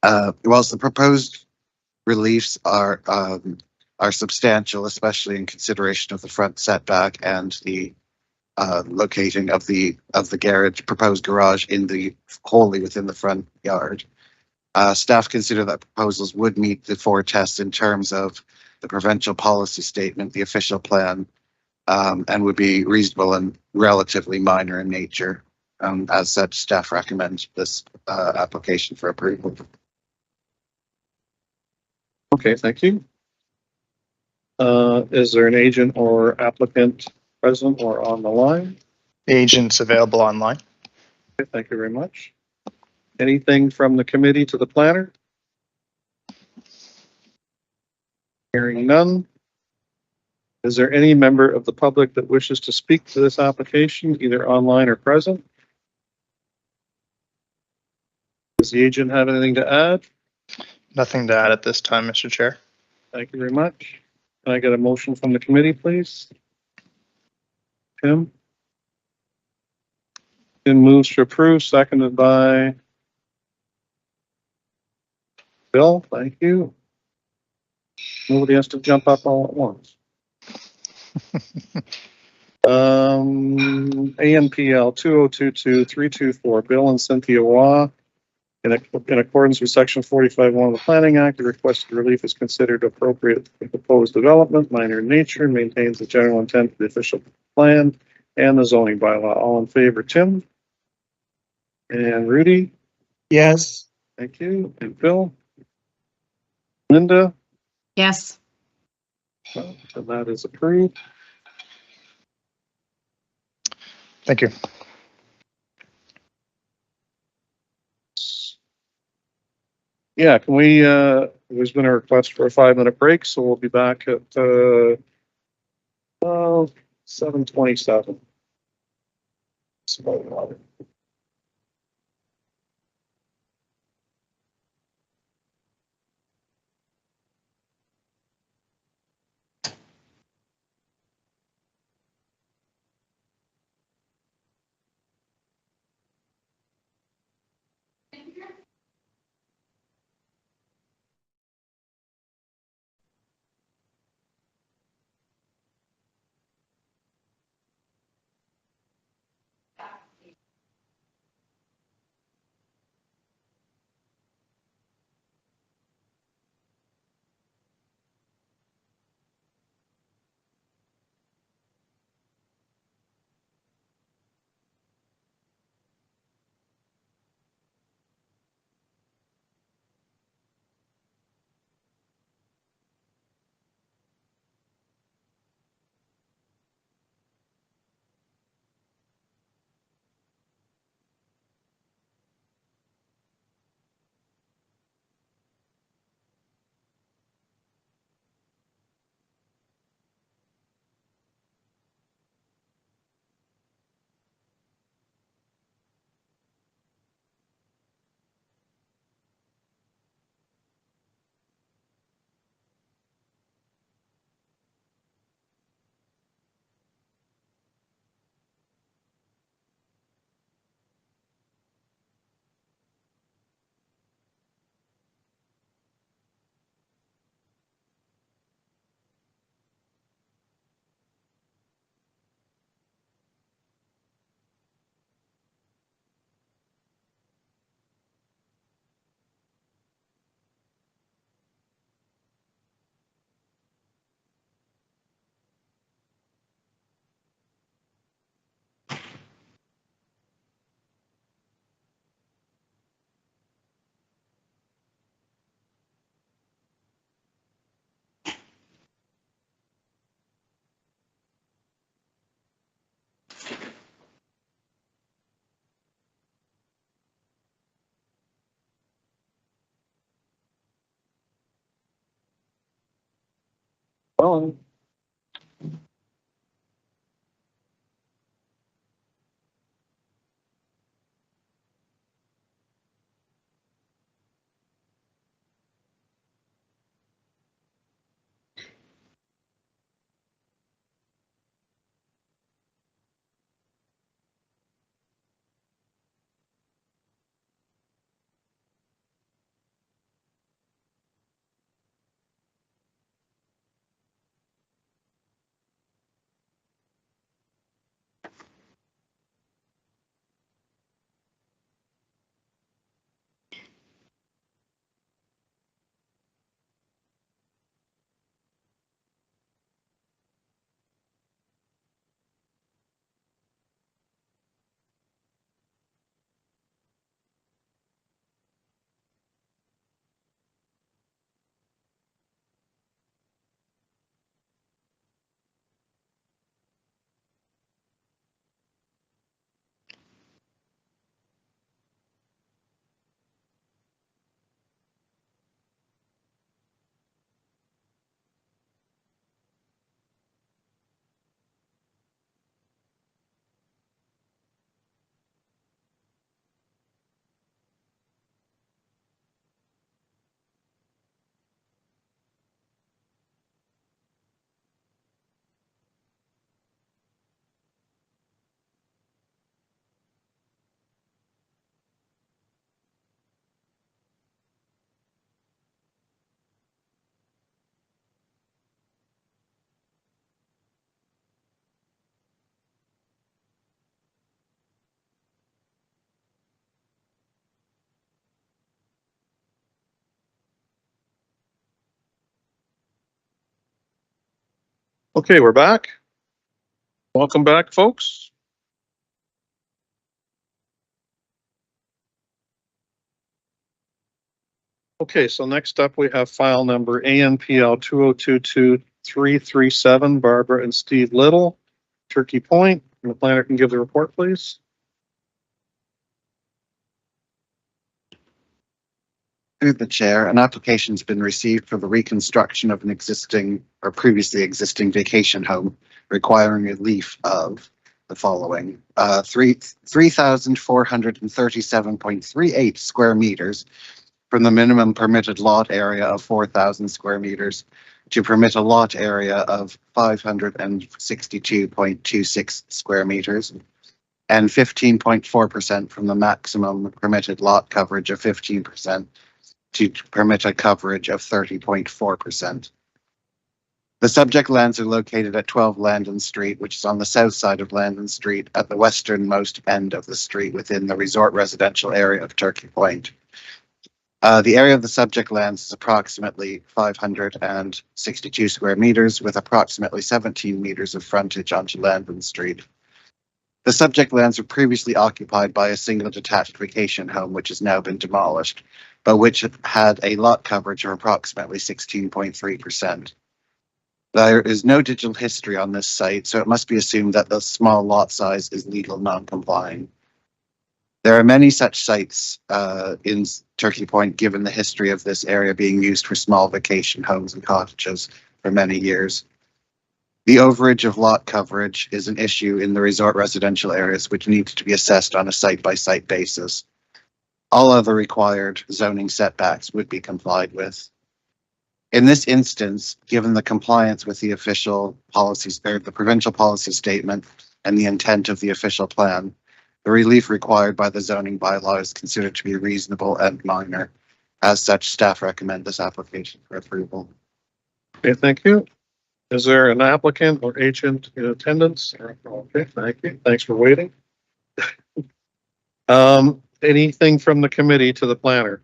Whilst the proposed reliefs are substantial, especially in consideration of the front setback and the locating of the proposed garage wholly within the front yard. Staff consider that proposals would meet the 4 tests in terms of the provincial policy statement, the official plan, and would be reasonable and relatively minor in nature. As such, staff recommends this application for approval. Okay, thank you. Is there an agent or applicant present or on the line? The agent's available online. Okay, thank you very much. Anything from the committee to the planner? Hearing none. Is there any member of the public that wishes to speak to this application, either online or present? Does the agent have anything to add? Nothing to add at this time, Mr. Chair. Thank you very much. Can I get a motion from the committee, please? Tim? Tim moves to approve, seconded by Bill. Thank you. Nobody has to jump up all at once. ANPL 2022-324, Bill and Cynthia Waugh. In accordance with section 45(1) of the Planning Act, the requested relief is considered appropriate for proposed development, minor in nature, maintains the general intent of the official plan and the zoning bylaw. All in favor, Tim? And Rudy? Yes. Thank you. And Phil? Linda? Yes. And that is approved. Thank you. Yeah, can we, there's been a request for a 5-minute break, so we'll be back at, 7:27. Well, Okay, we're back. Welcome back, folks. Okay, so next up we have file number ANPL 2022-337, Barbara and Steve Little, Turkey Point. And the planner can give the report, please. Through the chair, an application's been received for the reconstruction of an existing or previously existing vacation home requiring relief of the following: 3,437.38 square meters from the minimum permitted lot area of 4,000 square meters to permit a lot area of 562.26 square meters, and 15.4% from the maximum permitted lot coverage of 15% to permit a coverage of 30.4%. The subject lands are located at 12 Landon Street, which is on the south side of Landon Street at the westernmost end of the street within the resort residential area of Turkey Point. The area of the subject lands is approximately 562 square meters with approximately 17 meters of frontage onto Landon Street. The subject lands were previously occupied by a single detached vacation home, which has now been demolished, but which had a lot coverage of approximately 16.3%. There is no digital history on this site, so it must be assumed that the small lot size is legal non-complying. There are many such sites in Turkey Point, given the history of this area being used for small vacation homes and cottages for many years. The overage of lot coverage is an issue in the resort residential areas, which needs to be assessed on a site-by-site basis. All other required zoning setbacks would be complied with. In this instance, given the compliance with the official policies or the provincial policy statement and the intent of the official plan, the relief required by the zoning bylaw is considered to be reasonable and minor. As such, staff recommend this application for approval. Okay, thank you. Is there an applicant or agent in attendance? Okay, thank you. Thanks for waiting. Anything from the committee to the planner?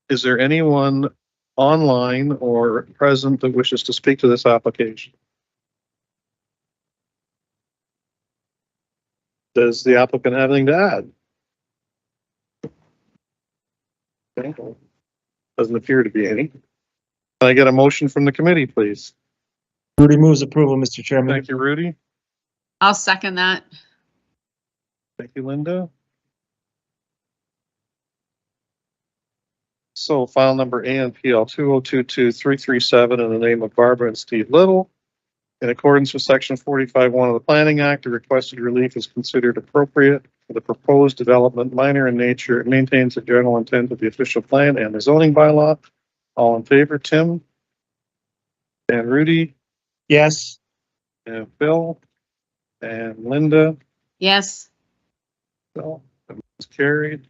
Is there anyone online or present that wishes to speak to this application? Does the applicant have anything to add? Okay. Doesn't appear to be any. Can I get a motion from the committee, please? Rudy moves approval, Mr. Chairman. Thank you, Rudy. I'll second that. Thank you, Linda. So file number ANPL 2022-337 in the name of Barbara and Steve Little. In accordance with section 45(1) of the Planning Act, the requested relief is considered appropriate for the proposed development, minor in nature. It maintains the general intent of the official plan and the zoning bylaw. All in favor, Tim? And Rudy? Yes. And Phil? And Linda? Yes. So, it's carried.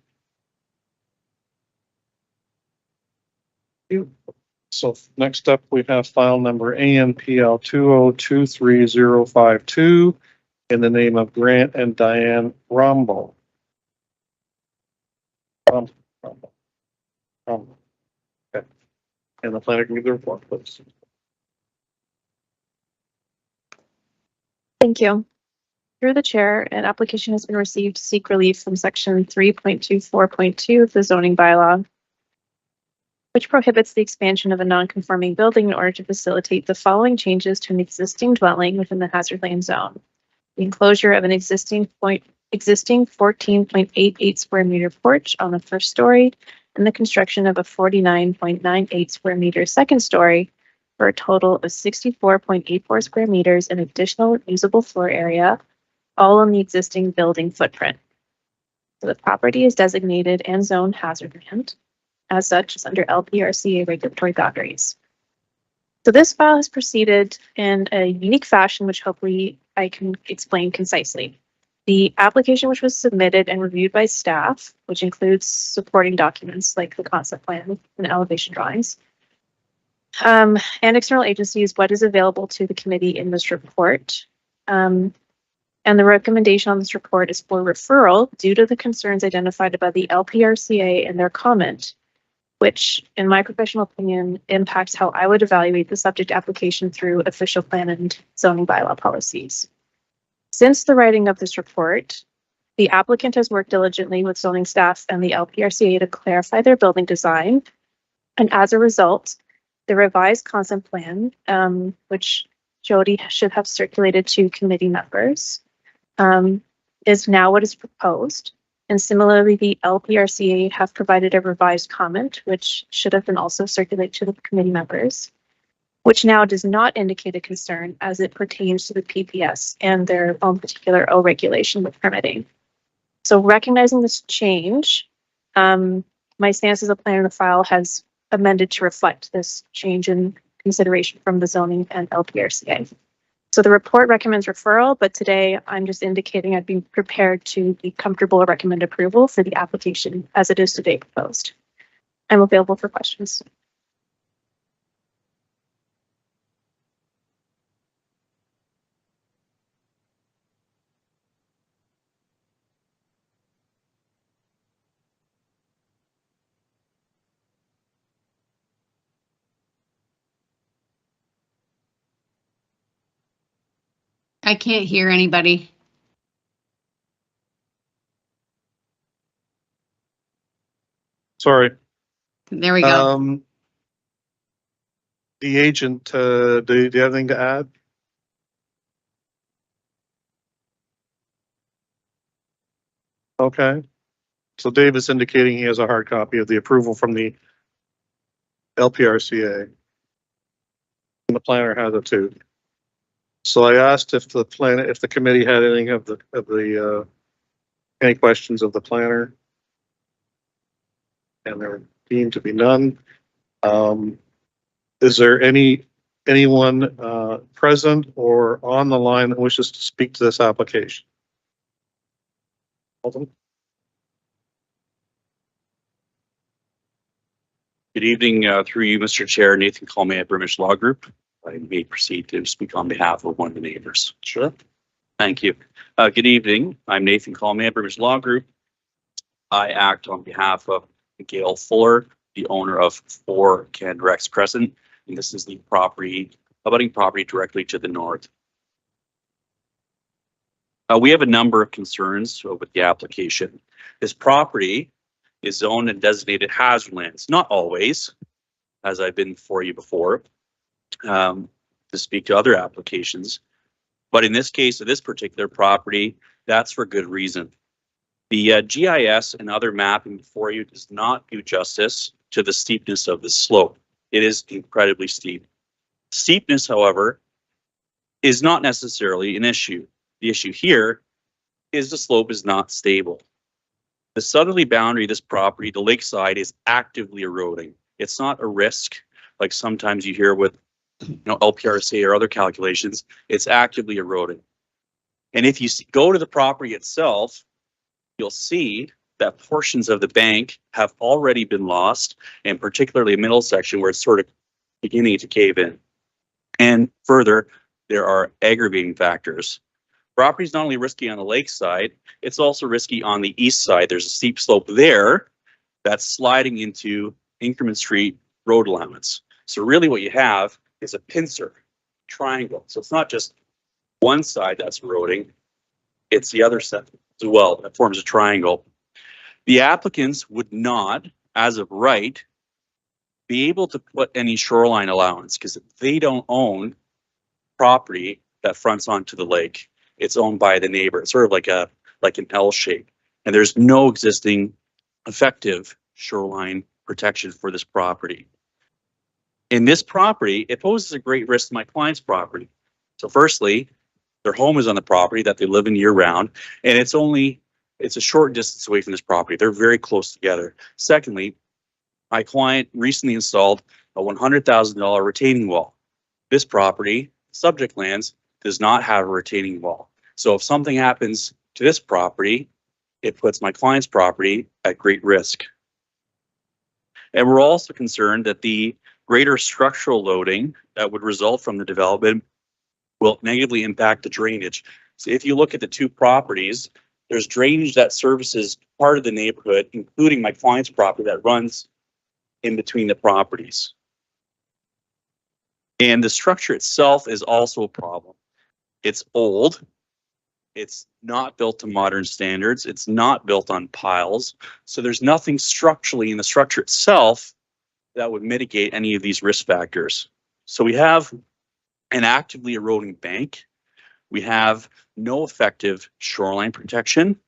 So next up, we have file number ANPL 2023-052 in the name of Grant and Diane Rombo. Okay. And the planner can give the report, please. Thank you. Through the chair, an application has been received to seek relief from section 3.24.2 of the zoning bylaw, which prohibits the expansion of a non-conforming building in order to facilitate the following changes to an existing dwelling within the hazard lane zone. The enclosure of an existing 14.88 square meter porch on the first story and the construction of a 49.98 square meter second story for a total of 64.84 square meters in additional usable floor area, all on the existing building footprint. So the property is designated and zoned hazard land. As such, is under LPRCA regulatory boundaries. So this file has proceeded in a unique fashion, which hopefully I can explain concisely. The application, which was submitted and reviewed by staff, which includes supporting documents like the concept plan and elevation drawings, and external agencies, what is available to the committee in this report. And the recommendation on this report is for referral due to the concerns identified by the LPRCA in their comment, which in my professional opinion impacts how I would evaluate the subject application through official plan and zoning bylaw policies. Since the writing of this report, the applicant has worked diligently with zoning staff and the LPRCA to clarify their building design. And as a result, the revised concept plan, which Jody should have circulated to committee members, is now what is proposed. And similarly, the LPRCA have provided a revised comment, which should have been also circulated to the committee members, which now does not indicate a concern as it pertains to the PPS and their own particular O regulation with permitting. So recognizing this change, my stance as a planner in the file has amended to reflect this change in consideration from the zoning and LPRCA. So the report recommends referral, but today I'm just indicating I'd be prepared to be comfortable or recommend approval for the application as it is today proposed. I'm available for questions. I can't hear anybody. Sorry. There we go. The agent, do you have anything to add? Okay. So Dave is indicating he has a hard copy of the approval from the LPRCA. And the planner has it too. So I asked if the committee had anything any questions of the planner. And there deemed to be none. Is there anyone present or on the line that wishes to speak to this application? Alden? Good evening, through you, Mr. Chair, Nathan Colmay at Brimish Law Group. I may proceed to speak on behalf of one of the neighbors. Sure. Thank you. Good evening. I'm Nathan Colmay at Brimish Law Group. I act on behalf of Gail Fuller, the owner of 4 Candirex Crescent, and this is the abutting property directly to the north. We have a number of concerns with the application. This property is zoned and designated hazard lands, not always, as I've been for you before, to speak to other applications. But in this case, of this particular property, that's for good reason. The GIS and other mapping before you does not do justice to the steepness of the slope. It is incredibly steep. Steepness, however, is not necessarily an issue. The issue here is the slope is not stable. The southerly boundary of this property, the lakeside, is actively eroding. It's not a risk like sometimes you hear with LPRCA or other calculations. It's actively eroding. And if you go to the property itself, you'll see that portions of the bank have already been lost, and particularly a middle section where it's sort of beginning to cave in. And further, there are aggravating factors. Property is not only risky on the lakeside, it's also risky on the east side. There's a steep slope there that's sliding into Increment Street road allowance. So really what you have is a pincer triangle. So it's not just one side that's eroding, it's the other side as well that forms a triangle. The applicants would not, as of right, be able to put any shoreline allowance because they don't own property that fronts onto the lake. It's owned by the neighbor. It's sort of like an L shape. And there's no existing effective shoreline protection for this property. In this property, it poses a great risk to my client's property. So firstly, their home is on the property that they live in year round, and it's a short distance away from this property. They're very close together. Secondly, my client recently installed a $100,000 retaining wall. This property, subject lands, does not have a retaining wall. So if something happens to this property, it puts my client's property at great risk. And we're also concerned that the greater structural loading that would result from the development will negatively impact the drainage. So if you look at the two properties, there's drainage that services part of the neighborhood, including my client's property that runs in between the properties. And the structure itself is also a problem. It's old. It's not built to modern standards. It's not built on piles. So there's nothing structurally in the structure itself that would mitigate any of these risk factors. So we have an actively eroding bank. We have no effective shoreline protection.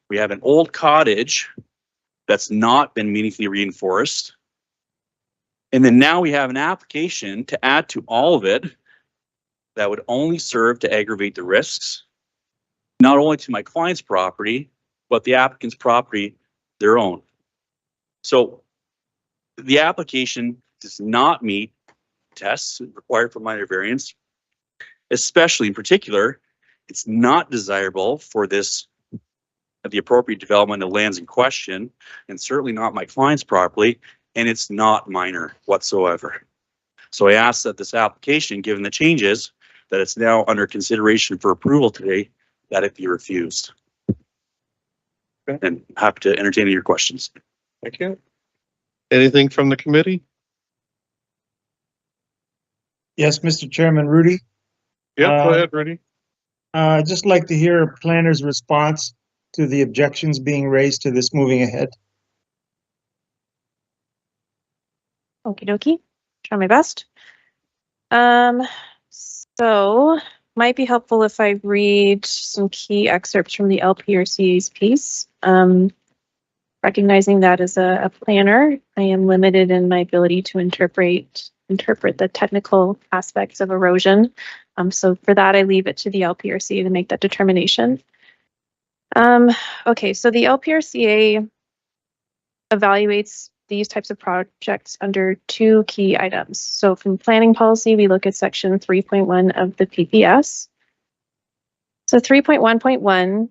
We have an old cottage that's not been meaningfully reinforced. And then now we have an application to add to all of it that would only serve to aggravate the risks, not only to my client's property, but the applicant's property, their own. So the application does not meet tests required for minor variance, especially in particular, it's not desirable for this, the appropriate development of lands in question, and certainly not my client's property, and it's not minor whatsoever. So I ask that this application, given the changes, that it's now under consideration for approval today, that it be refused. Okay. And happy to entertain your questions. Thank you. Anything from the committee? Yes, Mr. Chairman, Rudy. Yeah, go ahead, Rudy. I'd just like to hear a planner's response to the objections being raised to this moving ahead. Okie dokie. Try my best. So might be helpful if I read some key excerpts from the LPRCA's piece. Recognizing that as a planner, I am limited in my ability to interpret the technical aspects of erosion. So for that, I leave it to the LPRCA to make that determination. Okay, so the LPRCA evaluates these types of projects under two key items. So from planning policy, we look at section 3.1 of the PPS. So 3.1.1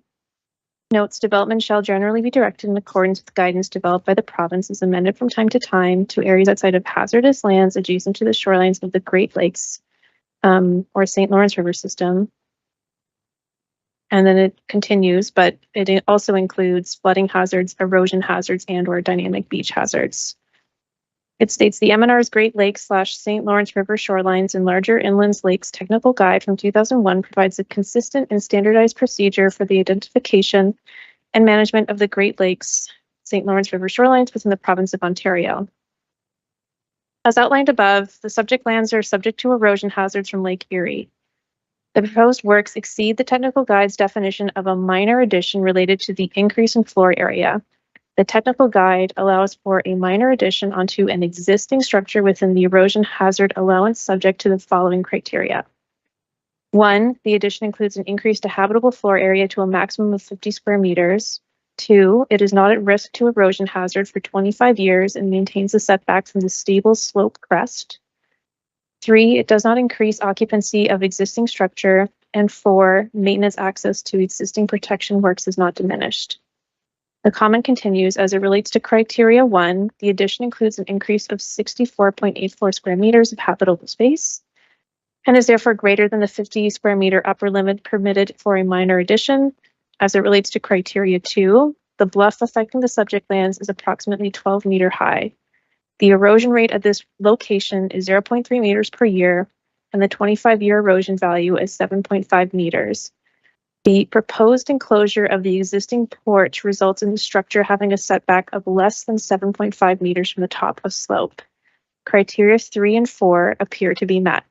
notes development shall generally be directed in accordance with guidance developed by the province as amended from time to time to areas outside of hazardous lands adjacent to the shorelines of the Great Lakes or St. Lawrence River system. And then it continues, but it also includes flooding hazards, erosion hazards, and or dynamic beach hazards. It states the MNR's Great Lakes / St. Lawrence River Shorelines and Larger Inland Lakes Technical Guide from 2001 provides a consistent and standardized procedure for the identification and management of the Great Lakes St. Lawrence River shorelines within the province of Ontario. As outlined above, the subject lands are subject to erosion hazards from Lake Erie. The proposed works exceed the technical guide's definition of a minor addition related to the increase in floor area. The technical guide allows for a minor addition onto an existing structure within the erosion hazard allowance subject to the following criteria. 1, the addition includes an increase to habitable floor area to a maximum of 50 square meters. 2, it is not at risk to erosion hazard for 25 years and maintains a setback from the stable slope crest. 3, it does not increase occupancy of existing structure. And 4, maintenance access to existing protection works is not diminished. The comment continues, as it relates to criteria 1, the addition includes an increase of 64.84 square meters of habitable space and is therefore greater than the 50 square meter upper limit permitted for a minor addition. As it relates to criteria 2, the bluff affecting the subject lands is approximately 12 meter high. The erosion rate at this location is 0.3 meters per year, and the 25-year erosion value is 7.5 meters. The proposed enclosure of the existing porch results in the structure having a setback of less than 7.5 meters from the top of slope. Criteria 3 and 4 appear to be met.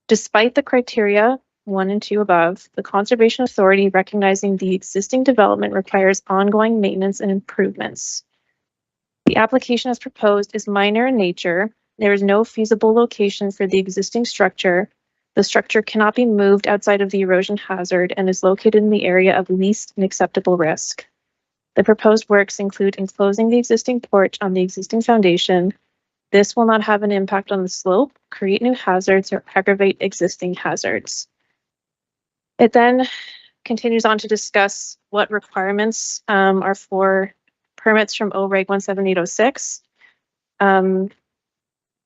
Despite the criteria 1 and 2 above, the Conservation Authority, recognizing the existing development, requires ongoing maintenance and improvements. The application as proposed is minor in nature. There is no feasible location for the existing structure. The structure cannot be moved outside of the erosion hazard and is located in the area of least and acceptable risk. The proposed works include enclosing the existing porch on the existing foundation. This will not have an impact on the slope, create new hazards, or aggravate existing hazards. It then continues on to discuss what requirements are for permits from OREG 17806. I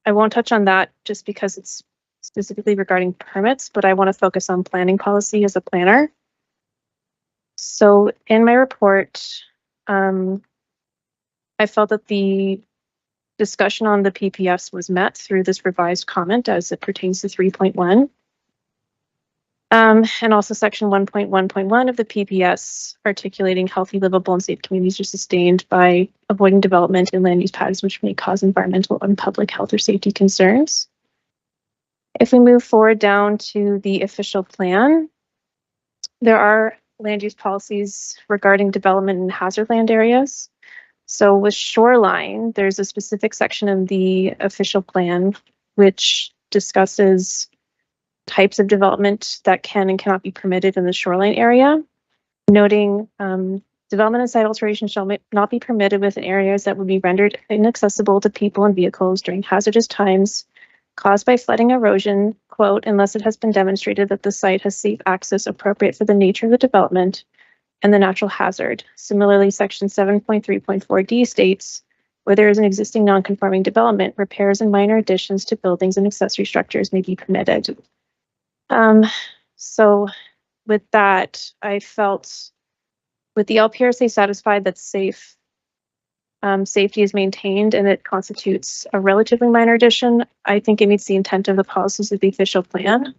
won't touch on that just because it's specifically regarding permits, but I want to focus on planning policy as a planner. So in my report, I felt that the discussion on the PPS was met through this revised comment as it pertains to 3.1. And also section 1.1.1 of the PPS articulating healthy, livable, and safe communities are sustained by avoiding development in land use patterns which may cause environmental and public health or safety concerns. If we move forward down to the official plan, there are land use policies regarding development in hazard land areas. So with shoreline, there's a specific section of the official plan which discusses types of development that can and cannot be permitted in the shoreline area, noting development and site alteration shall not be permitted within areas that would be rendered inaccessible to people and vehicles during hazardous times caused by flooding erosion, quote, unless it has been demonstrated that the site has safe access appropriate for the nature of the development and the natural hazard. Similarly, section 7.3.4D states, where there is an existing non-conforming development, repairs and minor additions to buildings and accessory structures may be permitted. So with that, I felt with the LPRC satisfied that safety is maintained and it constitutes a relatively minor addition. I think it meets the intent of the policies of the official plan.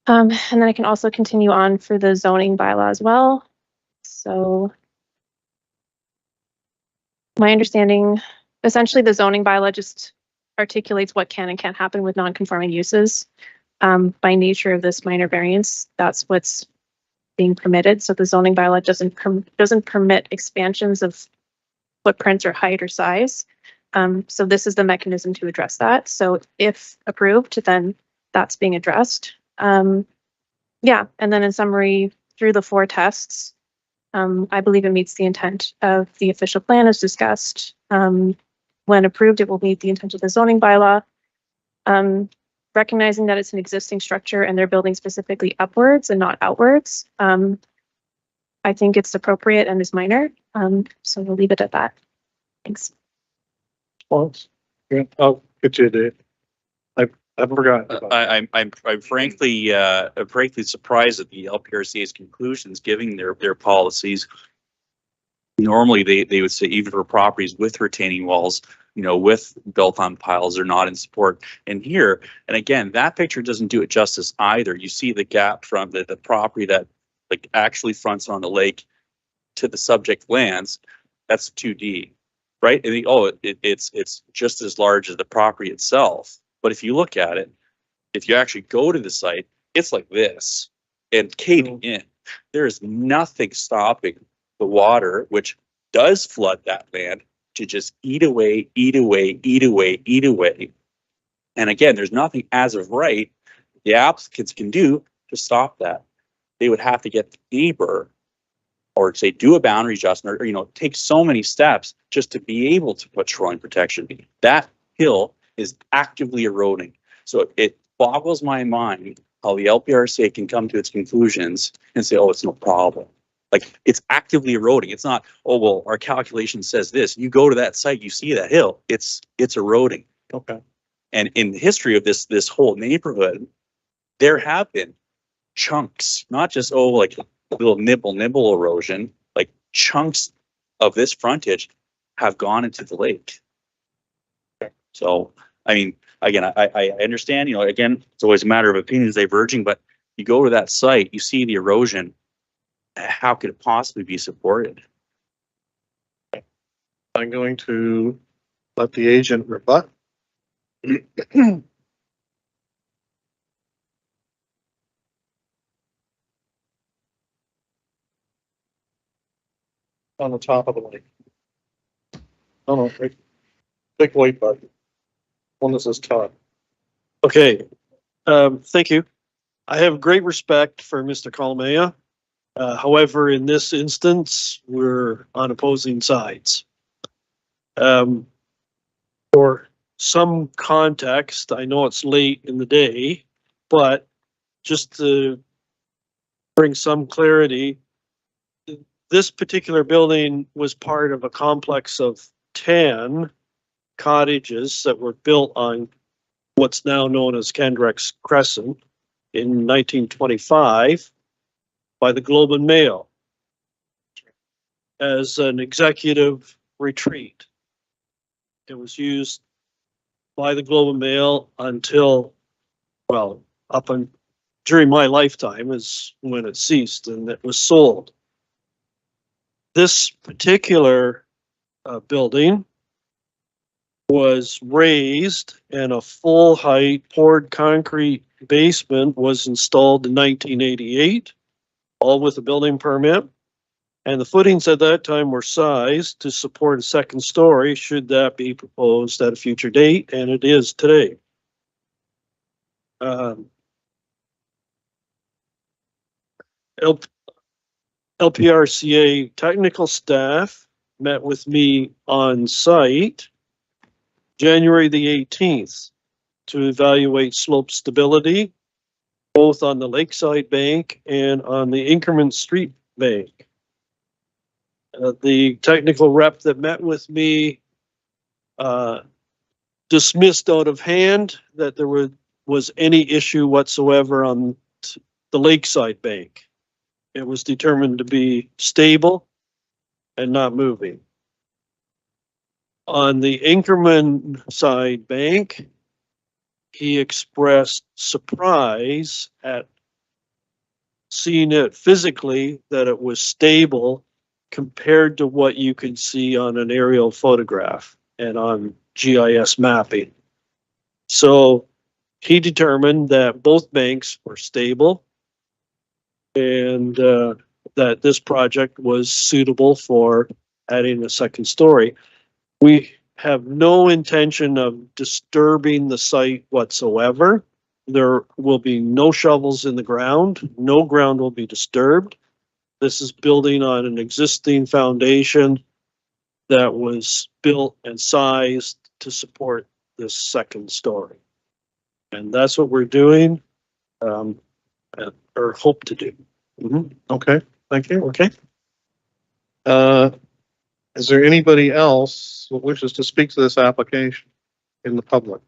And then I can also continue on for the zoning bylaw as well. So my understanding, essentially the zoning bylaw just articulates what can and can't happen with non-conforming uses. By nature of this minor variance, that's what's being permitted. So the zoning bylaw doesn't permit expansions of footprints or height or size. So this is the mechanism to address that. So if approved, then that's being addressed. Yeah, and then in summary, through the 4 tests, I believe it meets the intent of the official plan as discussed. When approved, it will meet the intent of the zoning bylaw. Recognizing that it's an existing structure and they're building specifically upwards and not outwards, I think it's appropriate and is minor. So we'll leave it at that. Thanks. Yeah, I'll get you a date. I've forgotten. I'm frankly surprised at the LPRC's conclusions, given their policies. Normally, they would say even for properties with retaining walls, with built on piles, are not in support. And here, and again, that picture doesn't do it justice either. You see the gap from the property that like actually fronts on the lake to the subject lands. That's 2D, right? And it's just as large as the property itself. But if you look at it, if you actually go to the site, it's like this and caving in. There is nothing stopping the water, which does flood that land, to just eat away. And again, there's nothing as of right the applicants can do to stop that. They would have to get the neighbor or say do a boundary adjustment or take so many steps just to be able to put shoreline protection. That hill is actively eroding. So it boggles my mind how the LPRC can come to its conclusions and say, oh, it's no problem. Like, it's actively eroding. It's not, oh, well, our calculation says this. You go to that site, you see that hill, it's eroding. Okay. And in the history of this whole neighborhood, there have been chunks, not just, oh, like little nibble erosion, like chunks of this frontage have gone into the lake. So, I mean, again, I understand, again, it's always a matter of opinions diverging, but you go to that site, you see the erosion. How could it possibly be supported? I'm going to let the agent rebut. On the top of the lake. Oh, no, big white button. One that says top. Okay, thank you. I have great respect for Mr. Colomea. However, in this instance, we're on opposing sides. For some context, I know it's late in the day, but just to bring some clarity, this particular building was part of a complex of 10 cottages that were built on what's now known as Kendrick's Crescent in 1925 by the Globe and Mail as an executive retreat. It was used by the Globe and Mail until, well, during my lifetime is when it ceased and it was sold. This particular building was raised and a full height poured concrete basement was installed in 1988, all with a building permit. And the footings at that time were sized to support a second story should that be proposed at a future date, and it is today. LPRCA technical staff met with me on site January the 18th to evaluate slope stability, both on the lakeside bank and on the Inkerman Street bank. The technical rep that met with me dismissed out of hand that there was any issue whatsoever on the lakeside bank. It was determined to be stable and not moving. On the Inkerman side bank, he expressed surprise at seeing it physically, that it was stable compared to what you could see on an aerial photograph and on GIS mapping. So he determined that both banks were stable and that this project was suitable for adding a second story. We have no intention of disturbing the site whatsoever. There will be no shovels in the ground. No ground will be disturbed. This is building on an existing foundation that was built and sized to support this second story. And that's what we're doing, or hope to do. Okay, thank you. Okay. Is there anybody else who wishes to speak to this application in the public?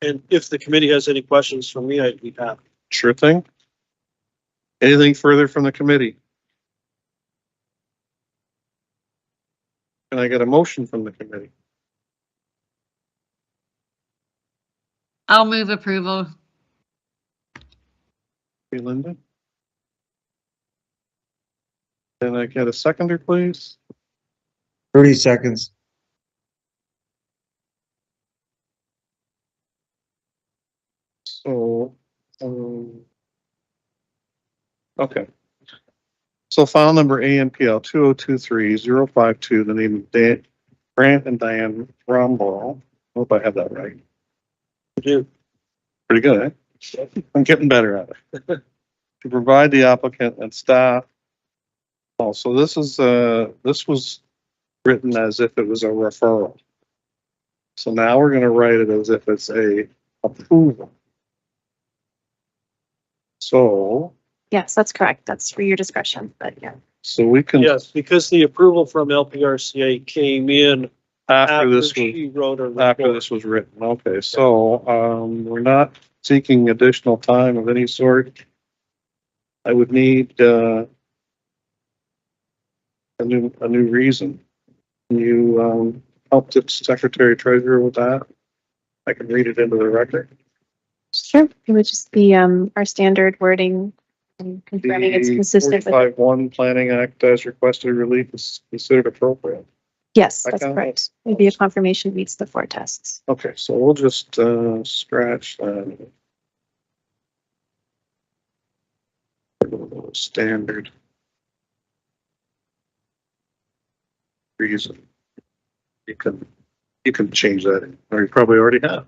And if the committee has any questions for me, I'd be happy. Sure thing. Anything further from the committee? Can I get a motion from the committee? I'll move approval. Okay, Linda? Can I get a seconder, please? 30 seconds. So, okay. So file number ANPL 2023-052, the name of Grant and Diane Romball. Hope I have that right. You do. Pretty good, eh? I'm getting better at it. To provide the applicant and staff. Oh, so this was written as if it was a referral. So now we're gonna write it as if it's a approval. So. Yes, that's correct. That's for your discretion, but yeah. So we can. Yes, because the approval from LPRCA came in After this she wrote a after report. this was written. Okay, so, we're not seeking additional time of any sort. I would need, a new reason. Can you, help the secretary treasurer with that? I can read it into the record. Sure. It would just be our standard wording and confirming it's consistent with. 45-1 Planning Act as requested relief is considered appropriate. Yes, That that's kind of- correct. Maybe a confirmation meets the 4 tests. Okay, so we'll just, scratch that. Standard. Reason. You can change that, or you probably already have.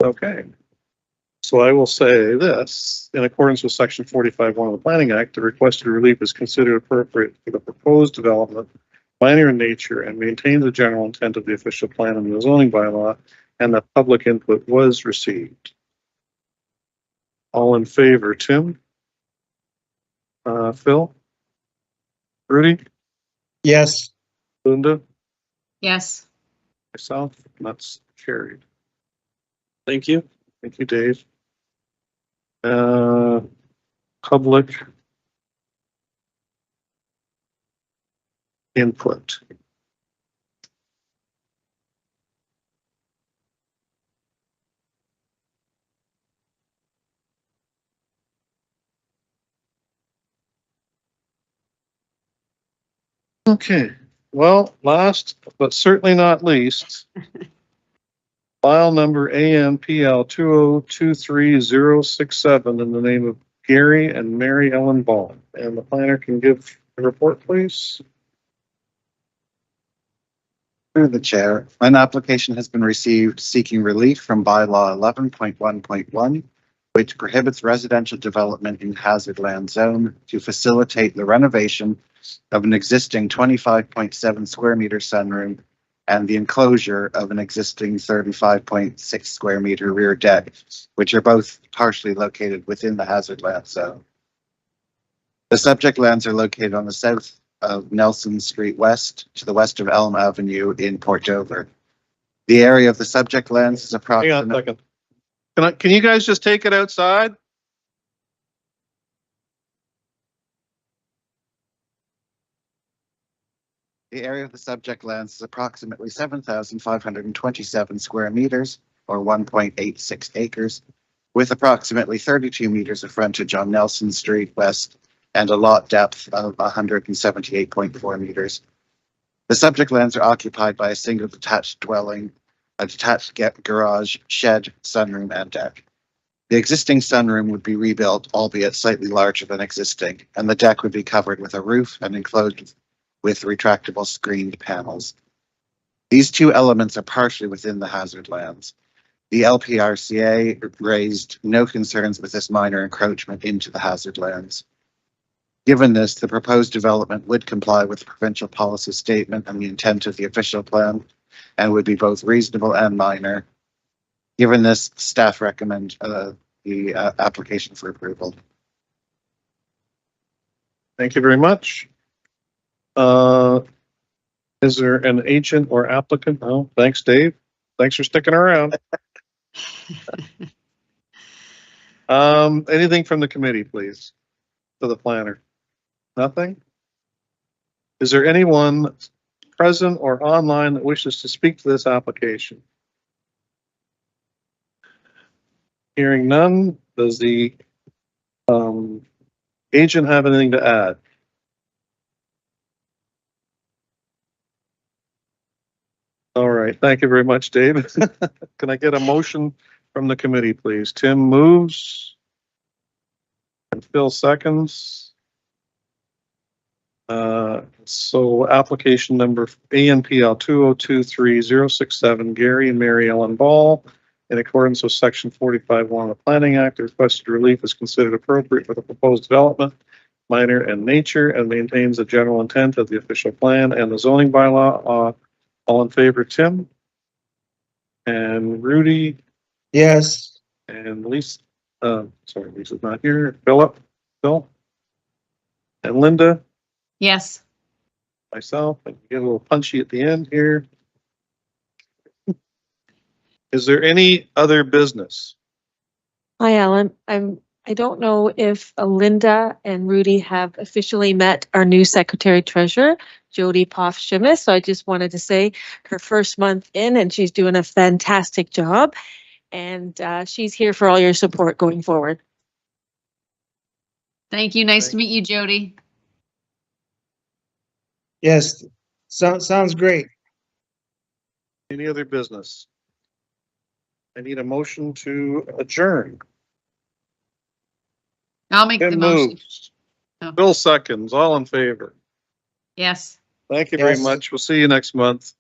Okay. So I will say this, in accordance with section 45-1 of the Planning Act, the requested relief is considered appropriate for the proposed development, minor in nature, and maintains the general intent of the official plan and the zoning bylaw, and that public input was received. All in favor, Tim? Phil? Rudy? Yes. Linda? Yes. Myself? That's carried. Thank you. Thank you, Dave. Public input. Okay, well, last but certainly not least, file number ANPL 2023067 in the name of Gary and Mary Ellen Ball. And the planner can give the report, please. Through the chair, an application has been received seeking relief from bylaw 11.1.1, which prohibits residential development in hazard land zone to facilitate the renovation of an existing 25.7 square meter sunroom and the enclosure of an existing 35.6 square meter rear deck, which are both partially located within the hazard land zone. The subject lands are located on the south of Nelson Street West to the west of Elm Avenue in Port Dover. The area of the subject lands is Hang on a approximately. second. Can you guys just take it outside? The area of the subject lands is approximately 7,527 square meters, or 1.86 acres, with approximately 32 meters of frontage on Nelson Street West and a lot depth of 178.4 meters. The subject lands are occupied by a single detached dwelling, a detached garage, shed, sunroom, and deck. The existing sunroom would be rebuilt, albeit slightly larger than existing, and the deck would be covered with a roof and enclosed with retractable screened panels. These two elements are partially within the hazard lands. The LPRCA raised no concerns with this minor encroachment into the hazard lands. Given this, the proposed development would comply with the provincial policy statement and the intent of the official plan, and would be both reasonable and minor. Given this, staff recommend the application for approval. Thank you very much. Is there an agent or applicant? Oh, thanks, Dave. Thanks for sticking around. Anything from the committee, please, to the planner? Nothing? Is there anyone present or online that wishes to speak to this application? Hearing none, does the agent have anything to add? All right, thank you very much, Dave. Can I get a motion from the committee, please? Tim moves. And Phil seconds. So application number ANPL 2023067, Gary and Mary Ellen Ball, in accordance with section 45(1) of the Planning Act, the requested relief is considered appropriate for the proposed development, minor in nature, and maintains the general intent of the official plan and the zoning bylaw. All in favor, Tim? And Rudy? Yes. And Lisa, sorry, Lisa's not here. Philip? Phil? And Linda? Yes. Myself, I get a little punchy at the end here. Is there any other business? Hi, Alan. I don't know if Linda and Rudy have officially met our new secretary treasurer, Jody Poff-Shimis. So I just wanted to say her first month in and she's doing a fantastic job. And she's here for all your support going forward. Thank you. Nice to meet you, Jody. Yes. Sounds great. Any other business? I need a motion to adjourn. I'll make the Tim motion. moves. Oh. Bill seconds. All in favor? Yes. Thank you very Yes. much. We'll see you next month.